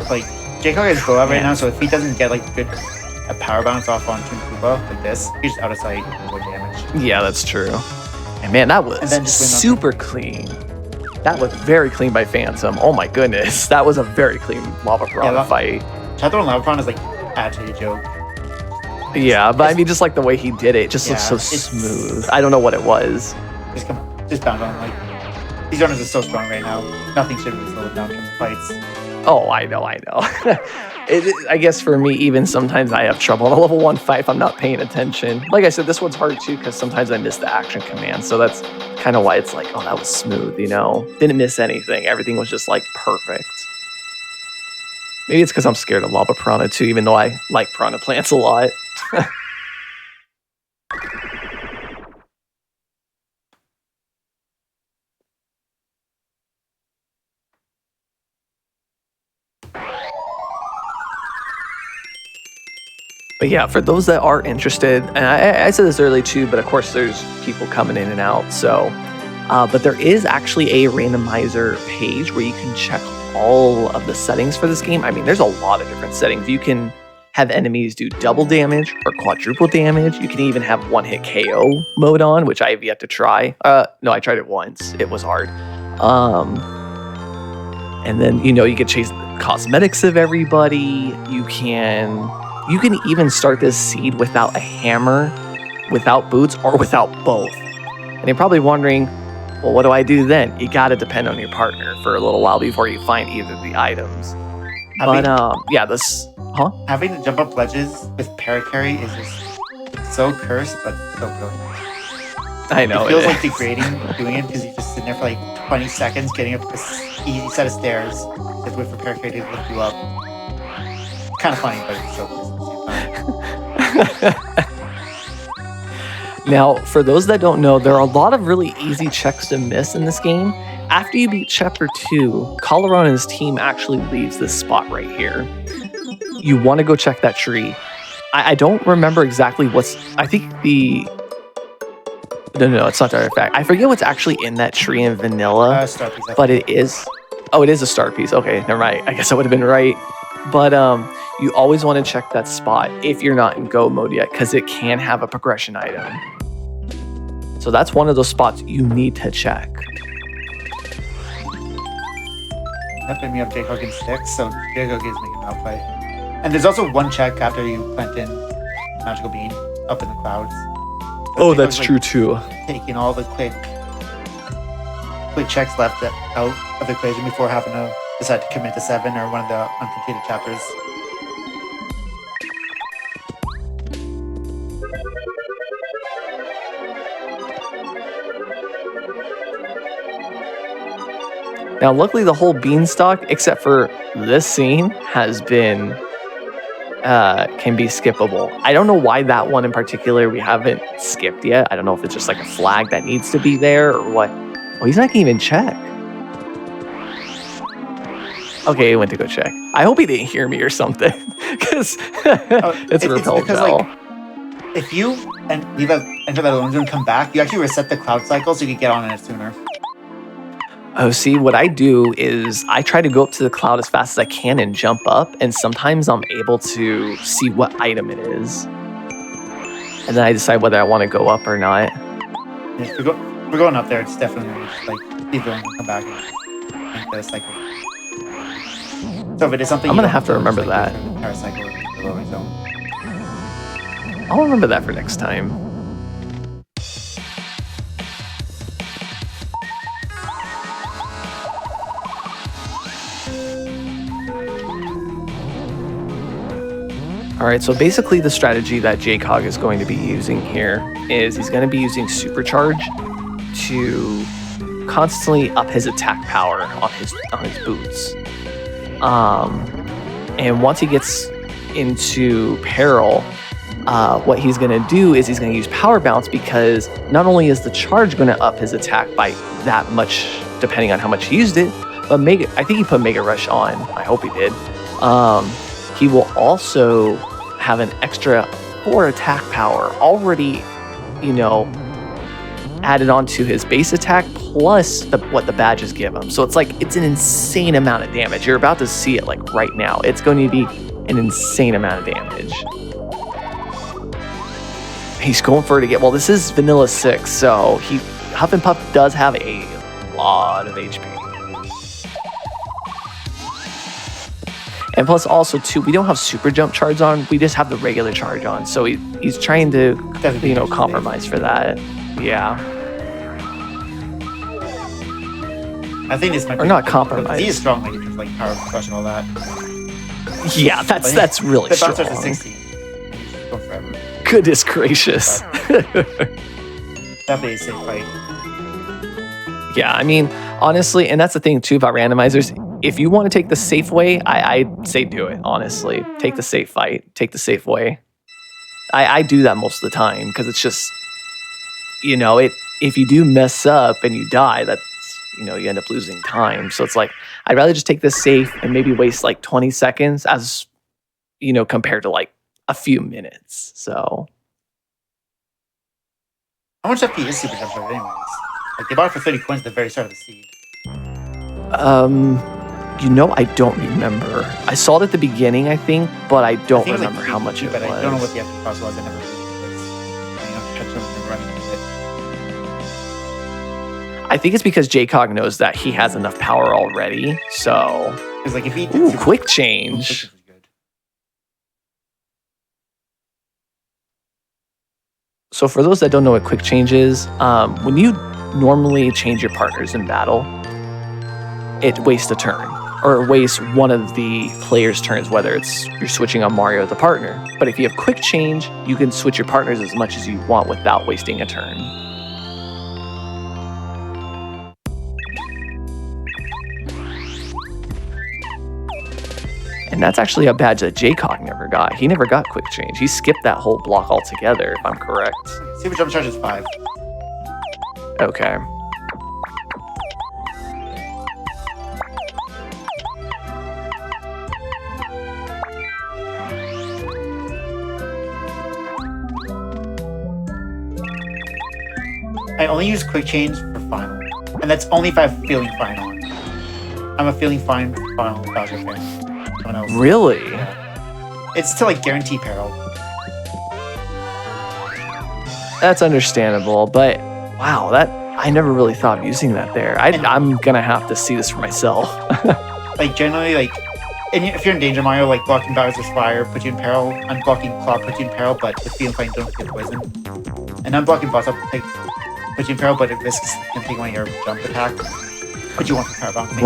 S5: Like JCog has blowout right now, so if he doesn't get like a power bounce off on Toon Koopa like this, he's just out of sight and more damage.
S4: Yeah, that's true. And man, that was super clean. That was very clean by Phantom. Oh my goodness, that was a very clean Lava Piranha fight.
S5: Chatthorn Lava Piranha is like actually a joke.
S4: Yeah, but I mean, just like the way he did it, just looks so smooth. I don't know what it was.
S5: Just bound on. Like these runners are so strong right now. Nothing should be slowed down in the fights.
S4: Oh, I know. I guess for me, even sometimes I have trouble in a level 1 fight if I'm not paying attention. Like I said, this one's hard too because sometimes I miss the action command. So that's kind of why it's like, oh, that was smooth, you know? Didn't miss anything. Everything was just like perfect. Maybe it's because I'm scared of Lava Piranha too, even though I like piranha plants a lot. But yeah, for those that are interested, and I said this earlier too, but of course there's people coming in and out. So, but there is actually a randomizer page where you can check all of the settings for this game. I mean, there's a lot of different settings. You can have enemies do double damage or quadruple damage. You can even have one-hit KO mode on, which I have yet to try. No, I tried it once. It was hard. And then, you know, you can chase the cosmetics of everybody. You can even start this seed without a hammer, without boots, or without both. And you're probably wondering, well, what do I do then? You gotta depend on your partner for a little while before you find either of the items. Having
S5: to jump up ledges with paracarry is just so cursed, but so brilliant.
S4: I know.
S5: It feels like degrading doing it because you just sit there for like 20 seconds getting up this easy set of stairs. Just wait for paracarry to lift you up. Kind of funny, but it's so cursed at the same time.
S4: Now, for those that don't know, there are a lot of really easy checks to miss in this game. After you beat Chapter 2, Colorado and his team actually leaves this spot right here. You want to go check that tree. I don't remember exactly what's... I think the... No, it's not the artifact. I forget what's actually in that tree in vanilla.
S5: Star piece,
S4: but it is... Oh, it is a star piece. Okay, never mind. I guess I would have been right. But you always want to check that spot if you're not in go mode yet, because it can have a progression item. So that's one of those spots you need to check.
S5: That made me up JCog in 6, so JCog is making an outplay. And there's also one check after you plant in Magical Bean up in the clouds.
S4: So that's true too.
S5: Taking all the quick checks left out of the equation before having to decide to commit to 7 or one of the uncompleted chapters.
S4: Now, luckily, the whole beanstalk, except for this scene, has been can be skippable. I don't know why that one in particular we haven't skipped yet. I don't know if it's just like a flag that needs to be there or what. Oh, he's not gonna even check. Okay, he went to go check. I hope he didn't hear me or something, because it's a repel bell.
S5: Like, if you enter that alone zone and come back, you actually reset the cloud cycle so you can get on it sooner.
S4: Oh, see, what I do is I try to go up to the cloud as fast as I can and jump up, and sometimes I'm able to see what item it is. And then I decide whether I want to go up or not.
S5: Yeah, if we're going up there, it's definitely like keep going and come back and make the cycle. So if it is something
S4: I'm gonna have to remember that.
S5: Power cycle or the loading zone.
S4: I'll remember that for next time. All right, so basically the strategy that JCog is going to be using here is he's going to be using Supercharge to constantly up his attack power on his boots. And once he gets into peril, what he's going to do is he's going to use Power Bounce, because not only is the charge going to up his attack by that much, depending on how much he used it, but I think he put Mega Rush on. I hope he did. He will also have an extra 4 attack power already, added onto his base attack, plus what the badges give him. So it's an insane amount of damage. You're about to see it like right now. It's going to be an insane amount of damage. He's going for it again. Well, this is Vanilla 6, so Huff and Puff does have a lot of HP. And plus also too, we don't have super jump charge on, we just have the regular charge on. So he's trying to, compromise for that. Yeah.
S5: I think this might be...
S4: Or not compromise.
S5: He is strong, like, in terms of, like, power crush and all that.
S4: Yeah, that's really strong.
S5: The bounce starts at 60. He's going forever.
S4: Goodness gracious.
S5: Definitely a safe fight.
S4: Yeah, I mean, honestly, and that's the thing too about randomizers. If you want to take the safe way, I'd say do it, honestly. Take the safe fight. Take the safe way. I do that most of the time, because it's just, if you do mess up and you die, that's, you end up losing time. So it's like, I'd rather just take this safe and maybe waste like 20 seconds as, compared to like a few minutes. So.
S5: How much FP is Super Jump Charge anyways? Like, they bought it for 30 coins at the very start of the seed.
S4: I don't remember. I saw it at the beginning, I think, but I don't remember how much it was.
S5: But I don't know what the FP cost was. I never really was. Catch something running with it.
S4: I think it's because JCog knows that he has enough power already, so...
S5: Because, like, if he...
S4: Ooh, quick change. So for those that don't know what quick change is, when you normally change your partners in battle, it wastes a turn, or it wastes one of the player's turns, whether it's you're switching on Mario the partner. But if you have quick change, you can switch your partners as much as you want without wasting a turn. And that's actually a badge that JCog never got. He never got quick change. He skipped that whole block altogether, if I'm correct.
S5: Super Jump Charge is 5.
S4: Okay.
S5: I only use quick change for final, and that's only if I'm feeling fine on. I'm a feeling fine final Bowser fan. Someone else.
S4: Really?
S5: Yeah. It's to like guarantee peril.
S4: That's understandable, but wow, I never really thought of using that there. I'm gonna have to see this for myself.
S5: Like generally, like if you're in danger, Mario, like blocking Bowser's fire puts you in peril, unblocking Claw puts you in peril, but if feeling fine don't get poisoned. And unblocking Boss Up puts you in peril, but it risks him taking one of your jump attack. Put you one for power bombing.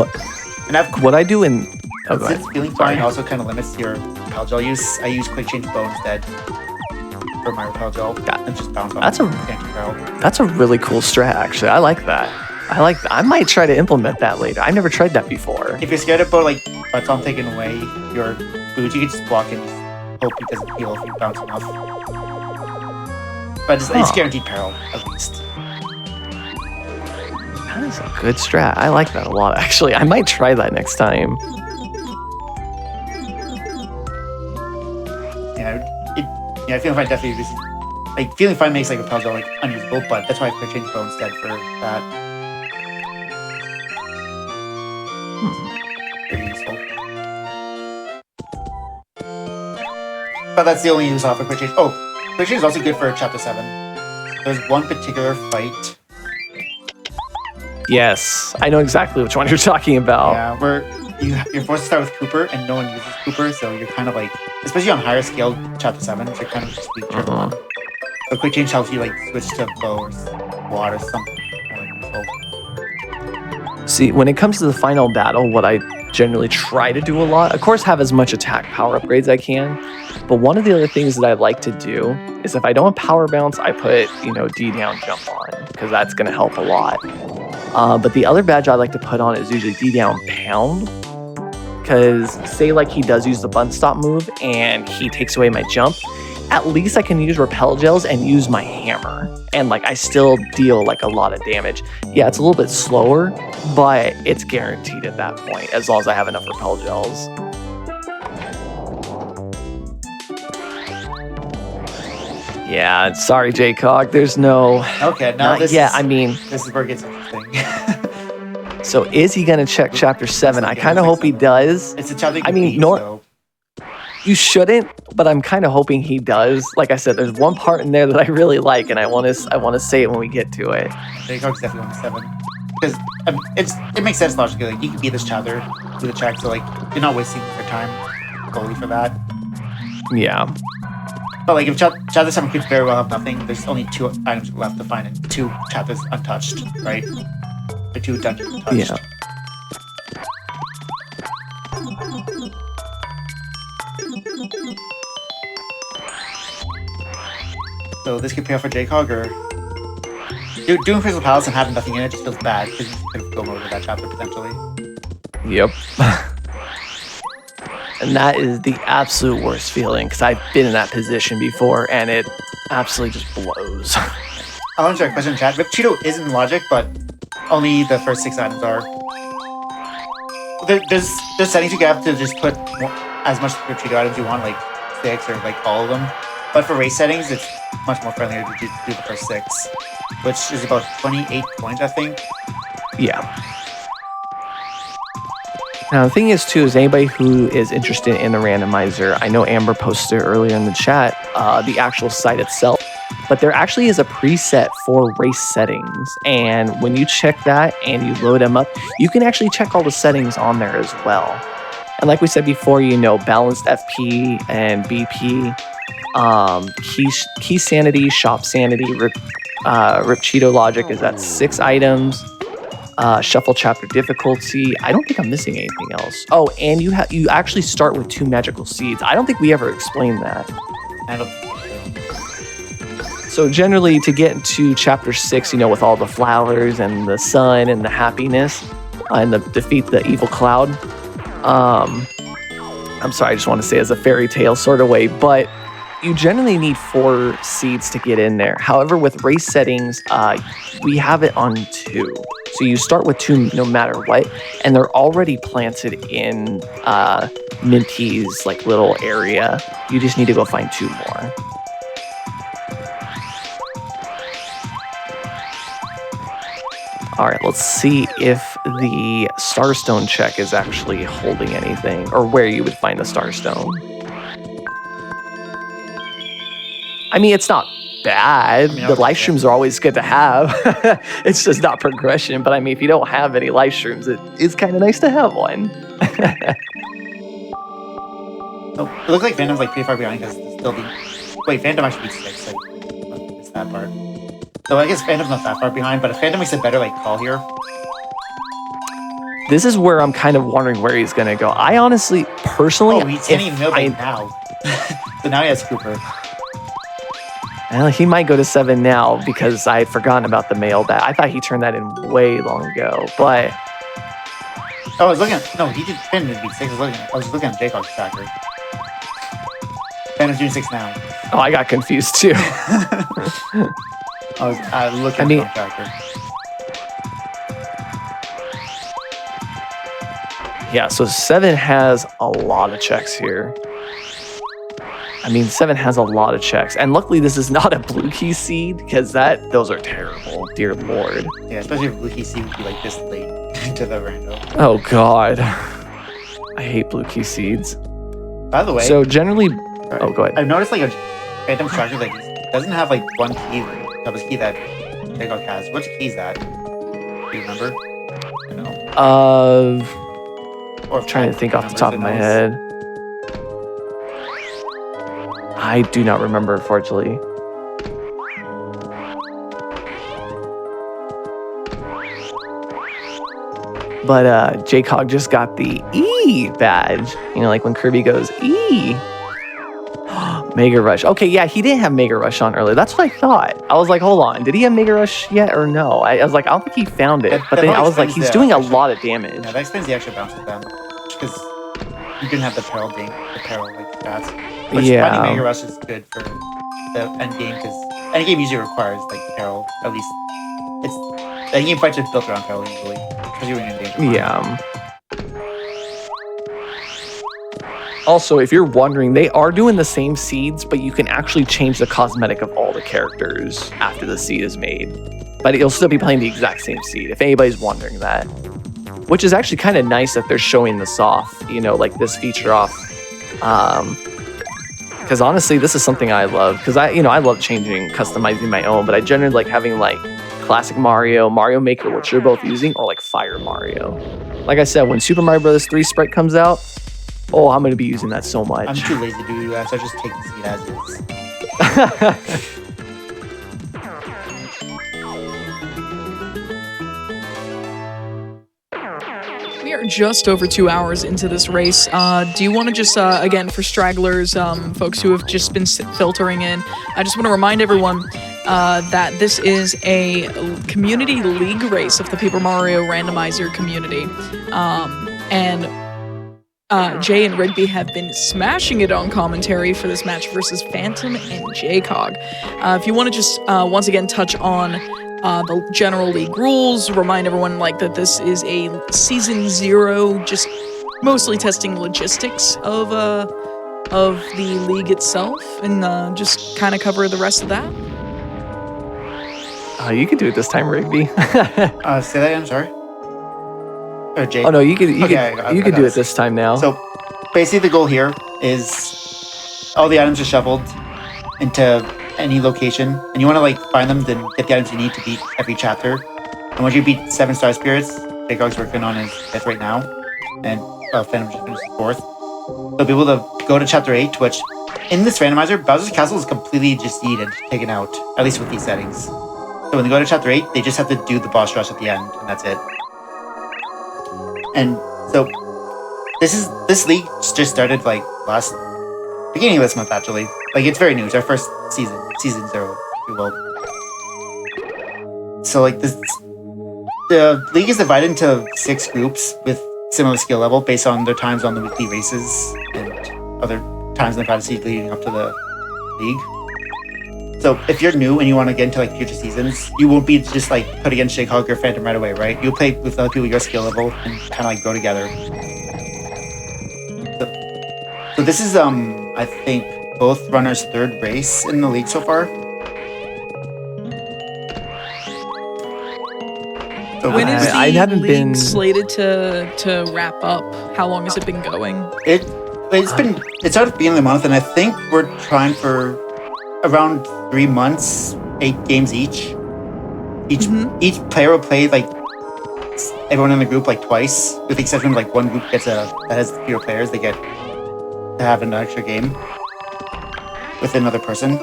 S4: What I do in
S5: since feeling fine also kind of limits your repel gel use, I use quick change bow instead for my repel gel. And just bounce off.
S4: That's a really cool strat, actually. I like that. I might try to implement that later. I've never tried that before.
S5: If you're scared about like Button taking away your boots, you can just block it and hope it doesn't heal if you bounce enough. But it's guaranteed peril, at least.
S4: That is a good strat. I like that a lot, actually. I might try that next time.
S5: Yeah, Feeling Fine definitely uses... Like, Feeling Fine makes, like, Repel Gel, like, unusable, but that's why I quick change bow instead for that. Very useful. But that's the only use off of quick change. Oh, quick change is also good for Chapter 7. There's one particular fight...
S4: Yes, I know exactly which one you're talking about.
S5: Yeah, where you're forced to start with Cooper, and no one uses Cooper, so you're kind of like, especially on higher scale Chapter 7, so you're kind of just weak to everyone. So quick change helps you like switch to bow or quad or something more useful.
S4: See, when it comes to the final battle, what I generally try to do a lot. Of course, have as much attack power upgrades as I can. But one of the other things that I like to do is if I don't have power bounce, I put, D down jump on, because that's going to help a lot. But the other badge I like to put on is usually D down pound. Because say like he does use the bun stop move and he takes away my jump, at least I can use repel gels and use my hammer. And like I still deal like a lot of damage. Yeah, it's a little bit slower, but it's guaranteed at that point as long as I have enough repel gels. Yeah, sorry, JCog. There's no.
S5: Okay, now this
S4: I mean,
S5: this is where it gets interesting.
S4: So is he gonna check chapter 7? I kind of hope he does.
S5: It's a chapter.
S4: You shouldn't, but I'm kind of hoping he does. Like I said, there's one part in there that I really like, and I want to say it when we get to it.
S5: JCog's definitely on 7 because it makes sense logically. Like you can beat this chapter with a check, so like you're not wasting your time solely for that.
S4: Yeah.
S5: But like if chapter 7 could very well have nothing, there's only 2 items left to find and 2 chapters untouched, right? Or 2 dungeons untouched.
S4: Yeah.
S5: So this could pay off for JCog, or doing Crystal Palace and having nothing in it just feels bad because you could go over that chapter potentially.
S4: Yep. And that is the absolute worst feeling because I've been in that position before and it absolutely just blows.
S5: I'll answer a question in chat. Rip Cheeto is in logic, but only the first 6 items are. There's settings you can have to just put as much Rip Cheeto items you want, like 6 or like all of them. But for race settings, it's much more friendlier to do the first 6, which is about 28 points, I think.
S4: Yeah. Now, the thing is, too, is anybody who is interested in the randomizer, I know Amber posted earlier in the chat, the actual site itself, but there actually is a preset for race settings. And when you check that and you load them up, you can actually check all the settings on there as well. And like we said before, balanced FP and BP, key sanity, shop sanity, rip Cheeto logic is at 6 items. Shuffle chapter difficulty. I don't think I'm missing anything else. Oh, and you actually start with 2 magical seeds. I don't think we ever explained that.
S5: I don't.
S4: So generally, to get into chapter 6, with all the flowers and the sun and the happiness, and the defeat the evil cloud. I'm sorry, I just want to say as a fairy tale sort of way, but you generally need 4 seeds to get in there. However, with race settings, we have it on 2. So you start with 2 no matter what, and they're already planted in Minty's like little area. You just need to go find 2 more. All right, let's see if the Starstone check is actually holding anything, or where you would find the Starstone. I mean, it's not bad. The life streams are always good to have. It's just not progression. But I mean, if you don't have any life streams, it is kind of nice to have one.
S5: Oh, it looks like Phantom's like pretty far behind because it's still wait, Phantom actually beats 6. Like, it's that part. So I guess Phantom's not that far behind, but if Phantom makes a better like call here.
S4: This is where I'm kind of wondering where he's gonna go. I honestly, personally,
S5: he's getting mailbag now. So now he has Cooper.
S4: Well, he might go to 7 now because I had forgotten about the mailbag. I thought he turned that in way long ago, but.
S5: Oh, I was looking at, no, he did Phantom did beat 6. I was looking at JCog's tracker. Phantom's doing 6 now.
S4: Oh, I got confused too.
S5: I was looking at the tracker.
S4: Yeah, so 7 has a lot of checks here. I mean, 7 has a lot of checks. And luckily, this is not a blue key seed, because those are terrible. Dear Lord.
S5: Yeah, especially if blue key seed would be like this late into the random.
S4: Oh, God. I hate blue key seeds.
S5: By the way.
S4: So generally. Oh, go ahead.
S5: I've noticed like a Phantom tracker like doesn't have like one key, type of key that JCog has. Which key is that? Do you remember? I know. Or
S4: I'm trying to think off the top of my head. I do not remember, unfortunately. But JCog just got the E badge. You know, like when Kirby goes E. Mega Rush. Okay, yeah, he didn't have Mega Rush on earlier. That's what I thought. I was like, hold on, did he have Mega Rush yet or no? I was like, I don't think he found it. But then I was like, he's doing a lot of damage.
S5: Yeah, that explains the extra bounce with them. Because you didn't have the peril like stats. Which finding Mega Rush is good for the end game, because end game usually requires like peril. At least it's end game fights are built around peril usually. Especially when you're in danger.
S4: Yeah. Also, if you're wondering, they are doing the same seeds, but you can actually change the cosmetic of all the characters after the seed is made. But you'll still be playing the exact same seed, if anybody's wondering that. Which is actually kind of nice that they're showing this off, you know, like this feature off. Because honestly, this is something I love. Because I love customizing my own, but I generally like having like Classic Mario, Mario Maker, which you're both using, or like Fire Mario. Like I said, when Super Mario Bros. 3 Sprite comes out, oh, I'm going to be using that so much.
S5: I'm too lazy to do that, so I just take the seed as is.
S1: We are just over 2 hours into this race. Do you want to just, again, for stragglers, folks who have just been filtering in, I just want to remind everyone that this is a community league race of the Paper Mario Randomizer community. And Jay and Rigby have been smashing it on commentary for this match versus Phantom and JCog. If you want to just once again touch on the general league rules, remind everyone like that this is a season 0, just mostly testing logistics of the league itself, and just kind of cover the rest of that.
S4: You can do it this time, Rigby.
S5: Say that again, sorry. Or Jake.
S4: Oh no, you can do it this time now.
S5: So basically the goal here is all the items are shoveled into any location, and you want to like find them, then get the items you need to beat every chapter. And once you beat 7 Star Spirits, JCog's working on his 5th right now, and Phantom just finished 4th. They'll be able to go to chapter 8, which in this randomizer, Bowser's Castle is completely defeated, taken out, at least with these settings. So when they go to chapter 8, they just have to do the boss rush at the end, and that's it. And so this league just started like beginning of this month actually. Like it's very new. It's our first season 0, if you will. So like the league is divided into 6 groups with similar skill level based on their times on the weekly races and other times in the fantasy leading up to the league. So if you're new and you want to get into like future seasons, you won't be just like put against JCog or Phantom right away, right? You'll play with other people your skill level and kind of like grow together. So this is I think both runners' 3rd race in the league so far. So
S1: When is the league slated to wrap up? How long has it been going?
S5: It started at the beginning of the month, and I think we're trying for around 3 months, 8 games each. Each player will play like everyone in the group like twice, with the exception of like one group that has fewer players. They get to have an extra game with another person.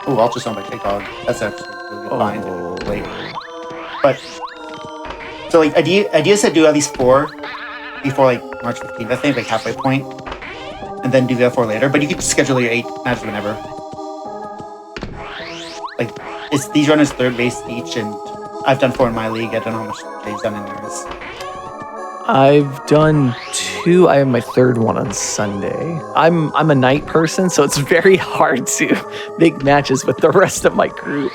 S5: Oh, ultrasound by JCog. That's actually really fine. Late. But so like ideas to do at least 4 before like March 15th, I think, like halfway point, and then do the other 4 later. But you can just schedule your 8 matches whenever. Like it's these runners 3rd race each, and I've done 4 in my league. I don't know how much Jay's done in yours.
S4: I've done 2. I have my 3rd one on Sunday. I'm a night person, so it's very hard to make matches with the rest of my group.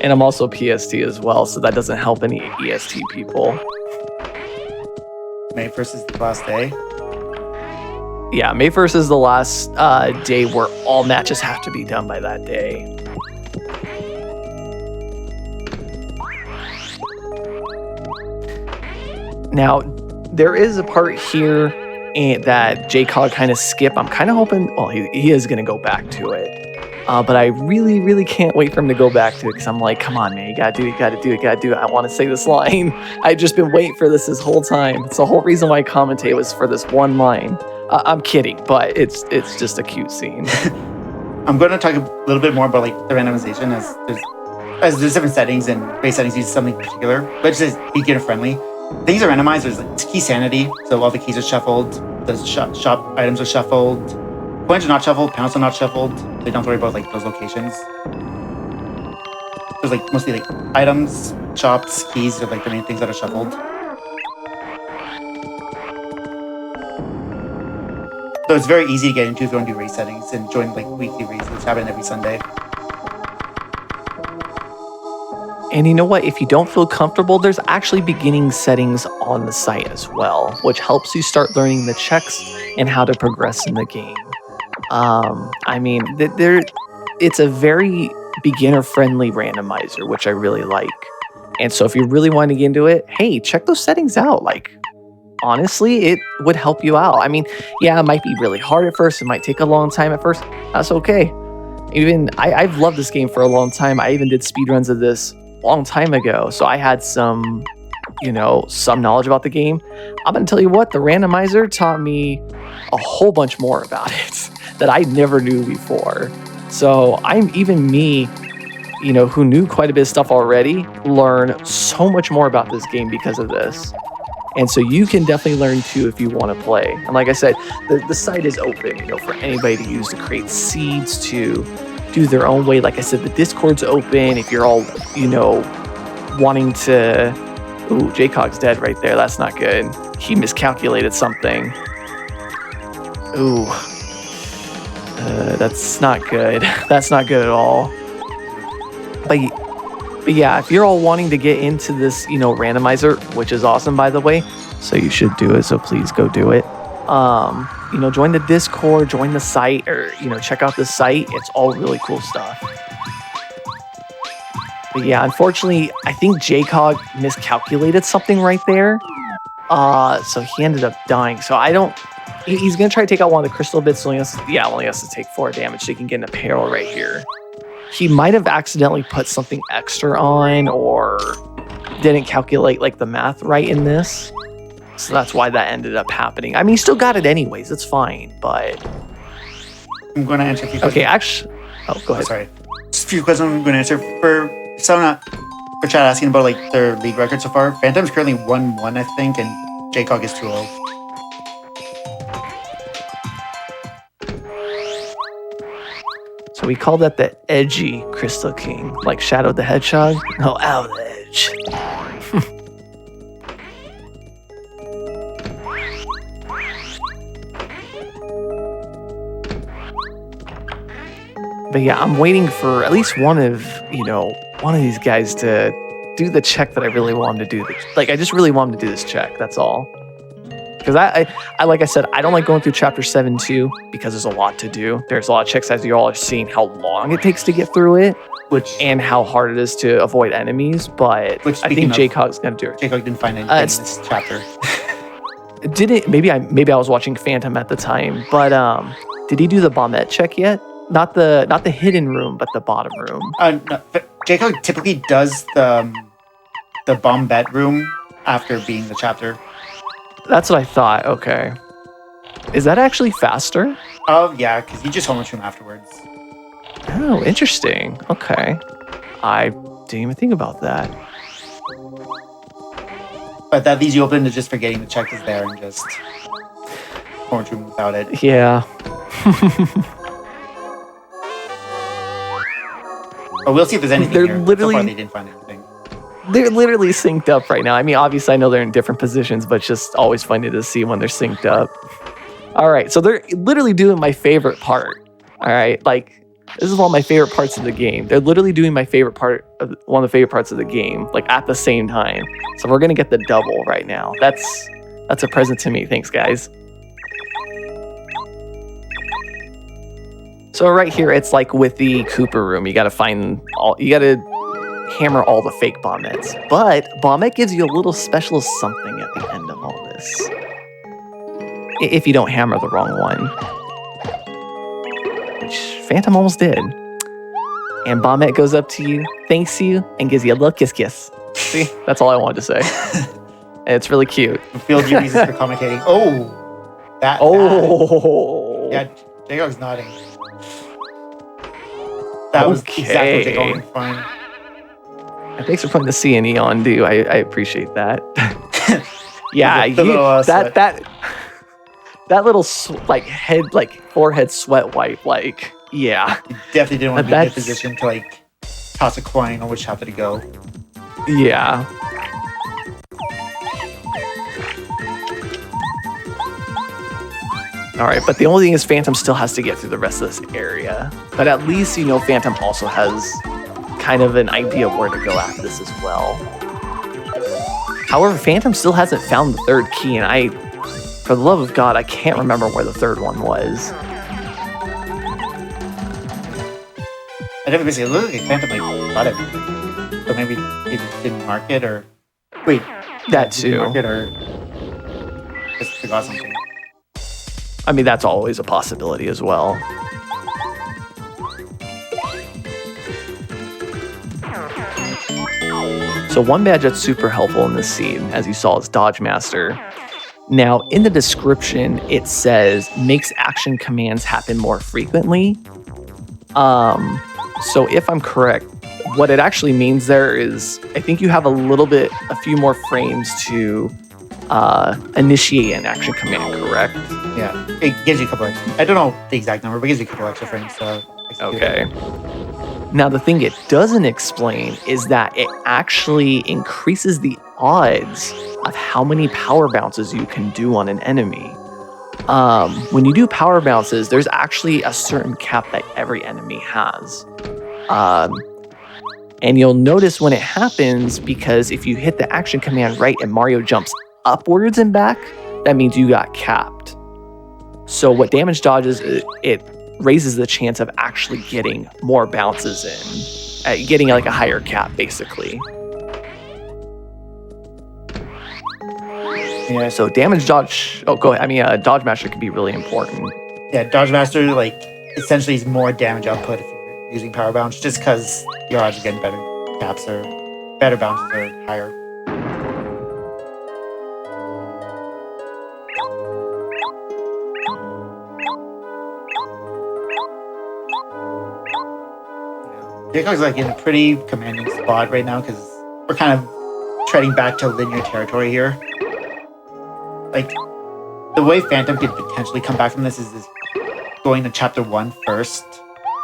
S4: And I'm also PST as well, so that doesn't help any EST people.
S5: May 1st is the last day.
S4: Yeah, May 1st is the last day where all matches have to be done by that day. Now, there is a part here that JCog kind of skipped. I'm kind of hoping, well, he is going to go back to it. But I really, really can't wait for him to go back to it, because I'm like, come on, man, you gotta do it. I want to say this line. I've just been waiting for this whole time. It's the whole reason why I commentate was for this one line. I'm kidding, but it's just a cute scene.
S5: I'm going to talk a little bit more about like the randomization, as there's as there's different settings and race settings use something particular, but it's just beginner friendly. Things are randomized. There's like key sanity, so all the keys are shuffled. The shop items are shuffled. Coins are not shuffled. Pounds are not shuffled. So you don't have to worry about like those locations. There's like mostly like items, shops, keys are like the main things that are shuffled. So it's very easy to get into if you want to do race settings and join like weekly races happen every Sunday.
S4: And you know what? If you don't feel comfortable, there's actually beginning settings on the site as well, which helps you start learning the checks and how to progress in the game. I mean, it's a very beginner-friendly randomizer, which I really like. And so if you really want to get into it, hey, check those settings out. Like, honestly, it would help you out. I mean, yeah, it might be really hard at first. It might take a long time at first. That's okay. Even I've loved this game for a long time. I even did speedruns of this long time ago, so I had some knowledge about the game. I'm gonna tell you what, the randomizer taught me a whole bunch more about it that I never knew before. So me, who knew quite a bit of stuff already, learn so much more about this game because of this. And so you can definitely learn too if you want to play. And like I said, the site is open, for anybody to use, to create seeds, to do their own way. Like I said, the Discord's open if you're all, wanting to... Ooh, JCog's dead right there. That's not good. He miscalculated something. Ooh. That's not good. That's not good at all. But yeah, if you're all wanting to get into this, randomizer, which is awesome, by the way, so you should do it, so please go do it. Join the Discord, join the site, or, check out the site. It's all really cool stuff. But yeah, unfortunately, I think JCog miscalculated something right there. So he ended up dying. So he's going to try to take out one of the crystal bits. So only has to take 4 damage, so he can get an apparel right here. He might have accidentally put something extra on or didn't calculate like the math right in this. So that's why that ended up happening. I mean, he still got it anyways. It's fine, but...
S5: I'm going to answer a few questions.
S4: Okay, actually... Oh, go ahead.
S5: Sorry. Just a few questions I'm going to answer. For chat asking about like their league record so far, Phantom's currently 1-1, I think, and JCog is 2-0.
S4: So we call that the edgy Crystal King, like Shadow the Hedgehog. Oh, out the edge. But yeah, I'm waiting for at least one of these guys to do the check that I really want him to do. Like, I just really want him to do this check. That's all. Because I like I said, I don't like going through chapter 7 too, because there's a lot to do. There's a lot of checks, as you all are seeing how long it takes to get through it, and how hard it is to avoid enemies. But I think JCog's gonna do it.
S5: JCog didn't find anything in this chapter.
S4: Maybe I was watching Phantom at the time, but did he do the bombette check yet? Not the hidden room, but the bottom room.
S5: No, JCog typically does the bombette room after being the chapter.
S4: That's what I thought. Okay. Is that actually faster?
S5: Oh, yeah, because you just home room afterwards.
S4: Oh, interesting. Okay. I didn't even think about that.
S5: But that leaves you open to just forgetting the check is there and just home room without it.
S4: Yeah.
S5: But we'll see if there's anything
S4: They're
S5: here.
S4: literally-
S5: So far, they didn't find anything.
S4: They're literally synced up right now. I mean, obviously, I know they're in different positions, but it's just always funny to see when they're synced up. All right, so they're literally doing my favorite part. All right, like, this is one of my favorite parts of the game. They're literally doing my favorite part of one of the favorite parts of the game, like at the same time. So we're gonna get the double right now. That's a present to me. Thanks, guys. So right here, it's like with the Cooper room. You gotta hammer all the fake bombettes. But bombette gives you a little special something at the end of all this. If you don't hammer the wrong one. Which Phantom almost did. And bombette goes up to you, thanks you, and gives you a little kiss kiss. See? That's all I wanted to say. And it's really cute.
S5: Fulfilled your reasons for commentating. Oh! That. Yeah, JCog's nodding. That was exactly what JCog would find.
S4: And thanks for putting the CNE on, dude. I appreciate that. Yeah,
S5: The little,
S4: that little forehead sweat wipe, yeah,
S5: You definitely didn't want to be in a
S4: That's-
S5: position to like toss a coin on which chapter to go.
S4: yeah. All right, but the only thing is Phantom still has to get through the rest of this area. But at least, Phantom also has kind of an idea of where to go after this as well. However, Phantom still hasn't found the third key, and for the love of God, I can't remember where the third one was.
S5: I never basically looked like Phantom like got it. So maybe he didn't mark it or wait.
S4: That
S5: didn't
S4: too.
S5: mark it or just forgot something.
S4: I mean, that's always a possibility as well. So one badge that's super helpful in this scene, as you saw, is Dodge Master. Now, in the description, it says makes action commands happen more frequently. So if I'm correct, what it actually means there is, I think you have a few more frames to initiate an action command, correct?
S5: Yeah, it gives you a couple. I don't know the exact number, but it gives you a couple extra frames. So
S4: Okay. Now, the thing it doesn't explain is that it actually increases the odds of how many power bounces you can do on an enemy. When you do power bounces, there's actually a certain cap that every enemy has. And you'll notice when it happens, because if you hit the action command right and Mario jumps upwards and back, that means you got capped. So what damage dodges, it raises the chance of actually getting more bounces in, getting like a higher cap, basically.
S5: Yeah.
S4: So damage dodge, go ahead. I mean, dodge master can be really important.
S5: Yeah, Dodge Master like essentially is more damage output if you're using power bounce, just because your odds of getting better caps or better bounces are higher. JCog's like in a pretty commanding spot right now because we're kind of treading back to linear territory here. Like, the way Phantom could potentially come back from this is going to chapter 1 first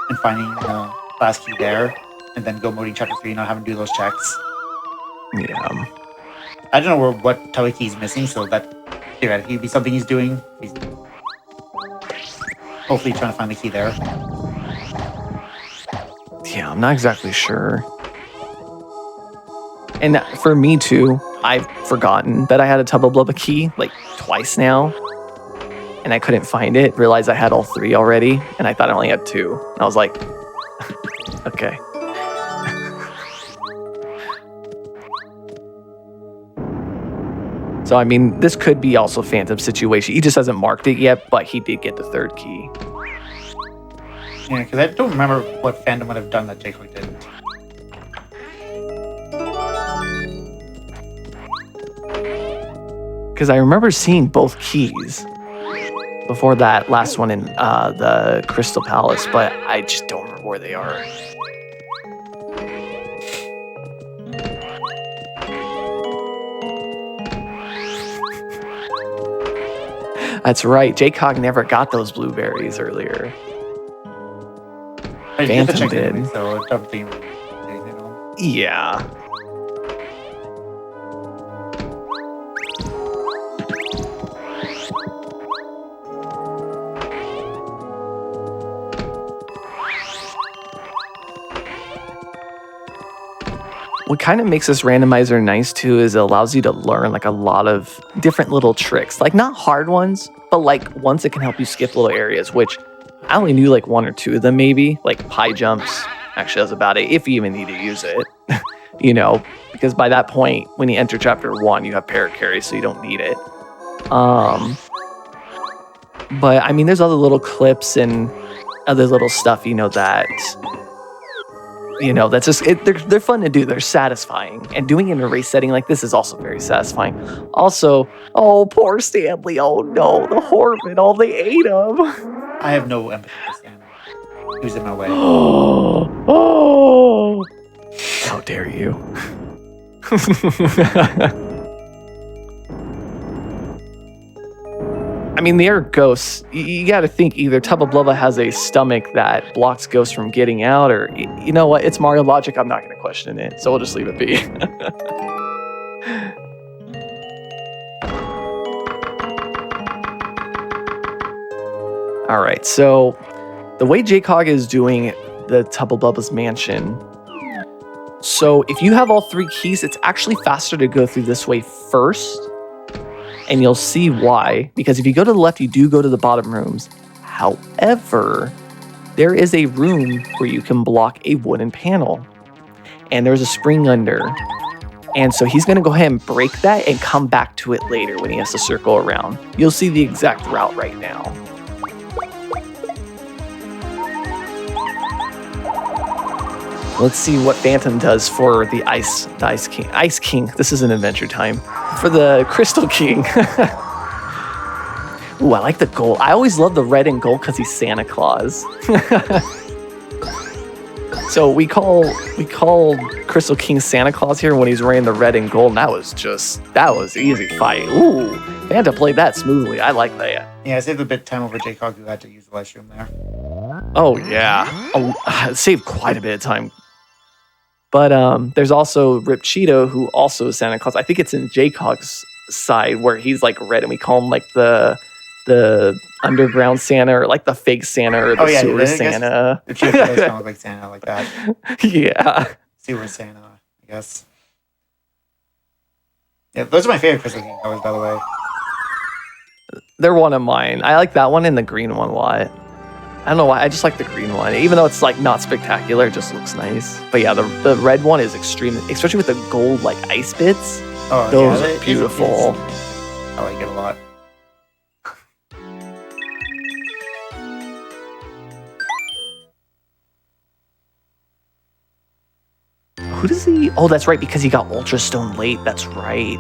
S5: and finding the last key there, and then go moding chapter 3 and not having to do those checks.
S4: Yeah.
S5: I don't know what type of key he's missing, so that theoretically would be something he's doing. He's hopefully trying to find the key there.
S4: Yeah, I'm not exactly sure. And for me too, I've forgotten that I had a Tubba Blubba key like twice now. And I couldn't find it. Realized I had all 3 already. And I thought I only had 2. And I was like, okay. So, I mean, this could be also Phantom's situation. He just hasn't marked it yet, but he did get the 3rd key.
S5: Yeah, because I don't remember what Phantom would have done that JCog didn't.
S4: Because I remember seeing both keys before that last one in the Crystal Palace, but I just don't remember where they are. That's right, JCog never got those blueberries earlier.
S5: I did the
S4: Phantom
S5: check
S4: did.
S5: anyway, so I don't think anything else.
S4: Yeah. What kind of makes this randomizer nice too is it allows you to learn like a lot of different little tricks. Like not hard ones, but like ones that can help you skip little areas, which I only knew like 1 or 2 of them maybe, like pie jumps. Actually, that's about it, if you even need to use it. Because by that point, when you enter chapter 1, you have para carry, so you don't need it. But I mean, there's other little clips and other little stuff, that that's just they're fun to do. They're satisfying, and doing it in a race setting like this is also very satisfying. Also, oh poor Stanley! Oh no, the Horvin! Oh, they ate him.
S5: I have no empathy for Stanley. He was in my way.
S4: Oh. How dare you? I mean, they are ghosts. You got to think either Tubba Blubba has a stomach that blocks ghosts from getting out, or you know what? It's Mario logic. I'm not going to question it, so we'll just leave it be. All right, so the way JCog is doing the Tubba Blubba's mansion. So if you have all 3 keys, it's actually faster to go through this way first. And you'll see why. Because if you go to the left, you do go to the bottom rooms. However, there is a room where you can block a wooden panel. And there's a spring under. And so he's going to go ahead and break that and come back to it later when he has to circle around. You'll see the exact route right now. Let's see what Phantom does for the Ice King. Ice King. This is an Adventure Time. For the Crystal King. Ooh, I like the gold. I always love the red and gold because he's Santa Claus. So we call Crystal King Santa Claus here when he's wearing the red and gold. And that was easy fight. Ooh, Phantom played that smoothly. I like that.
S5: Yeah, I saved a bit of time over JCog who had to use the live stream there.
S4: Oh yeah, it saved quite a bit of time. But there's also Rip Cheeto, who also is Santa Claus. I think it's in JCog's side where he's like red, and we call him like the underground Santa, or like the fake Santa, or the sewer Santa.
S5: Rip Cheeto does kind of look like Santa like that.
S4: Yeah.
S5: Sewer Santa, I guess. Yeah, those are my favorite Crystal King colors, by the way.
S4: They're one of mine. I like that one and the green one a lot. I don't know why, I just like the green one. Even though it's like not spectacular, it just looks nice. But yeah, the red one is extreme, especially with the gold like ice bits.
S5: Oh,
S4: those
S5: yeah,
S4: are beautiful.
S5: I like it a lot.
S4: Who does he? Oh, that's right, because he got Ultra Stone late. That's right.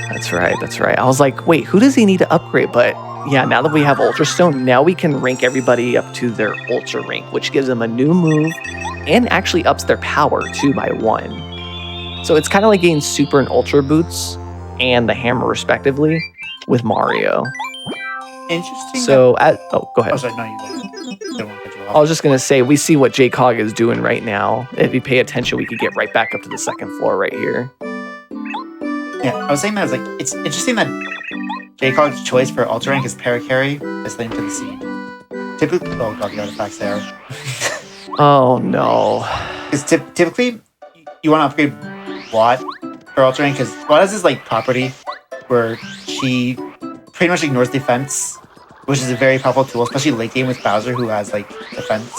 S4: That's right. I was like, wait, who does he need to upgrade? But yeah, now that we have Ultra Stone, now we can rank everybody up to their Ultra rank, which gives them a new move and actually ups their power too by 1. So it's kind of like getting Super and Ultra boots and the hammer respectively with Mario.
S5: Interesting.
S4: So, go ahead.
S5: Oh, sorry, no, you didn't want to cut you off.
S4: I was just going to say, we see what JCog is doing right now. If you pay attention, we could get right back up to the 2nd floor right here.
S5: Yeah, I was saying that it's interesting that JCog's choice for Ultra Rank is Paracarry as linked to the scene. Typically, oh god, the artifacts there.
S4: Oh no.
S5: Because typically, you want to upgrade Watt for Ultra Rank because Watt has this like property where she pretty much ignores defense, which is a very powerful tool, especially late game with Bowser, who has like defense.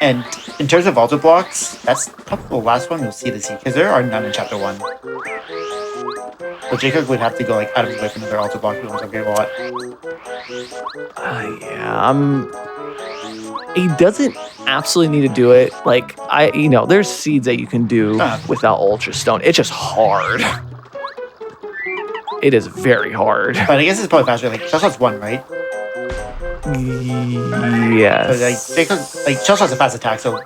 S5: And in terms of Ultra blocks, that's probably the last one you'll see this year because there are none in Chapter 1. So JCog would have to go like out of his way for another Ultra block if he wants to upgrade Watt.
S4: He doesn't absolutely need to do it. Like there's seeds that you can do without Ultra Stone. It's just hard. It is very hard.
S5: But I guess it's probably faster. Like Shellshot's 1, right?
S4: Yes.
S5: So, like Shellshot's a fast attack, so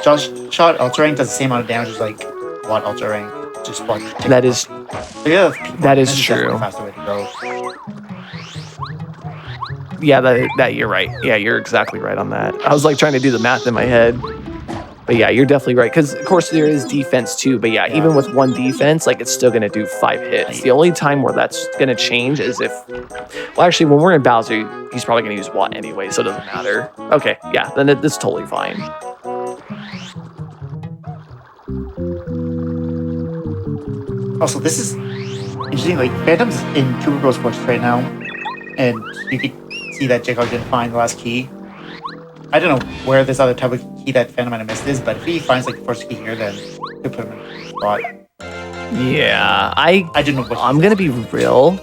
S5: Shellshot Ultra Rank does the same amount of damage as like Watt Ultra Rank. Just one.
S4: That is true.
S5: Faster way to go.
S4: Yeah, that you're right. Yeah, you're exactly right on that. I was like trying to do the math in my head. But yeah, you're definitely right. Because, of course, there is defense too. But yeah, even with 1 defense, like it's still going to do 5 hits. The only time where that's going to change is if... Well, actually, when we're in Bowser, he's probably going to use Watt anyway, so it doesn't matter. Okay, yeah, then it's totally fine.
S5: Also, this is interesting. Like, Phantom's in Koopa Bros Fortress right now. And you can see that JCog didn't find the last key. I don't know where this other type of key that Phantom might have missed is, but if he finds like the first key here, then he'll put him in a spot.
S4: Yeah,
S5: I didn't know what
S4: I'm going to be real.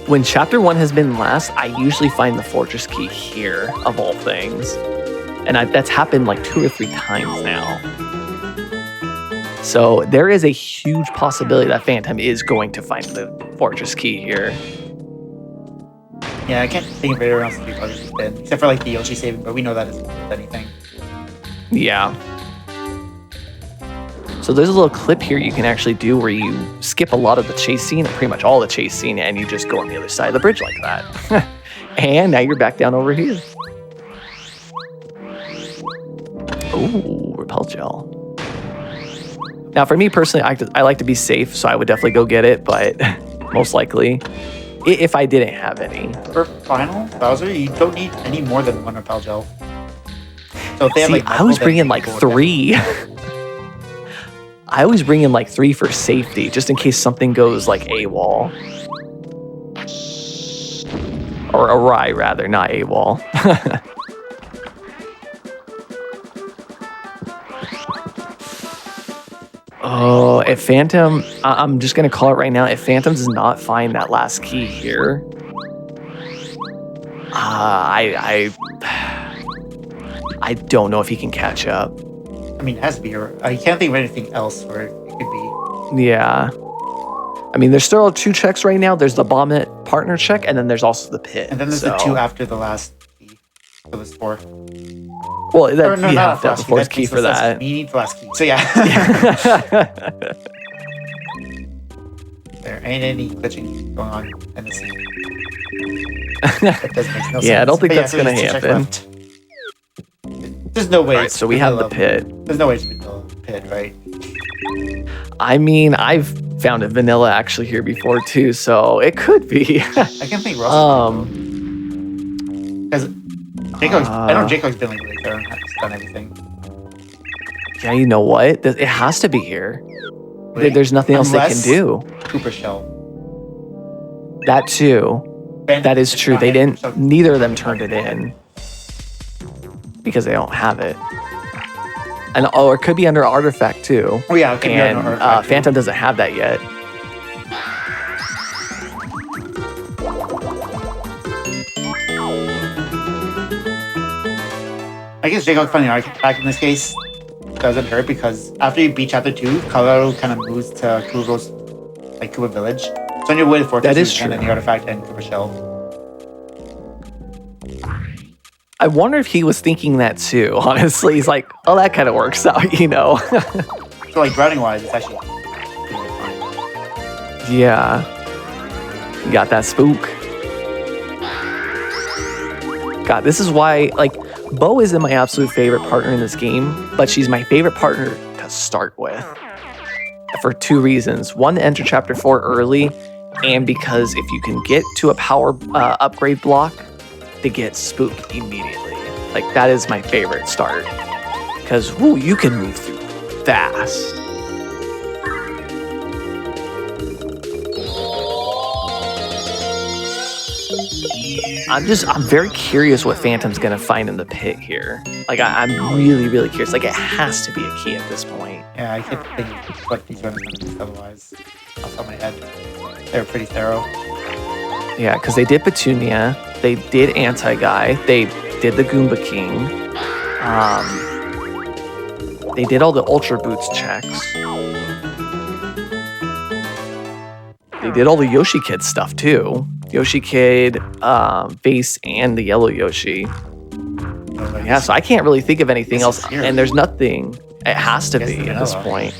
S4: When Chapter 1 has been last, I usually find the fortress key here, of all things. And that's happened like 2 or 3 times now. So there is a huge possibility that Phantom is going to find the fortress key here.
S5: Yeah, I can't think of anywhere else to do other than except for like the Yoshi saving, but we know that isn't anything.
S4: Yeah. So there's a little clip here you can actually do where you skip a lot of the chase scene, pretty much all the chase scene, and you just go on the other side of the bridge like that. And now you're back down over here. Ooh, repel gel. Now for me personally, I like to be safe, so I would definitely go get it, but most likely, if I didn't have any.
S5: For final Bowser, you don't need any more than 1 repel gel. So if they have,
S4: See,
S5: like,
S4: I always bring in like
S5: multiple,
S4: 3. I always bring in like 3 for safety, just in case something goes like AWOL. Or awry, rather, not AWOL. Oh, if Phantom, I'm just going to call it right now. If Phantom does not find that last key here, I don't know if he can catch up.
S5: I mean, it has to be. I can't think of anything else where it could be.
S4: Yeah. I mean, there's still 2 checks right now. There's the bomb it partner check, and then there's also the pit.
S5: And then there's the 2 after the last key. So there's 4.
S4: Well, that,
S5: Or no,
S4: you
S5: not
S4: have to have the 4th key for that.
S5: You need the last key. So yeah. There ain't any glitching going on in this scene. That does make no sense.
S4: Yeah, I don't think
S5: But
S4: that's
S5: so
S4: going to
S5: there's 2 checks
S4: happen.
S5: left. There's no way.
S4: All right, so we have the pit.
S5: There's no way to the pit, right?
S4: I mean, I've found a vanilla actually here before too, so it could be.
S5: I can't think Russell. Because JCog's, I know JCog's been like really fair and has done everything.
S4: Yeah, you know what? It has to be here.
S5: Wait,
S4: There's nothing else they can
S5: unless
S4: do.
S5: Cooper Shell.
S4: That too. That is true. They didn't. Neither of them turned it in because they don't have it. And it could be under artifact too.
S5: Oh yeah, it could be
S4: And
S5: under artifact, too.
S4: Phantom doesn't have that yet.
S5: I guess JCog finding artifact in this case doesn't hurt because after you beat chapter 2, Colorado kind of moves to Koopa Village. So on your way to Fortress,
S4: That is
S5: you can
S4: true.
S5: the artifact and Cooper Shell.
S4: I wonder if he was thinking that too. Honestly, he's like, "Oh, that kind of works out," you know.
S5: So like routing wise, it's actually pretty fine.
S4: Yeah. You got that spook. God, this is why, like, Bo isn't my absolute favorite partner in this game, but she's my favorite partner to start with. For 2 reasons. One, to enter Chapter 4 early, and because if you can get to a power upgrade block, to get spook immediately. Like, that is my favorite start. Because, woo, you can move through fast. I'm very curious what Phantom's gonna find in the pit here. Like, I'm really, really curious. Like, it has to be a key at this point.
S5: Yeah, I can't think what these runs are going to otherwise. Off the top of my head. They were pretty thorough.
S4: Yeah, because they did Petunia, they did Anti-Guy, they did the Goomba King, they did all the Ultra Boots checks. They did all the Yoshi Kid stuff too. Yoshi Kid, Face, and the Yellow Yoshi. Yeah, so I can't really think of anything
S5: This
S4: else.
S5: is here.
S4: And there's nothing. It has to
S5: Guess
S4: be
S5: the
S4: at this
S5: vanilla.
S4: point.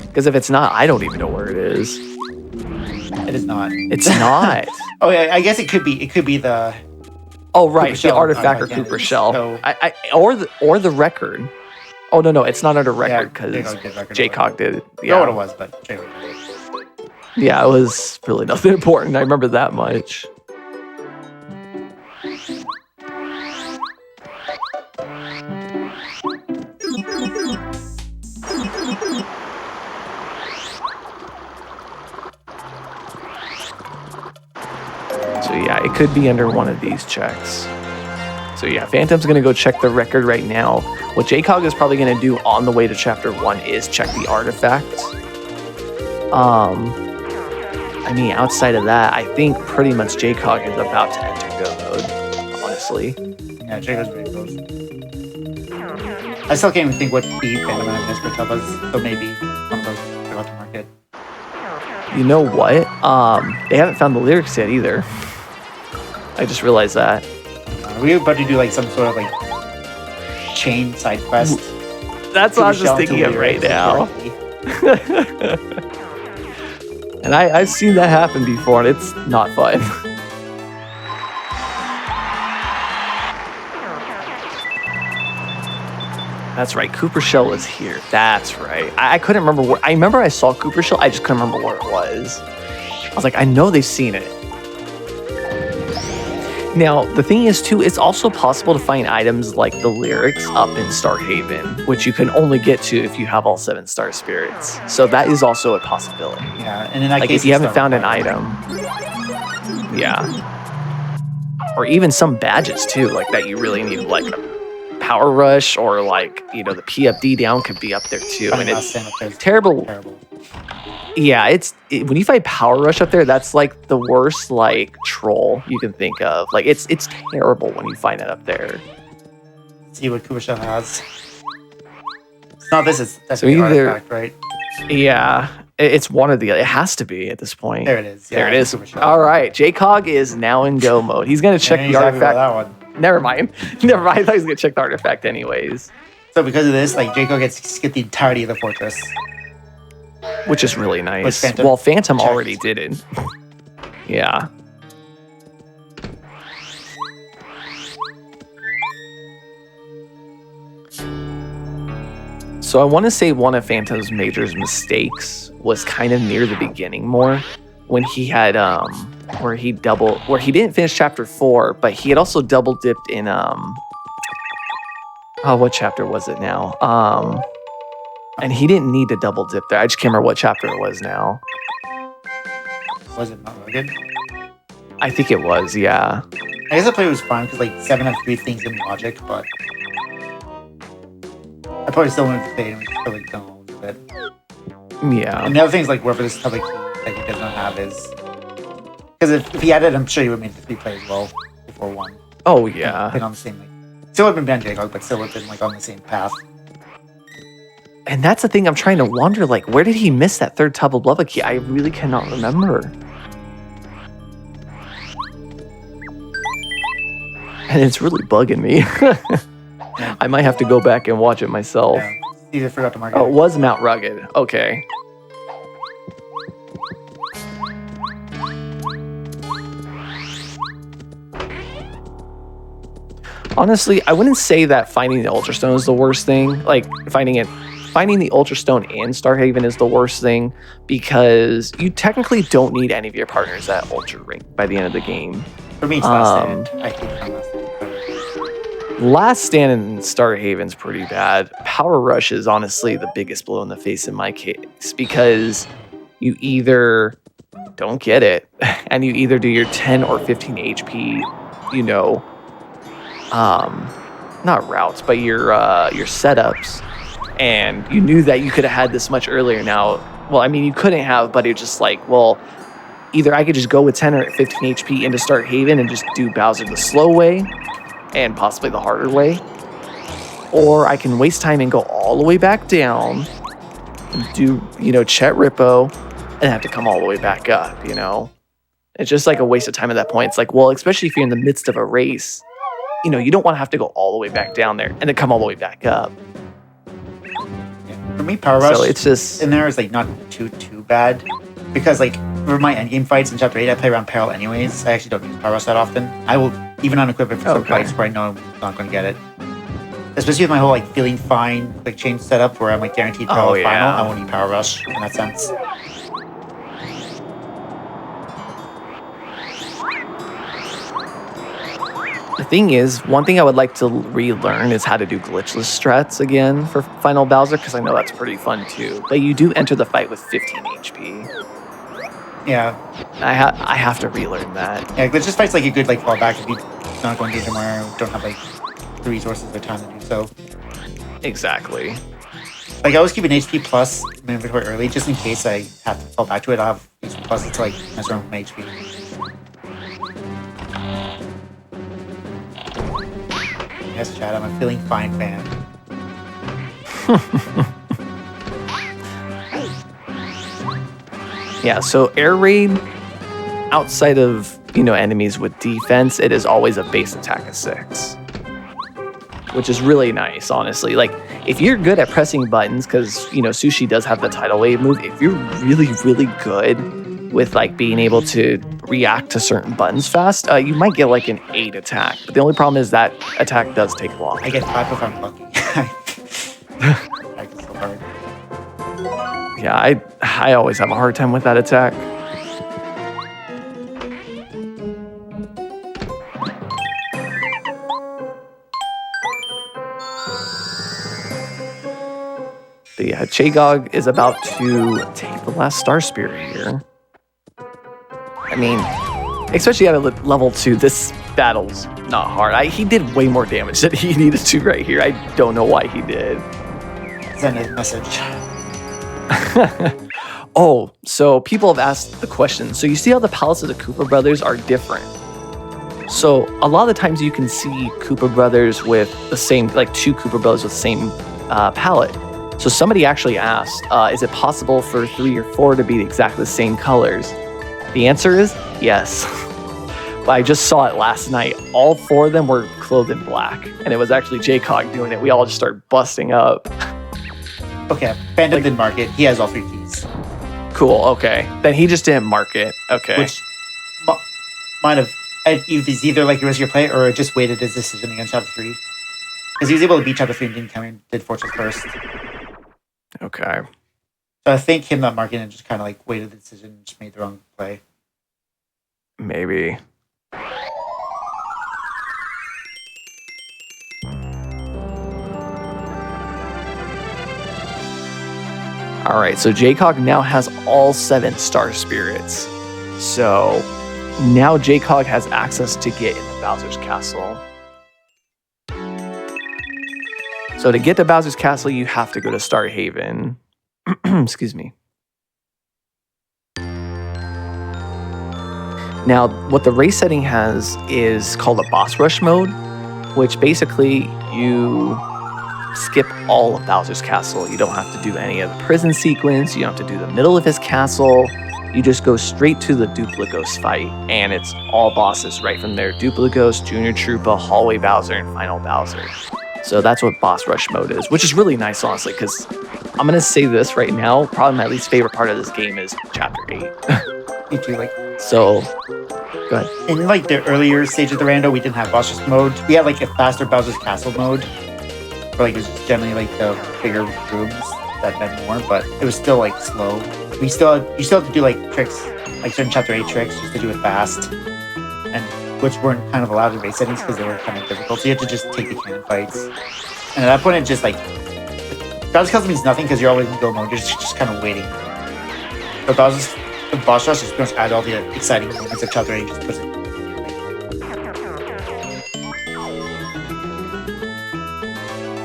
S4: Because if it's not, I don't even know where it is.
S5: It is not.
S4: It's not.
S5: Oh yeah, I guess it could be. It could be the.
S4: Oh right, the
S5: Shell,
S4: artifact or
S5: artifact, yeah.
S4: Cooper Shell.
S5: So-
S4: Or the record. Oh no, it's not under record because
S5: JCog did record.
S4: JCog did it.
S5: I don't know what it was, but JCog did.
S4: Yeah, it was really nothing important. I remember that much. So yeah, it could be under one of these checks. So yeah, Phantom's gonna go check the record right now. What JCog is probably gonna do on the way to chapter 1 is check the artifacts. I mean, outside of that, I think pretty much JCog is about to enter go mode, honestly.
S5: Yeah, JCog's pretty close. I still can't even think what the Phantom and Desperate was, so maybe one of those forgot to mark it.
S4: You know what? They haven't found the lyrics yet either. I just realized that.
S5: Are we about to do like some sort of like chain side quest?
S4: That's what I was just thinking of right now. And I've seen that happen before, and it's not fun. That's right, Cooper Shell was here. That's right. I couldn't remember where. I remember I saw Cooper Shell, I just couldn't remember where it was. I was like, I know they've seen it. Now, the thing is, too, it's also possible to find items like the lyrics up in Starhaven, which you can only get to if you have all 7 star spirits. So that is also a possibility.
S5: Yeah, and in that
S4: Like,
S5: case,
S4: if you haven't found an item. Yeah. Or even some badges, too, like that you really need, like a Power Rush, or like, you know, the PFD down could be up there, too. And it's terrible. Yeah, when you find Power Rush up there, that's like the worst like troll you can think of. Like it's terrible when you find it up there.
S5: See what Cooper Shell has. It's not this. That's
S4: So
S5: the
S4: either-
S5: artifact, right?
S4: Yeah, it's one of the. It has to be at this point.
S5: There it is. Yeah,
S4: There it is.
S5: Cooper Shell.
S4: All right, JCog is now in go mode. He's gonna check
S5: And
S4: the
S5: he's happy about
S4: artifact.
S5: that one.
S4: Never mind. Never mind. I thought he was gonna check the artifact anyways,
S5: So because of this, like JCog gets to skip the entirety of the fortress.
S4: which is really nice.
S5: Phantom
S4: Well, Phantom
S5: checked.
S4: already did it. Yeah. So I want to say one of Phantom's major mistakes was kind of near the beginning more, when he had where he didn't finish chapter 4, but he had also double dipped in what chapter was it now? And he didn't need to double dip there. I just can't remember what chapter it was now.
S5: Was it not rugged?
S4: I think it was, yeah.
S5: I guess the play was fun because like 7 have 3 things in logic, but I probably still wouldn't have played him for like no bit.
S4: Yeah.
S5: And the other things like wherever this public key that he does not have is because if he had it, I'm sure he would have made the 3 play as well before 1.
S4: Oh, yeah.
S5: Been on the same still would have been JCog, but still would have been like on the same path.
S4: And that's the thing I'm trying to wonder, like, where did he miss that 3rd Tubble Blubba key? I really cannot remember. And it's really bugging me. I might have to go back and watch it myself.
S5: Yeah. He just forgot to mark
S4: Oh,
S5: it.
S4: it was Mount Rugged. Okay. Honestly, I wouldn't say that finding the Ultra Stone is the worst thing. Like, finding the Ultra Stone in Starhaven is the worst thing, because you technically don't need any of your partners at Ultra Rank by the end of the game.
S5: For me, it's last stand. I keep it on last stand.
S4: Last stand in Starhaven's pretty bad. Power Rush is honestly the biggest blow in the face in my case, because you either don't get it, and you either do your 10 or 15 HP, you know, not routes, but your setups, and you knew that you could have had this much earlier. Now, well, I mean, you couldn't have, but it's just like, well, either I could just go with 10 or 15 HP into Starhaven and just do Bowser the slow way, and possibly the harder way, or I can waste time and go all the way back down and do, you know, Chet Rippo and have to come all the way back up, you know? It's just like a waste of time at that point. It's like, well, especially if you're in the midst of a race, you know, you don't want to have to go all the way back down there and then come all the way back up.
S5: Yeah. For me, Power Rush
S4: So it's just,
S5: in there is like not too bad, because like for my endgame fights in Chapter 8, I play around Peril anyways. I actually don't use Power Rush that often. I will even unequip it for some fights where I know I'm not going to get it. Especially with my whole like feeling fine quick change setup where I'm like guaranteed Peril final, I won't need Power Rush in that sense.
S4: the thing is, one thing I would like to relearn is how to do glitchless strats again for Final Bowser, because I know that's pretty fun too. But you do enter the fight with 15 HP.
S5: Yeah.
S4: I have to relearn that.
S5: Yeah, glitchless fights like a good like fallback if you're not going to do tomorrow, don't have like the resources or time to do so.
S4: Exactly.
S5: Like I always keep an HP plus in my inventory early, just in case I have to fall back to it. I'll have HP plus to like mess around with my HP. Yes, Chad, I'm a feeling fine fan.
S4: Yeah, so air raid, outside of, you know, enemies with defense, it is always a base attack of 6. Which is really nice, honestly. Like, if you're good at pressing buttons, because Sushi does have the tidal wave move, if you're really, really good with like being able to react to certain buttons fast, you might get like an 8 attack. But the only problem is that attack does take long.
S5: I get 5 if I'm lucky. I get so hard.
S4: Yeah, I always have a hard time with that attack. But yeah, JCog is about to take the last Star Spirit here. I mean, especially at a level 2, this battle's not hard. He did way more damage than he needed to right here. I don't know why he did.
S5: Send a message.
S4: Oh, so people have asked the question. So you see how the palettes of the Koopa Brothers are different. So a lot of the times you can see Koopa Brothers with the same, like 2 Koopa Brothers with the same palette. So somebody actually asked, is it possible for 3 or 4 to be exactly the same colors? The answer is yes. But I just saw it last night. All 4 of them were clothed in black. And it was actually JCog doing it. We all just started busting up.
S5: Okay, Phantom didn't mark it. He has all 3 keys.
S4: Cool, okay. Then he just didn't mark it. Okay.
S5: Which might have... It's either like the rest of your play or it just waited his decision against Chapter 3. Because he was able to beat Chapter 3 and didn't come in, did Fortress first.
S4: Okay.
S5: So I think him not marking it just kind of like waited the decision and just made the wrong play.
S4: Maybe. All right, so JCog now has all 7 Star Spirits. So now JCog has access to get into Bowser's Castle. So to get to Bowser's Castle, you have to go to Star Haven. Excuse me. Now, what the race setting has is called a boss rush mode, which basically you skip all of Bowser's Castle. You don't have to do any of the prison sequence. You don't have to do the middle of his castle. You just go straight to the Dupligos fight, and it's all bosses right from there. Dupligos, Junior Troopa, Hallway Bowser, and Final Bowser. So that's what boss rush mode is, which is really nice, honestly, because I'm going to say this right now. Probably my least favorite part of this game is Chapter 8.
S5: Me too, like...
S4: So, go ahead.
S5: In like the earlier stage of the rando, we didn't have boss rush mode. We had like a faster Bowser's Castle mode. Where, like, it was just generally like the bigger rooms that meant more, but it was still like slow. You still have to do like tricks, like certain Chapter 8 tricks, just to do it fast. And which weren't kind of allowed in race settings because they were kind of difficult. So you had to just take the cannon fights. And at that point, it just like... Bowser's Castle means nothing because you're always in go mode. You're just kind of waiting. But the boss rush just pretty much add all the exciting moments of Chapter 8. Just puts it...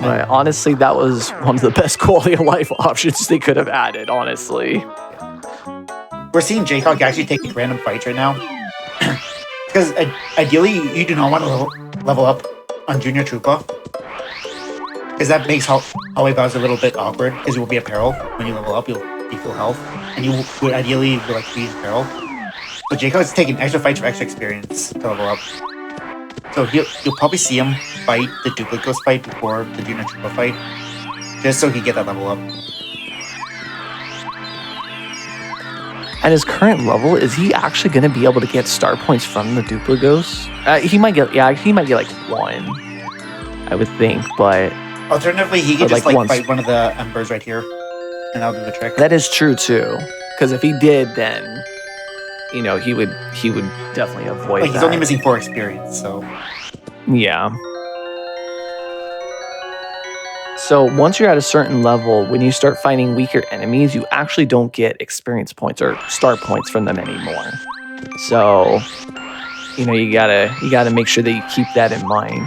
S4: Right, honestly, that was one of the best quality of life options they could have added, honestly.
S5: We're seeing JCog actually taking random fights right now. Because ideally, you do not want to level up on Junior Troopa. Because that makes Hallway Bowser a little bit awkward. Because it will be a peril. When you level up, you'll be full health. And you would ideally like be in peril. So JCog is taking extra fights for extra experience to level up. So you'll probably see him fight the Dupligos fight before the Junior Troopa fight. Just so he can get that level up.
S4: At his current level, is he actually going to be able to get star points from the Dupligos? He might get like 1, I would think, but...
S5: Alternatively, he could just like fight one of the Embers right here, and that'll do the trick.
S4: That is true too, because if he did, then he would definitely avoid
S5: like, he's only missing 4 experience, so...
S4: Yeah. So once you're at a certain level, when you start fighting weaker enemies, you actually don't get experience points or star points from them anymore. So, you gotta make sure that you keep that in mind.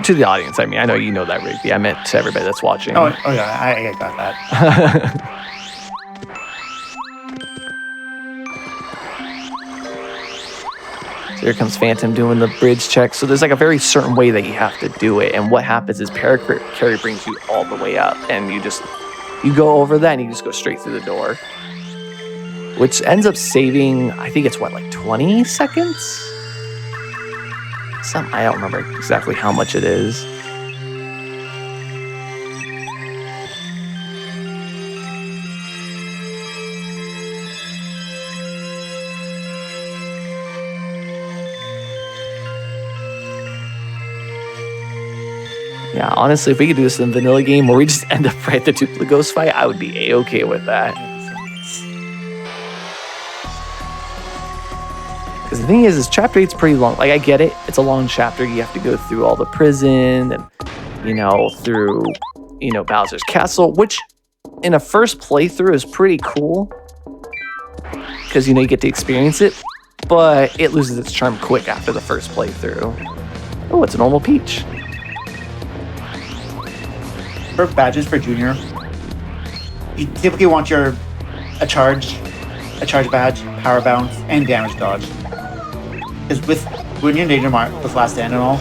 S4: To the audience, I mean, I know you know that, Rigby. I meant to everybody that's watching.
S5: Oh yeah, I got that.
S4: So here comes Phantom doing the bridge check. So there's like a very certain way that you have to do it. And what happens is Carry brings you all the way up. And you go over that and you just go straight through the door. Which ends up saving, I think it's what, like 20 seconds? I don't remember exactly how much it is. Yeah, honestly, if we could do this in a vanilla game where we just end up right at the duplicate ghost fight, I would be a-okay with that. Because the thing is chapter 8's pretty long. Like, I get it. It's a long chapter. You have to go through all the prison and, through, Bowser's castle, which in a first playthrough is pretty cool. Because, you get to experience it. But it loses its charm quick after the first playthrough. Oh, it's a normal Peach.
S5: For badges for Junior, you typically want a charge badge, power bounce, and damage dodge. Because when you're in Danger with Last Stand and all,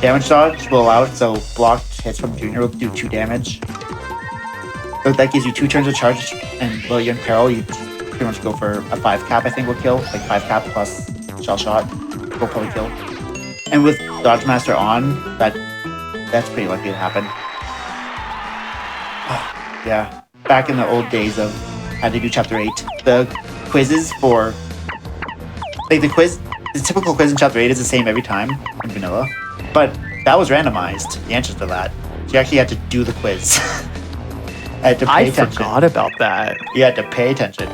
S5: damage dodge will allow it, so blocked hits from Junior will do 2 damage. So that gives you 2 turns of charge, and while you're in peril, you pretty much go for a 5 cap, I think will kill. Like 5 cap plus shell shot will probably kill. And with Dodge Master on, that's pretty likely to happen. Yeah, back in the old days of how to do chapter 8, the quizzes for the typical quiz in chapter 8 is the same every time in vanilla, but that was randomized. The answers to that, so you actually had to do the quiz. I
S4: forgot about that.
S5: You had to pay attention.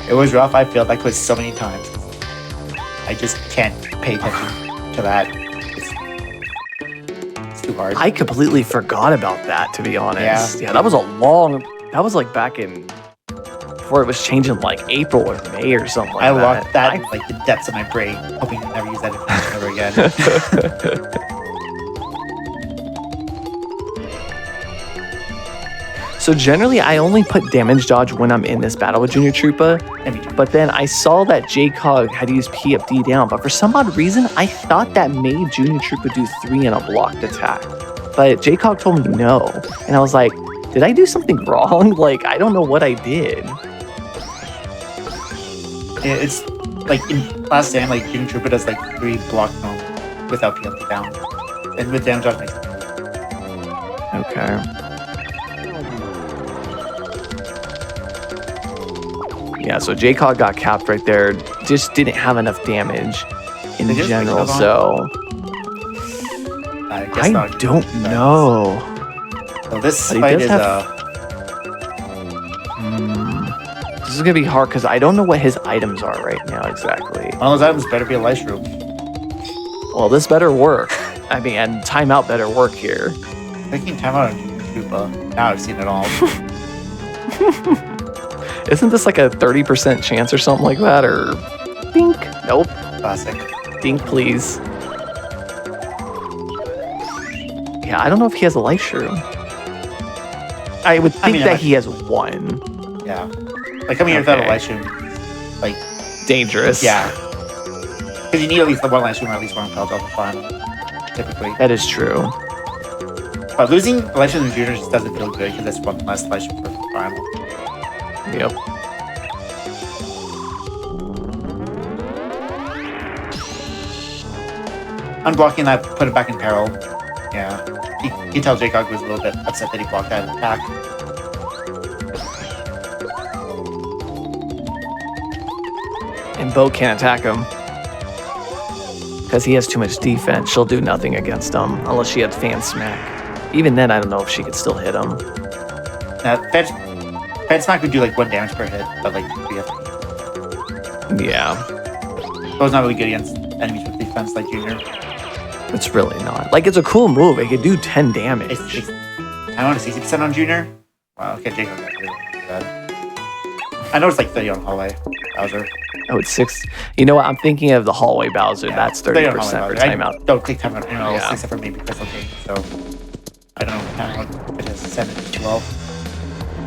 S5: It was rough. I failed that quiz so many times. I just can't pay attention to that. It's too hard.
S4: I completely forgot about that, to be honest. Yeah, that was like back in, before it was changing like April or May or something like that.
S5: I locked that in like the depths of my brain, hoping to never use that information ever again.
S4: So generally, I only put damage dodge when I'm in this battle with Junior Troopa. But then I saw that JCog had used P up, D down. But for some odd reason, I thought that made Junior Troopa do 3 in a blocked attack. But JCog told me no. And I was like, did I do something wrong? Like, I don't know what I did.
S5: It's like in Last Stand, like Junior Troopa does like 3 block no without P up, D down. And with damage dodge makes it.
S4: Okay. Yeah, so JCog got capped right there. Just didn't have enough damage in general, so I don't know.
S5: So this fight is
S4: this is gonna be hard because I don't know what his items are right now exactly.
S5: One of those items better be a life room.
S4: Well, this better work. I mean, and timeout better work here.
S5: Thinking timeout on Troopa. Now I've seen it all.
S4: Isn't this like a 30% chance or something like that? Or dink? Nope.
S5: Classic.
S4: Dink, please. Yeah, I don't know if he has a life shroom. I would think that he has 1.
S5: Yeah. Like coming here without a life shroom, like
S4: dangerous.
S5: Yeah. Because you need at least 1 life shroom or at least 1 pelt off the farm, typically.
S4: That is true.
S5: But losing a life shroom in Junior just doesn't feel good because that's 1 less life shroom per farm.
S4: Yep.
S5: Unblocking that put it back in peril. Yeah. You can tell JCog was a little bit upset that he blocked that attack.
S4: And Bo can't attack him. Because he has too much defense. She'll do nothing against him unless she had Fan Smack. Even then, I don't know if she could still hit him.
S5: Fan Smack would do like 1 damage per hit, but like 3 FP.
S4: Yeah.
S5: So it's not really good against enemies with defense like Junior.
S4: It's really not. Like, it's a cool move. It could do 10 damage.
S5: I know it's 60% on Junior. Wow, okay, JCog got really bad. I know it's like 30 on Hallway Bowser.
S4: Oh, it's 6. You know what? I'm thinking of the Hallway Bowser. Yeah, that's 30% for timeout.
S5: I don't click timeout, except for maybe Crystal King. So I don't know what timeout it is. 7 to 12.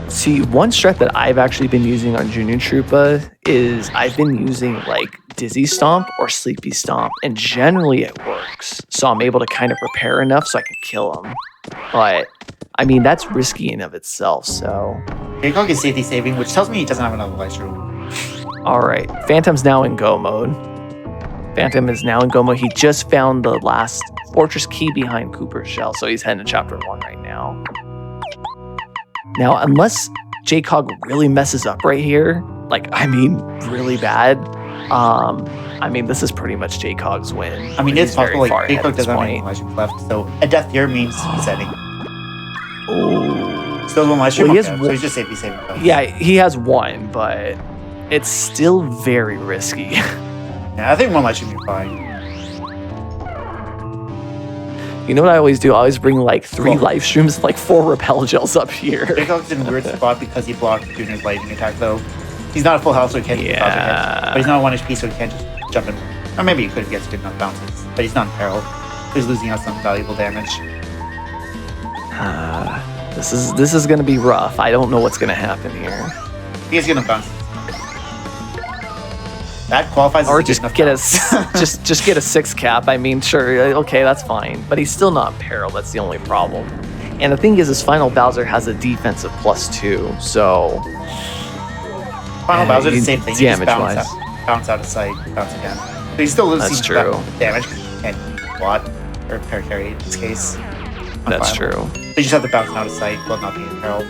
S4: See, one strat that I've actually been using on Junior Troopa is I've been using like Dizzy Stomp or Sleepy Stomp, and generally it works. So I'm able to kind of prepare enough so I can kill him. But I mean, that's risky in of itself. So
S5: JCog is safety saving, which tells me he doesn't have another life room.
S4: All right, Phantom's now in go mode. Phantom is now in Gomo. He just found the last fortress key behind Cooper's shell, so he's heading to chapter 1 right now. Now, unless JCog really messes up right here, like, I mean, really bad, I mean, this is pretty much JCog's win.
S5: I mean,
S4: He's
S5: it's possible,
S4: very
S5: like,
S4: far ahead at
S5: JCog
S4: this
S5: doesn't have any
S4: point.
S5: legends left, so a death here means resetting.
S4: Oh.
S5: Still one live stream,
S4: Well, he
S5: okay,
S4: has
S5: so he's just safely saving those.
S4: Yeah, he has one, but it's still very risky.
S5: Yeah, I think one live stream would be fine.
S4: You know what I always do? I always bring like 3
S5: Cool.
S4: live streams, and like 4 repel gels up here.
S5: JCog's in a weird spot because he blocked Junior's lightning attack, though. He's not a full health, so he can't do the Bowser hit. But he's not 1 HP, so he can't just jump in. Or maybe he could if he gets good enough bounces. But he's not in peril. He's losing out some valuable damage.
S4: This is gonna be rough. I don't know what's gonna happen here.
S5: He's gonna bounce. That qualifies
S4: Or
S5: as a
S4: just
S5: good
S4: get
S5: enough
S4: a just get a 6 cap. I mean, sure, okay, that's fine. But he's still not in peril. That's the only problem. And the thing is, his final Bowser has a defensive +2, so
S5: Final Bowser is the same thing. You just
S4: damage-wise.
S5: bounce out of sight, bounce again. But he's still losing
S4: That's true.
S5: damage because he can't blot or parry in this case. on
S4: That's
S5: Final.
S4: true.
S5: So you just have to bounce out of sight while not being in peril.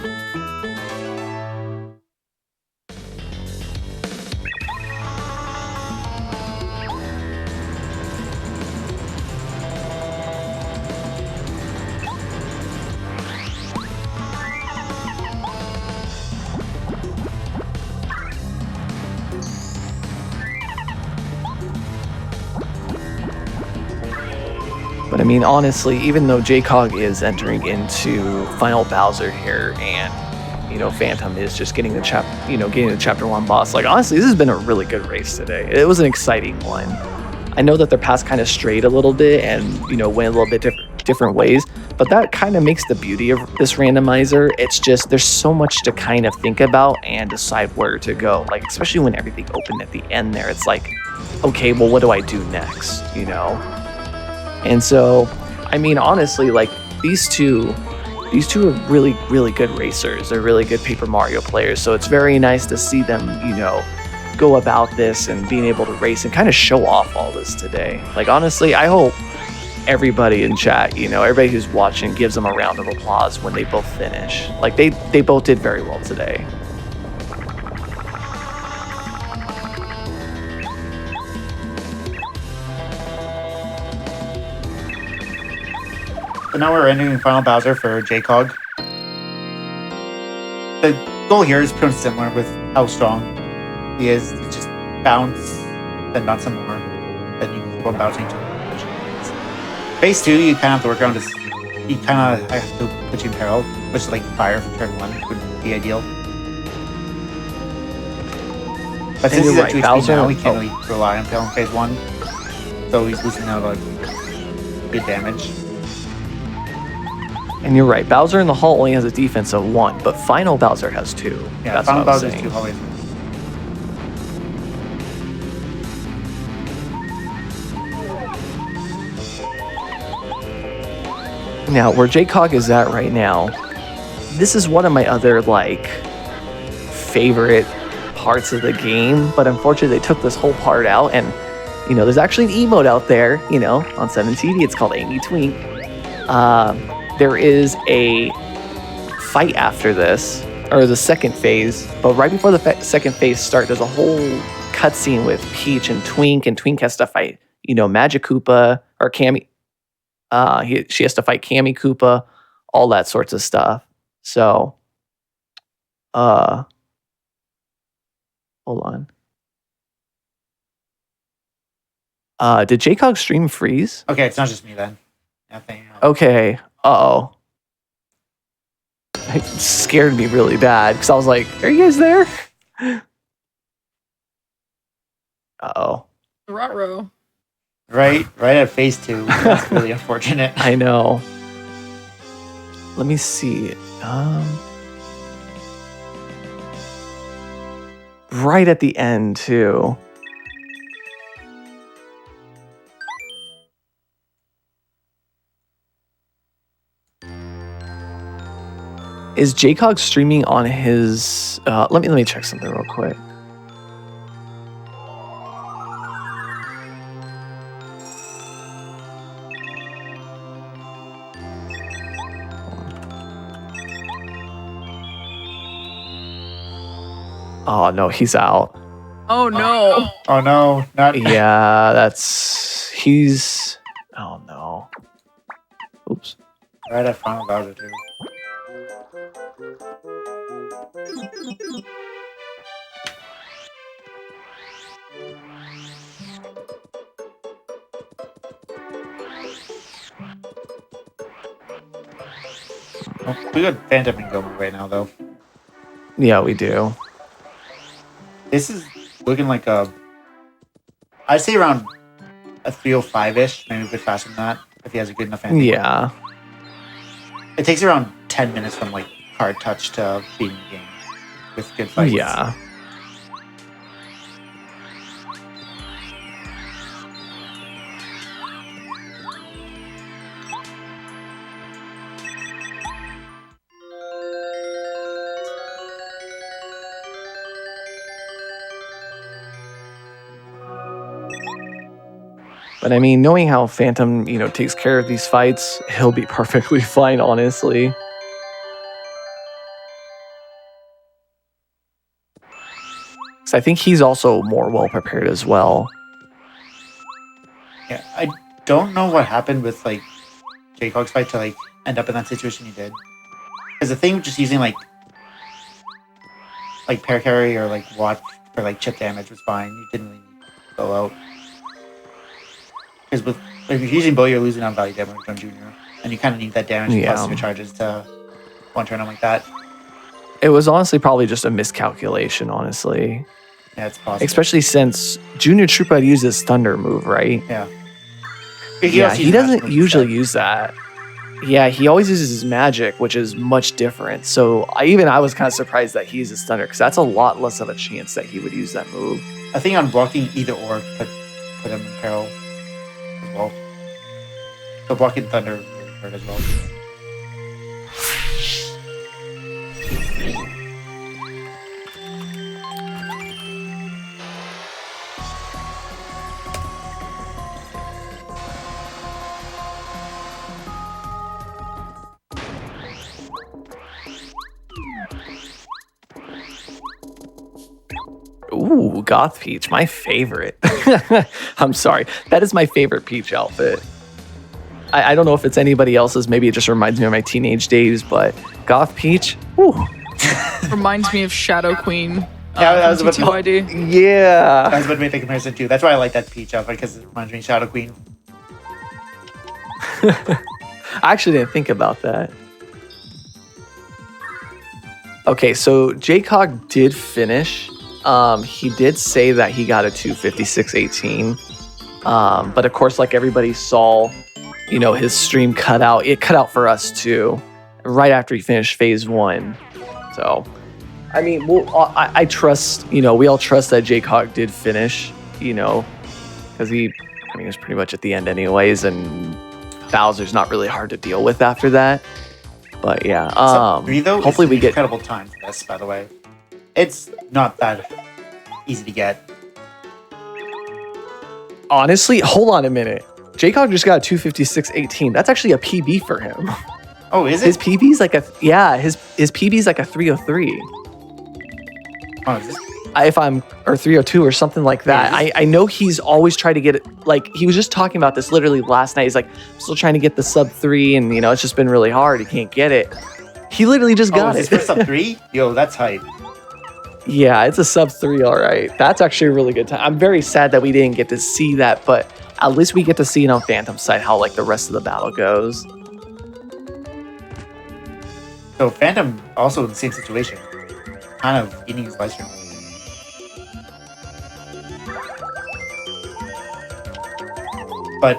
S4: But I mean, honestly, even though JCog is entering into Final Bowser here, and you know, Phantom is just getting the chapter 1 boss. Like, honestly, this has been a really good race today. It was an exciting one. I know that their paths kind of strayed a little bit and, you know, went a little bit different ways, but that kind of makes the beauty of this randomizer. It's just there's so much to kind of think about and decide where to go. Like, especially when everything opened at the end there, it's like, okay, well, what do I do next? You know? And so, I mean, honestly, like, these two are really, really good racers. They're really good Paper Mario players. So it's very nice to see them, you know, go about this and being able to race and kind of show off all this today. Like, honestly, I hope everybody in chat, you know, everybody who's watching gives them a round of applause when they both finish. Like, they both did very well today.
S5: So now we're entering Final Bowser for JCog. The goal here is pretty similar with how strong he is. To just bounce, then bounce some more, then you keep on bouncing to Phase 2, you kind of have to work around this. You kind of have to put you in peril, which is like fire from turn 1 would be ideal. But since he's at 2 HP now, he can't really rely on peril in Phase 1. So he's losing out on good damage.
S4: And you're right, Bowser in the Hall only has a defense of 1, but Final Bowser has 2.
S5: Yeah,
S4: That's
S5: Final
S4: what I was
S5: Bowser's
S4: saying.
S5: 2 always.
S4: Now, where JCog is at right now, this is one of my other, like, favorite parts of the game, but unfortunately they took this whole part out, and, you know, there's actually an emote out there, you know, on 7TV, it's called Amy Twink. There is a fight after this, or the second phase, but right before the second phase starts, there's a whole cutscene with Peach and Twink has to fight, you know, Magic Koopa, or Cammy. She has to fight Cammy Koopa, all that sorts of stuff. So, hold on. Did JCog stream freeze?
S5: Okay, it's not just me then. Nothing.
S4: Okay. Uh-oh. It scared me really bad because I was like, are you guys there? Uh-oh.
S1: Ruh-roh.
S5: Right at Phase 2. That's really unfortunate.
S4: I know. Let me see. Right at the end, too. Is JCog streaming on his... let me check something real quick. Oh no, he's out.
S1: Oh no.
S5: Oh no, not
S4: Yeah, he's. Oh no. Oops.
S5: right at front of Bowser too. Oh, we got Phantom and Gomu right now though.
S4: Yeah, we do.
S5: This is looking like I'd say around a 305-ish, maybe a bit faster than that, if he has a good enough ending.
S4: Yeah.
S5: It takes around 10 minutes from like hard touch to beating the game with good fights.
S4: Yeah. But I mean, knowing how Phantom, takes care of these fights, he'll be perfectly fine, honestly. So I think he's also more well prepared as well.
S5: Yeah, I don't know what happened with like JCog's fight to like end up in that situation he did. Because the thing with just using like pair carry or like watch for like chip damage was fine. You didn't really need to go out. Because if you're using bow, you're losing on value damage on Junior, and you kind of need that damage plus your charges to one turn him like that.
S4: It was honestly probably just a miscalculation, honestly.
S5: Yeah, it's possible.
S4: Especially since Junior Troopa uses Thunder move, right?
S5: Yeah.
S4: He doesn't usually use that. Yeah, he always uses his magic, which is much different. So I was kind of surprised that he uses Thunder, because that's a lot less of a chance that he would use that move.
S5: I think on blocking either or put him in peril as well. So blocking Thunder really hurt as well.
S4: Ooh, Goth Peach, my favorite. I'm sorry. That is my favorite Peach outfit. I don't know if it's anybody else's. Maybe it just reminds me of my teenage days, but Goth Peach, woo.
S1: Reminds me of Shadow Queen.
S5: Yeah, that was about
S1: TTYD.
S4: Yeah.
S5: I was about to make the comparison too. That's why I like that Peach outfit, because it reminds me of Shadow Queen.
S4: I actually didn't think about that. Okay, so JCog did finish. He did say that he got a 256.18. But of course, like everybody saw, his stream cut out. It cut out for us too, right after he finished phase 1. So, I mean, I trust, we all trust that JCog did finish, because he was pretty much at the end anyways, and Bowser's not really hard to deal with after that. But yeah, hopefully we get
S5: incredible time for this, by the way. It's not that easy to get.
S4: Honestly, hold on a minute. JCog just got a 256.18. That's actually a PB for him.
S5: Oh, is it?
S4: His PB's like his PB's like a 303.
S5: Oh, is this?
S4: Or 302 or something like that.
S5: Yeah,
S4: I know he's always tried to get it. Like, he was just talking about this literally last night. He's like, I'm still trying to get the sub 3, and it's just been really hard. He can't get it. He literally just got
S5: is
S4: it.
S5: this for sub 3? Yo, that's hype.
S4: Yeah, it's a sub 3, all right. That's actually a really good time. I'm very sad that we didn't get to see that, but at least we get to see it on Phantom's side how like the rest of the battle goes.
S5: So Phantom also in the same situation, kind of eating his life stream. But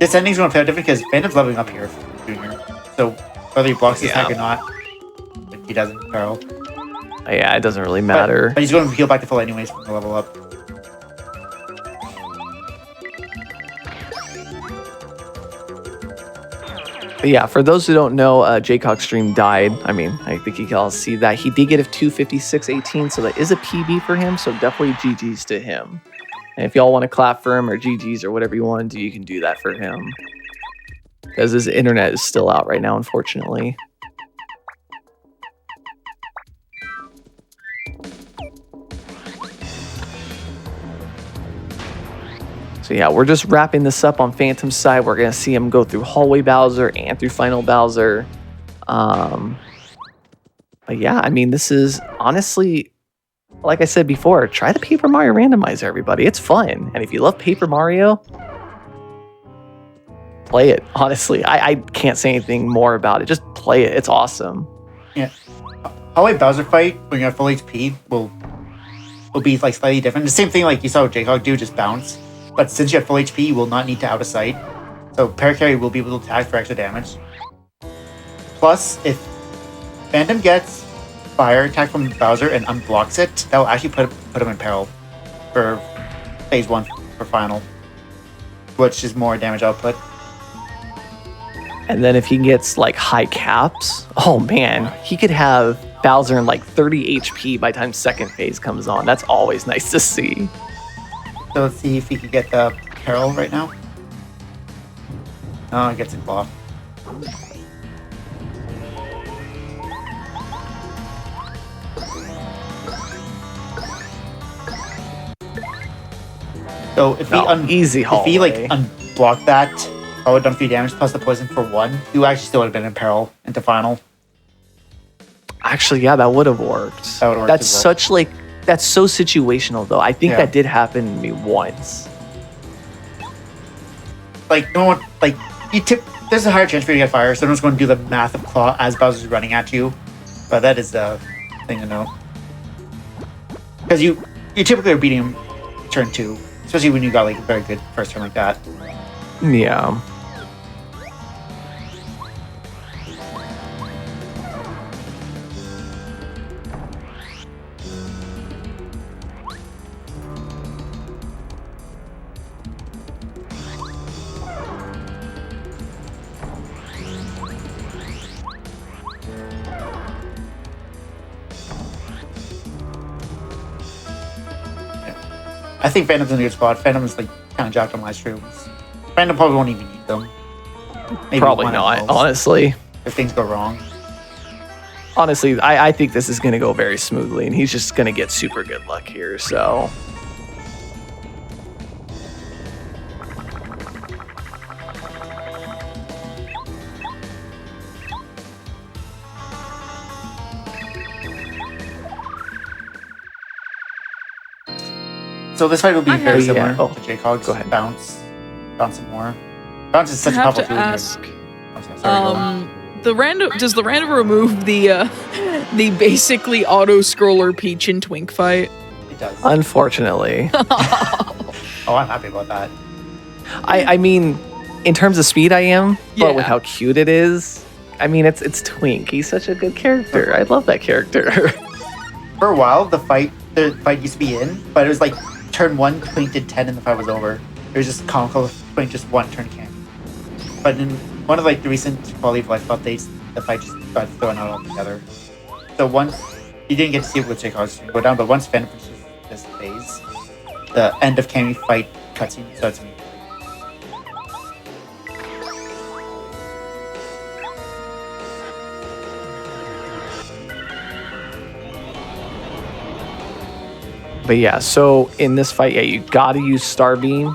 S5: this ending's going to play out different because Phantom's leveling up here for Junior. So whether he blocks his attack or not, he doesn't peril.
S4: Yeah, it doesn't really matter.
S5: But he's going to heal back to full anyways from the level up.
S4: But yeah, for those who don't know, JCog's stream died. I mean, I think you can all see that. He did get a 256.18, so that is a PB for him, so definitely GG's to him. And if y'all want to clap for him or GG's or whatever you want to do, you can do that for him. Because his internet is still out right now, unfortunately. So yeah, we're just wrapping this up on Phantom's side. We're going to see him go through Hallway Bowser and through Final Bowser. But yeah, I mean, this is honestly, like I said before, try the Paper Mario Randomizer, everybody. It's fun. And if you love Paper Mario, play it. Honestly, I can't say anything more about it. Just play it. It's awesome.
S5: Yeah. Hallway Bowser fight when you're at full HP will be like slightly different. The same thing like you saw JCog do, just bounce. But since you have full HP, you will not need to out of sight. So Paracarry will be able to attack for extra damage. Plus, if Phantom gets fire attack from Bowser and unblocks it, that will actually put him in peril for phase 1 for final, which is more damage output.
S4: And then if he gets like high caps, oh man, he could have Bowser in like 30 HP by the time second phase comes on. That's always nice to see.
S5: So let's see if he can get the peril right now. Oh, he gets it blocked. So if
S4: easy
S5: if he like
S4: hallway.
S5: unblocked that, I would have done 3 damage plus the poison for 1. You actually still would have been in peril into final.
S4: Actually, yeah, that would have worked.
S5: That would work
S4: That's
S5: as well.
S4: such like, that's so situational though. I think
S5: Yeah.
S4: that did happen to me once.
S5: Like no one like you tip. There's a higher chance for you to get fire. Someone's going to do the math of claw as Bowser's running at you, but that is the thing to know. Because you typically are beating him turn 2, especially when you got like a very good first turn like that.
S4: Yeah.
S5: I think Phantom's in a good spot. Phantom's like kind of dropped on my streams. Phantom probably won't even need them. Maybe
S4: Probably
S5: one at
S4: not,
S5: most,
S4: honestly.
S5: if things go wrong.
S4: Honestly, I think this is going to go very smoothly, and he's just going to get super good luck here, so...
S5: So this fight will be
S1: I
S5: very
S1: have-
S5: similar
S4: Yeah. Oh,
S5: to JCog's.
S4: go ahead.
S5: Bounce some more. Bounce is such
S1: I
S5: a
S1: have
S5: powerful
S1: to
S5: tool.
S1: ask,
S5: Sorry, go on.
S1: does the random remove the basically auto scroller Peach and Twink fight?
S5: It does.
S4: Unfortunately.
S5: Oh, I'm happy about that.
S4: I mean, in terms of speed, I am, but with
S1: Yeah.
S4: how cute it is, I mean, it's Twink. He's such a good character. I love that character.
S5: For a while, the fight used to be in, but it was like turn 1, Twink did 10, and the fight was over. It was just comical if Twink just one turn candy. But in one of like the recent quality of life updates, the fight just got thrown out altogether. So once you didn't get to see it with JCog's go down, but once Phantom finishes this phase, the end of Cammy fight cutscene starts immediately.
S4: But yeah, so in this fight, yeah, you gotta use Star Beam,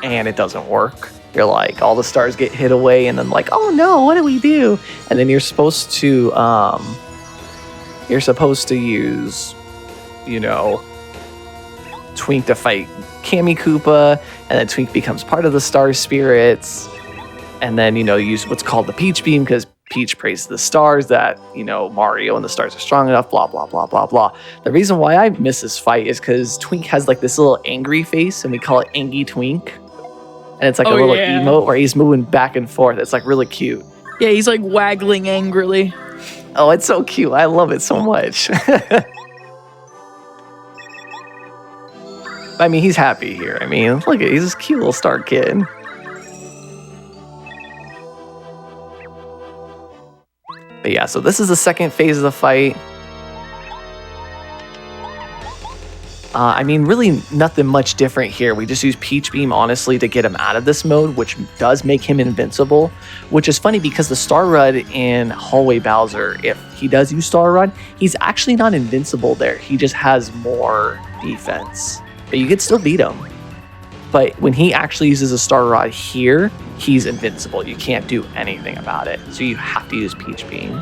S4: and it doesn't work. You're like, all the stars get hit away, and then like, oh no, what do we do? And then you're supposed to use, you know, Twink to fight Kammy Koopa, and then Twink becomes part of the Star Spirits, and then, you know, use what's called the Peach Beam, because Peach prays to the stars that, you know, Mario and the stars are strong enough, blah, blah, blah, blah, blah. The reason why I miss this fight is because Twink has like this little angry face, and we call it Angy Twink. And it's like a little
S1: yeah.
S4: emote where he's moving back and forth. It's like really cute.
S1: Yeah, he's like waggling angrily.
S4: Oh, it's so cute. I love it so much. I mean, he's happy here. I mean, look at, he's this cute little star kid. But yeah, so this is the second phase of the fight. I mean, really nothing much different here. We just use Peach Beam, honestly, to get him out of this mode, which does make him invincible, which is funny because the Star Run in Hallway Bowser, if he does use Star Run, he's actually not invincible there. He just has more defense. But you could still beat him. But when he actually uses a star rod here, he's invincible. You can't do anything about it. So you have to use Peach Beam.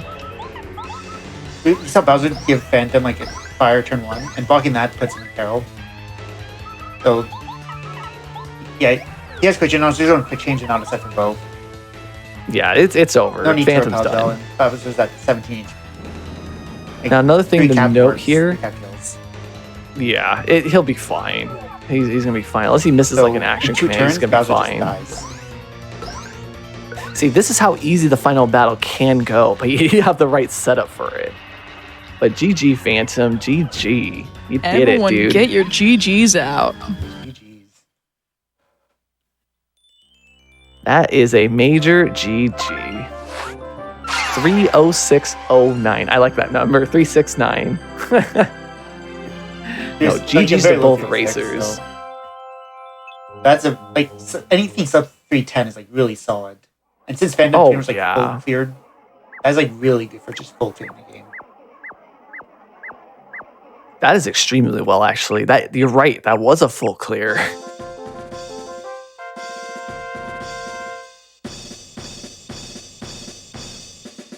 S5: You saw Bowser give Phantom like a fire turn 1, and blocking that puts him in peril. So, yeah, he has quick change. He's going to quick change and out aside from both.
S4: Yeah, it's over.
S5: No need
S4: Phantom's
S5: to
S4: done.
S5: and Bowser's at 17 HP. Like,
S4: Now, another thing
S5: 3
S4: to
S5: cap
S4: note
S5: wars,
S4: here.
S5: 3 cap kills.
S4: Yeah, he'll be fine. He's going to be fine. Unless he misses
S5: So,
S4: like an action
S5: in 2
S4: command, he's
S5: turns,
S4: going to be
S5: Bowser just
S4: fine.
S5: dies.
S4: See, this is how easy the final battle can go, but you have the right setup for it. But GG, Phantom. GG. You did
S1: Everyone
S4: it, dude.
S1: get your GGs out.
S5: GG's.
S4: That is a major GG. 30609. I like that number. 369. No,
S5: There's,
S4: GG's
S5: a very
S4: to
S5: low
S4: both
S5: 3-6,
S4: racers.
S5: so that's a anything sub 310 is like really solid. And since Phantom
S4: Oh,
S5: pretty much like
S4: yeah.
S5: full cleared, that's like really good for just full clearing the game.
S4: That is extremely well, actually. That you're right. That was a full clear.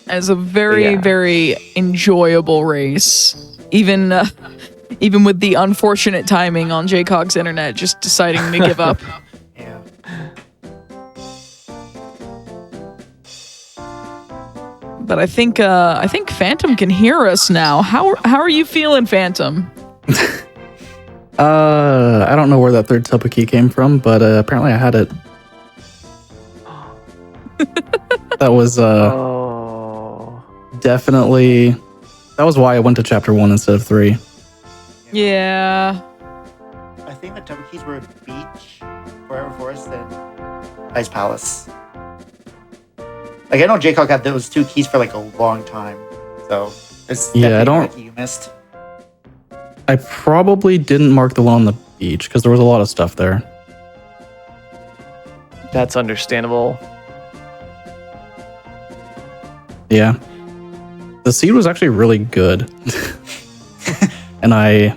S1: As a very,
S4: Yeah.
S1: very enjoyable race. Even with the unfortunate timing on JCog's internet just deciding to give up.
S5: Yeah.
S1: But I think Phantom can hear us now. How are you feeling, Phantom?
S3: I don't know where that third Tupper key came from, but apparently I had it. That was
S4: Oh.
S3: definitely. That was why I went to chapter 1 instead of 3.
S1: Yeah.
S5: I think the Tubber keys were Beach, Forever Forest, and Ice Palace. Like I know JCog had those 2 keys for like a long time, so it's
S3: Yeah, I
S5: definitely
S3: don't-
S5: a key you missed.
S3: I probably didn't mark the one on the beach because there was a lot of stuff there.
S4: That's understandable.
S3: Yeah. The seed was actually really good. And I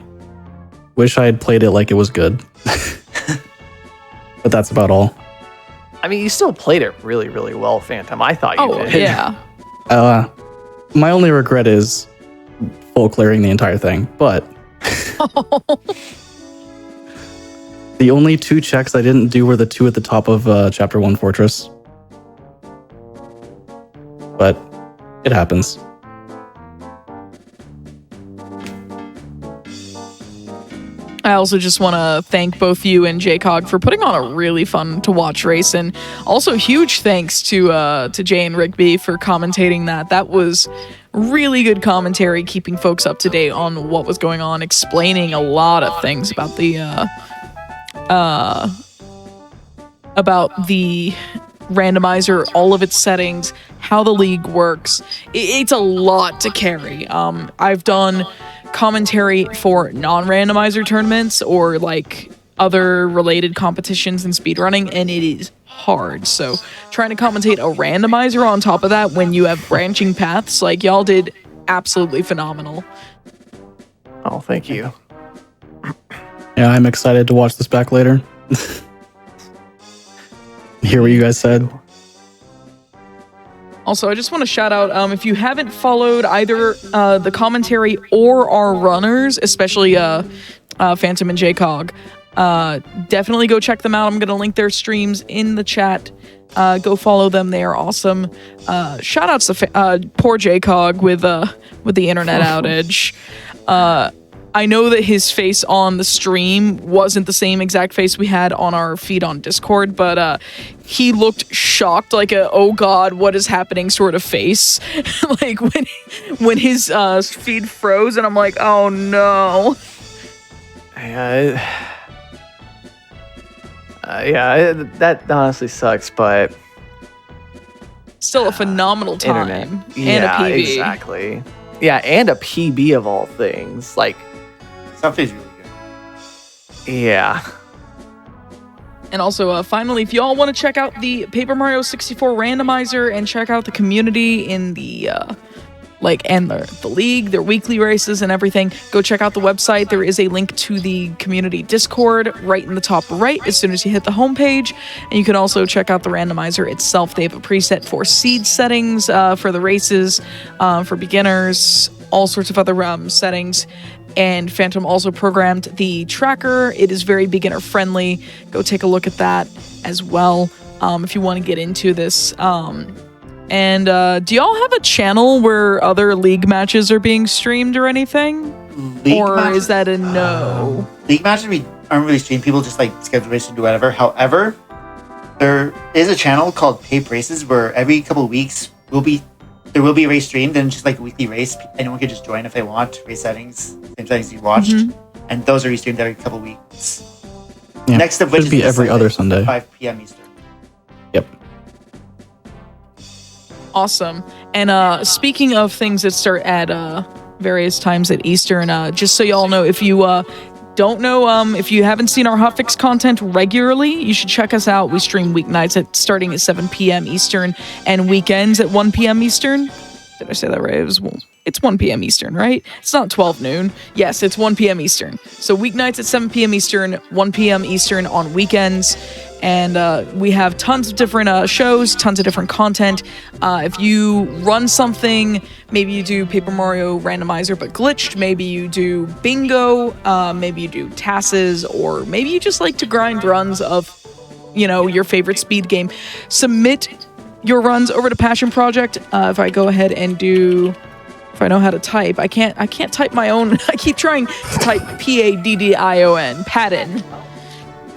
S3: wish I had played it like it was good. But that's about all.
S4: I mean, you still played it really, really well, Phantom. I thought you
S1: Oh,
S4: did.
S1: yeah.
S3: My only regret is full clearing the entire thing, but the only 2 checks I didn't do were the 2 at the top of Chapter 1 Fortress. But it happens.
S1: I also just want to thank both you and JCog for putting on a really fun to watch race, and also huge thanks to Jay and Rigby for commentating that. That was really good commentary, keeping folks up to date on what was going on, explaining a lot of things about the randomizer, all of its settings, how the league works. It's a lot to carry. I've done commentary for non-randomizer tournaments or like other related competitions in speedrunning, and it is hard. So trying to commentate a randomizer on top of that when you have branching paths, like y'all did absolutely phenomenal.
S4: Oh, thank you.
S3: Yeah, I'm excited to watch this back later. Hear what you guys said.
S1: Also, I just want to shout out, if you haven't followed either the commentary or our runners, especially Phantom and JCog, definitely go check them out. I'm going to link their streams in the chat. Go follow them. They are awesome. Shout outs to poor JCog with the internet outage. I know that his face on the stream wasn't the same exact face we had on our feed on Discord, but he looked shocked, like a "oh god, what is happening" sort of face. Like when his feed froze, and I'm like, "Oh no."
S4: Yeah, that honestly sucks, but
S1: Still a phenomenal time.
S4: internet.
S1: And
S4: Yeah,
S1: a PB.
S4: exactly. Yeah, and a PB of all things. Like,
S5: Stuff is really good.
S4: yeah.
S1: And also, finally, if y'all want to check out the Paper Mario 64 randomizer and check out the community in the and the league, their weekly races and everything, go check out the website. There is a link to the community Discord right in the top right as soon as you hit the homepage. And you can also check out the randomizer itself. They have a preset for seed settings for the races, for beginners, all sorts of other settings. And Phantom also programmed the tracker. It is very beginner friendly. Go take a look at that as well if you want to get into this. And do y'all have a channel where other league matches are being streamed or anything? Is that a no?
S5: League matches we aren't really streamed. People just like schedule races and do whatever. However, there is a channel called Pape Races where every couple of weeks there will be a race streamed, and just like a weekly race. Anyone can just join if they want. Race settings, same settings you watched, and those are restreamed every couple of weeks.
S3: Yeah,
S5: Next of which
S3: should be every other Sunday.
S5: 5 p.m. Eastern.
S3: Yep.
S1: Awesome. And speaking of things that start at various times at Eastern, just so y'all know, if you don't know, if you haven't seen our Hotfix content regularly, you should check us out. We stream weeknights starting at 7 p.m. Eastern and weekends at 1 p.m. Eastern. Did I say that right? It's 1 p.m. Eastern, right? It's not 12 noon. Yes, it's 1 p.m. Eastern. So weeknights at 7 p.m. Eastern, 1 p.m. Eastern on weekends. And we have tons of different shows, tons of different content. If you run something, maybe you do Paper Mario Randomizer but glitched, maybe you do bingo, maybe you do TASes, or maybe you just like to grind runs of, your favorite speed game. Submit your runs over to Passion Project. If I go ahead and if I know how to type, I can't type my own. I keep trying to type PADDION, Paddin.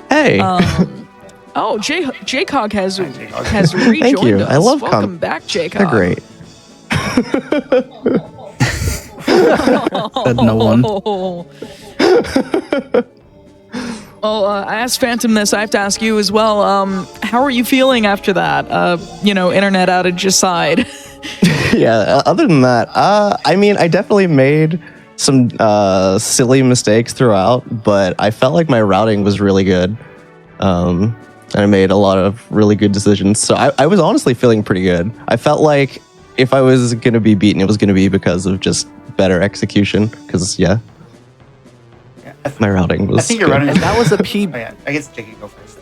S2: Hey.
S1: Oh, JCog has rejoined
S2: Thank you.
S1: us.
S2: I love
S1: Welcome back, JCog.
S2: They're great.
S3: Said no one.
S1: Well, I asked Phantom this. I have to ask you as well. How are you feeling after that? Internet outage aside.
S2: Yeah, other than that, I definitely made some silly mistakes throughout, but I felt like my routing was really good. And I made a lot of really good decisions. So I was honestly feeling pretty good. I felt like if I was going to be beaten, it was going to be because of just better execution. Because, my routing was
S5: I think you're
S2: good.
S5: running.
S4: And that was a PB.
S5: Oh, yeah. I guess Jake, go first.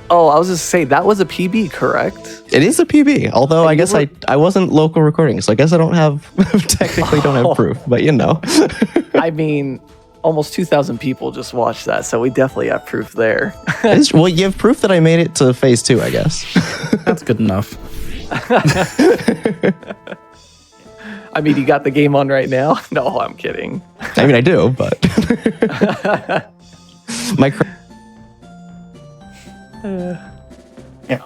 S4: Oh, I was just say that was a PB, correct?
S2: It is a PB, although
S4: And
S2: I
S4: you
S2: guess
S4: were-
S2: I wasn't local recording, so I guess I don't have, technically don't have proof, but
S4: I mean, almost 2,000 people just watched that, so we definitely have proof there.
S2: Well, you have proof that I made it to phase 2, I guess.
S3: That's good enough.
S4: I mean, you got the game on right now? No, I'm kidding.
S2: I mean, I do, but my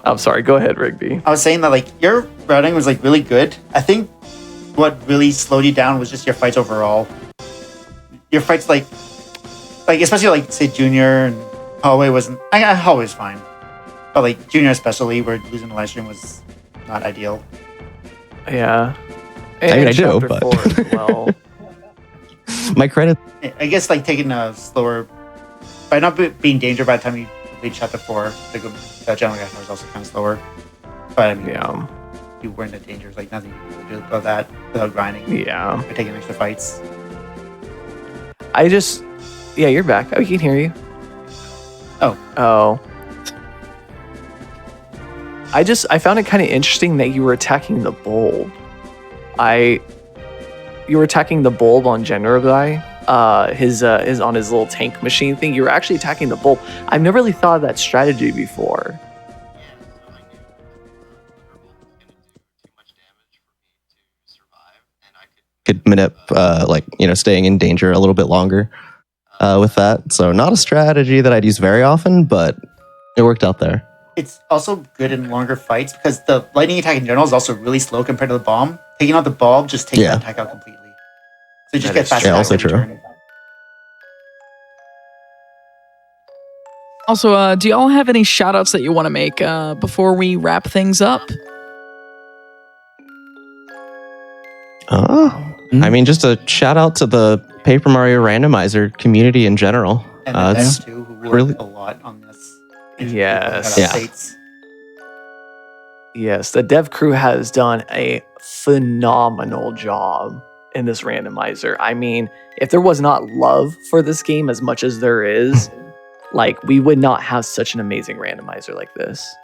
S4: I'm sorry. Go ahead, Rigby.
S5: I was saying that your routing was really good. I think what really slowed you down was just your fights overall. Your fights especially say Junior and Hallway wasn't. Hallway was fine, but Junior especially, where losing the live stream was not ideal.
S4: Yeah.
S2: I mean, I do,
S4: Chapter
S2: but
S4: 4 as well.
S2: my credit.
S5: I guess taking a slower by not being danger by the time you complete chapter 4, the general guy was also kind of slower. But I mean,
S4: Yeah.
S5: you weren't in danger. There's nothing you could do about that without grinding.
S4: Yeah.
S5: Or taking extra fights.
S4: Yeah, you're back. We can hear you. Oh. I found it kind of interesting that you were attacking the bulb. You were attacking the bulb on General Guy. His on his little tank machine thing. You were actually attacking the bulb. I've never really thought of that strategy before.
S2: Could minute staying in danger a little bit longer with that. So not a strategy that I'd use very often, but it worked out there.
S5: It's also good in longer fights because the lightning attack in general is also really slow compared to the bomb. Taking out the bulb just takes that attack out completely. So you just get faster.
S2: Yeah, also true.
S5: turn.
S1: Also, do y'all have any shout outs that you want to make before we wrap things up?
S2: I mean, just a shout out to the Paper Mario Randomizer community in general.
S5: And the
S2: It's
S5: devs, too, who worked
S2: really-
S5: a lot on this.
S4: Yes.
S2: Yeah.
S5: States.
S4: Yes, the dev crew has done a phenomenal job in this randomizer. I mean, if there was not love for this game as much as there is, like, we would not have such an amazing randomizer like this.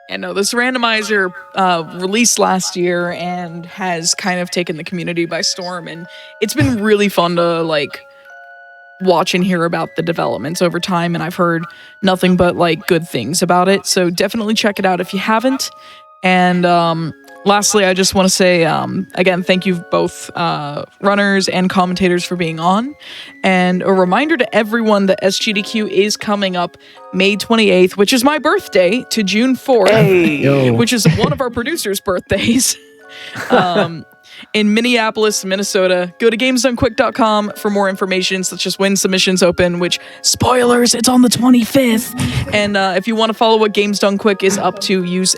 S1: And no, this randomizer released last year and has kind of taken the community by storm. And it's been really fun to like watch and hear about the developments over time. And I've heard nothing but like good things about it. So definitely check it out if you haven't. And lastly, I just want to say, again, thank you both runners and commentators for being on. And a reminder to everyone that SGDQ is coming up May 28th, which is my birthday, to June 4th,
S4: Hey!
S1: which is one of our producers' birthdays. In Minneapolis, Minnesota. Go to GamesDoneQuick.com for more information, such as when submissions open, which, spoilers, it's on the 25th. And if you want to follow what Games Done Quick is up to, use !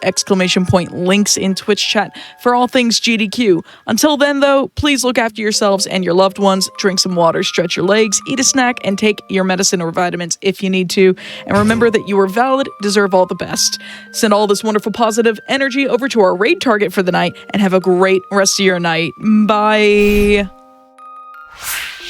S1: links in Twitch chat for all things GDQ. Until then, though, please look after yourselves and your loved ones, drink some water, stretch your legs, eat a snack, and take your medicine or vitamins if you need to. And remember that you are valid, deserve all the best. Send all this wonderful positive energy over to our raid target for the night, and have a great rest of your night. Bye.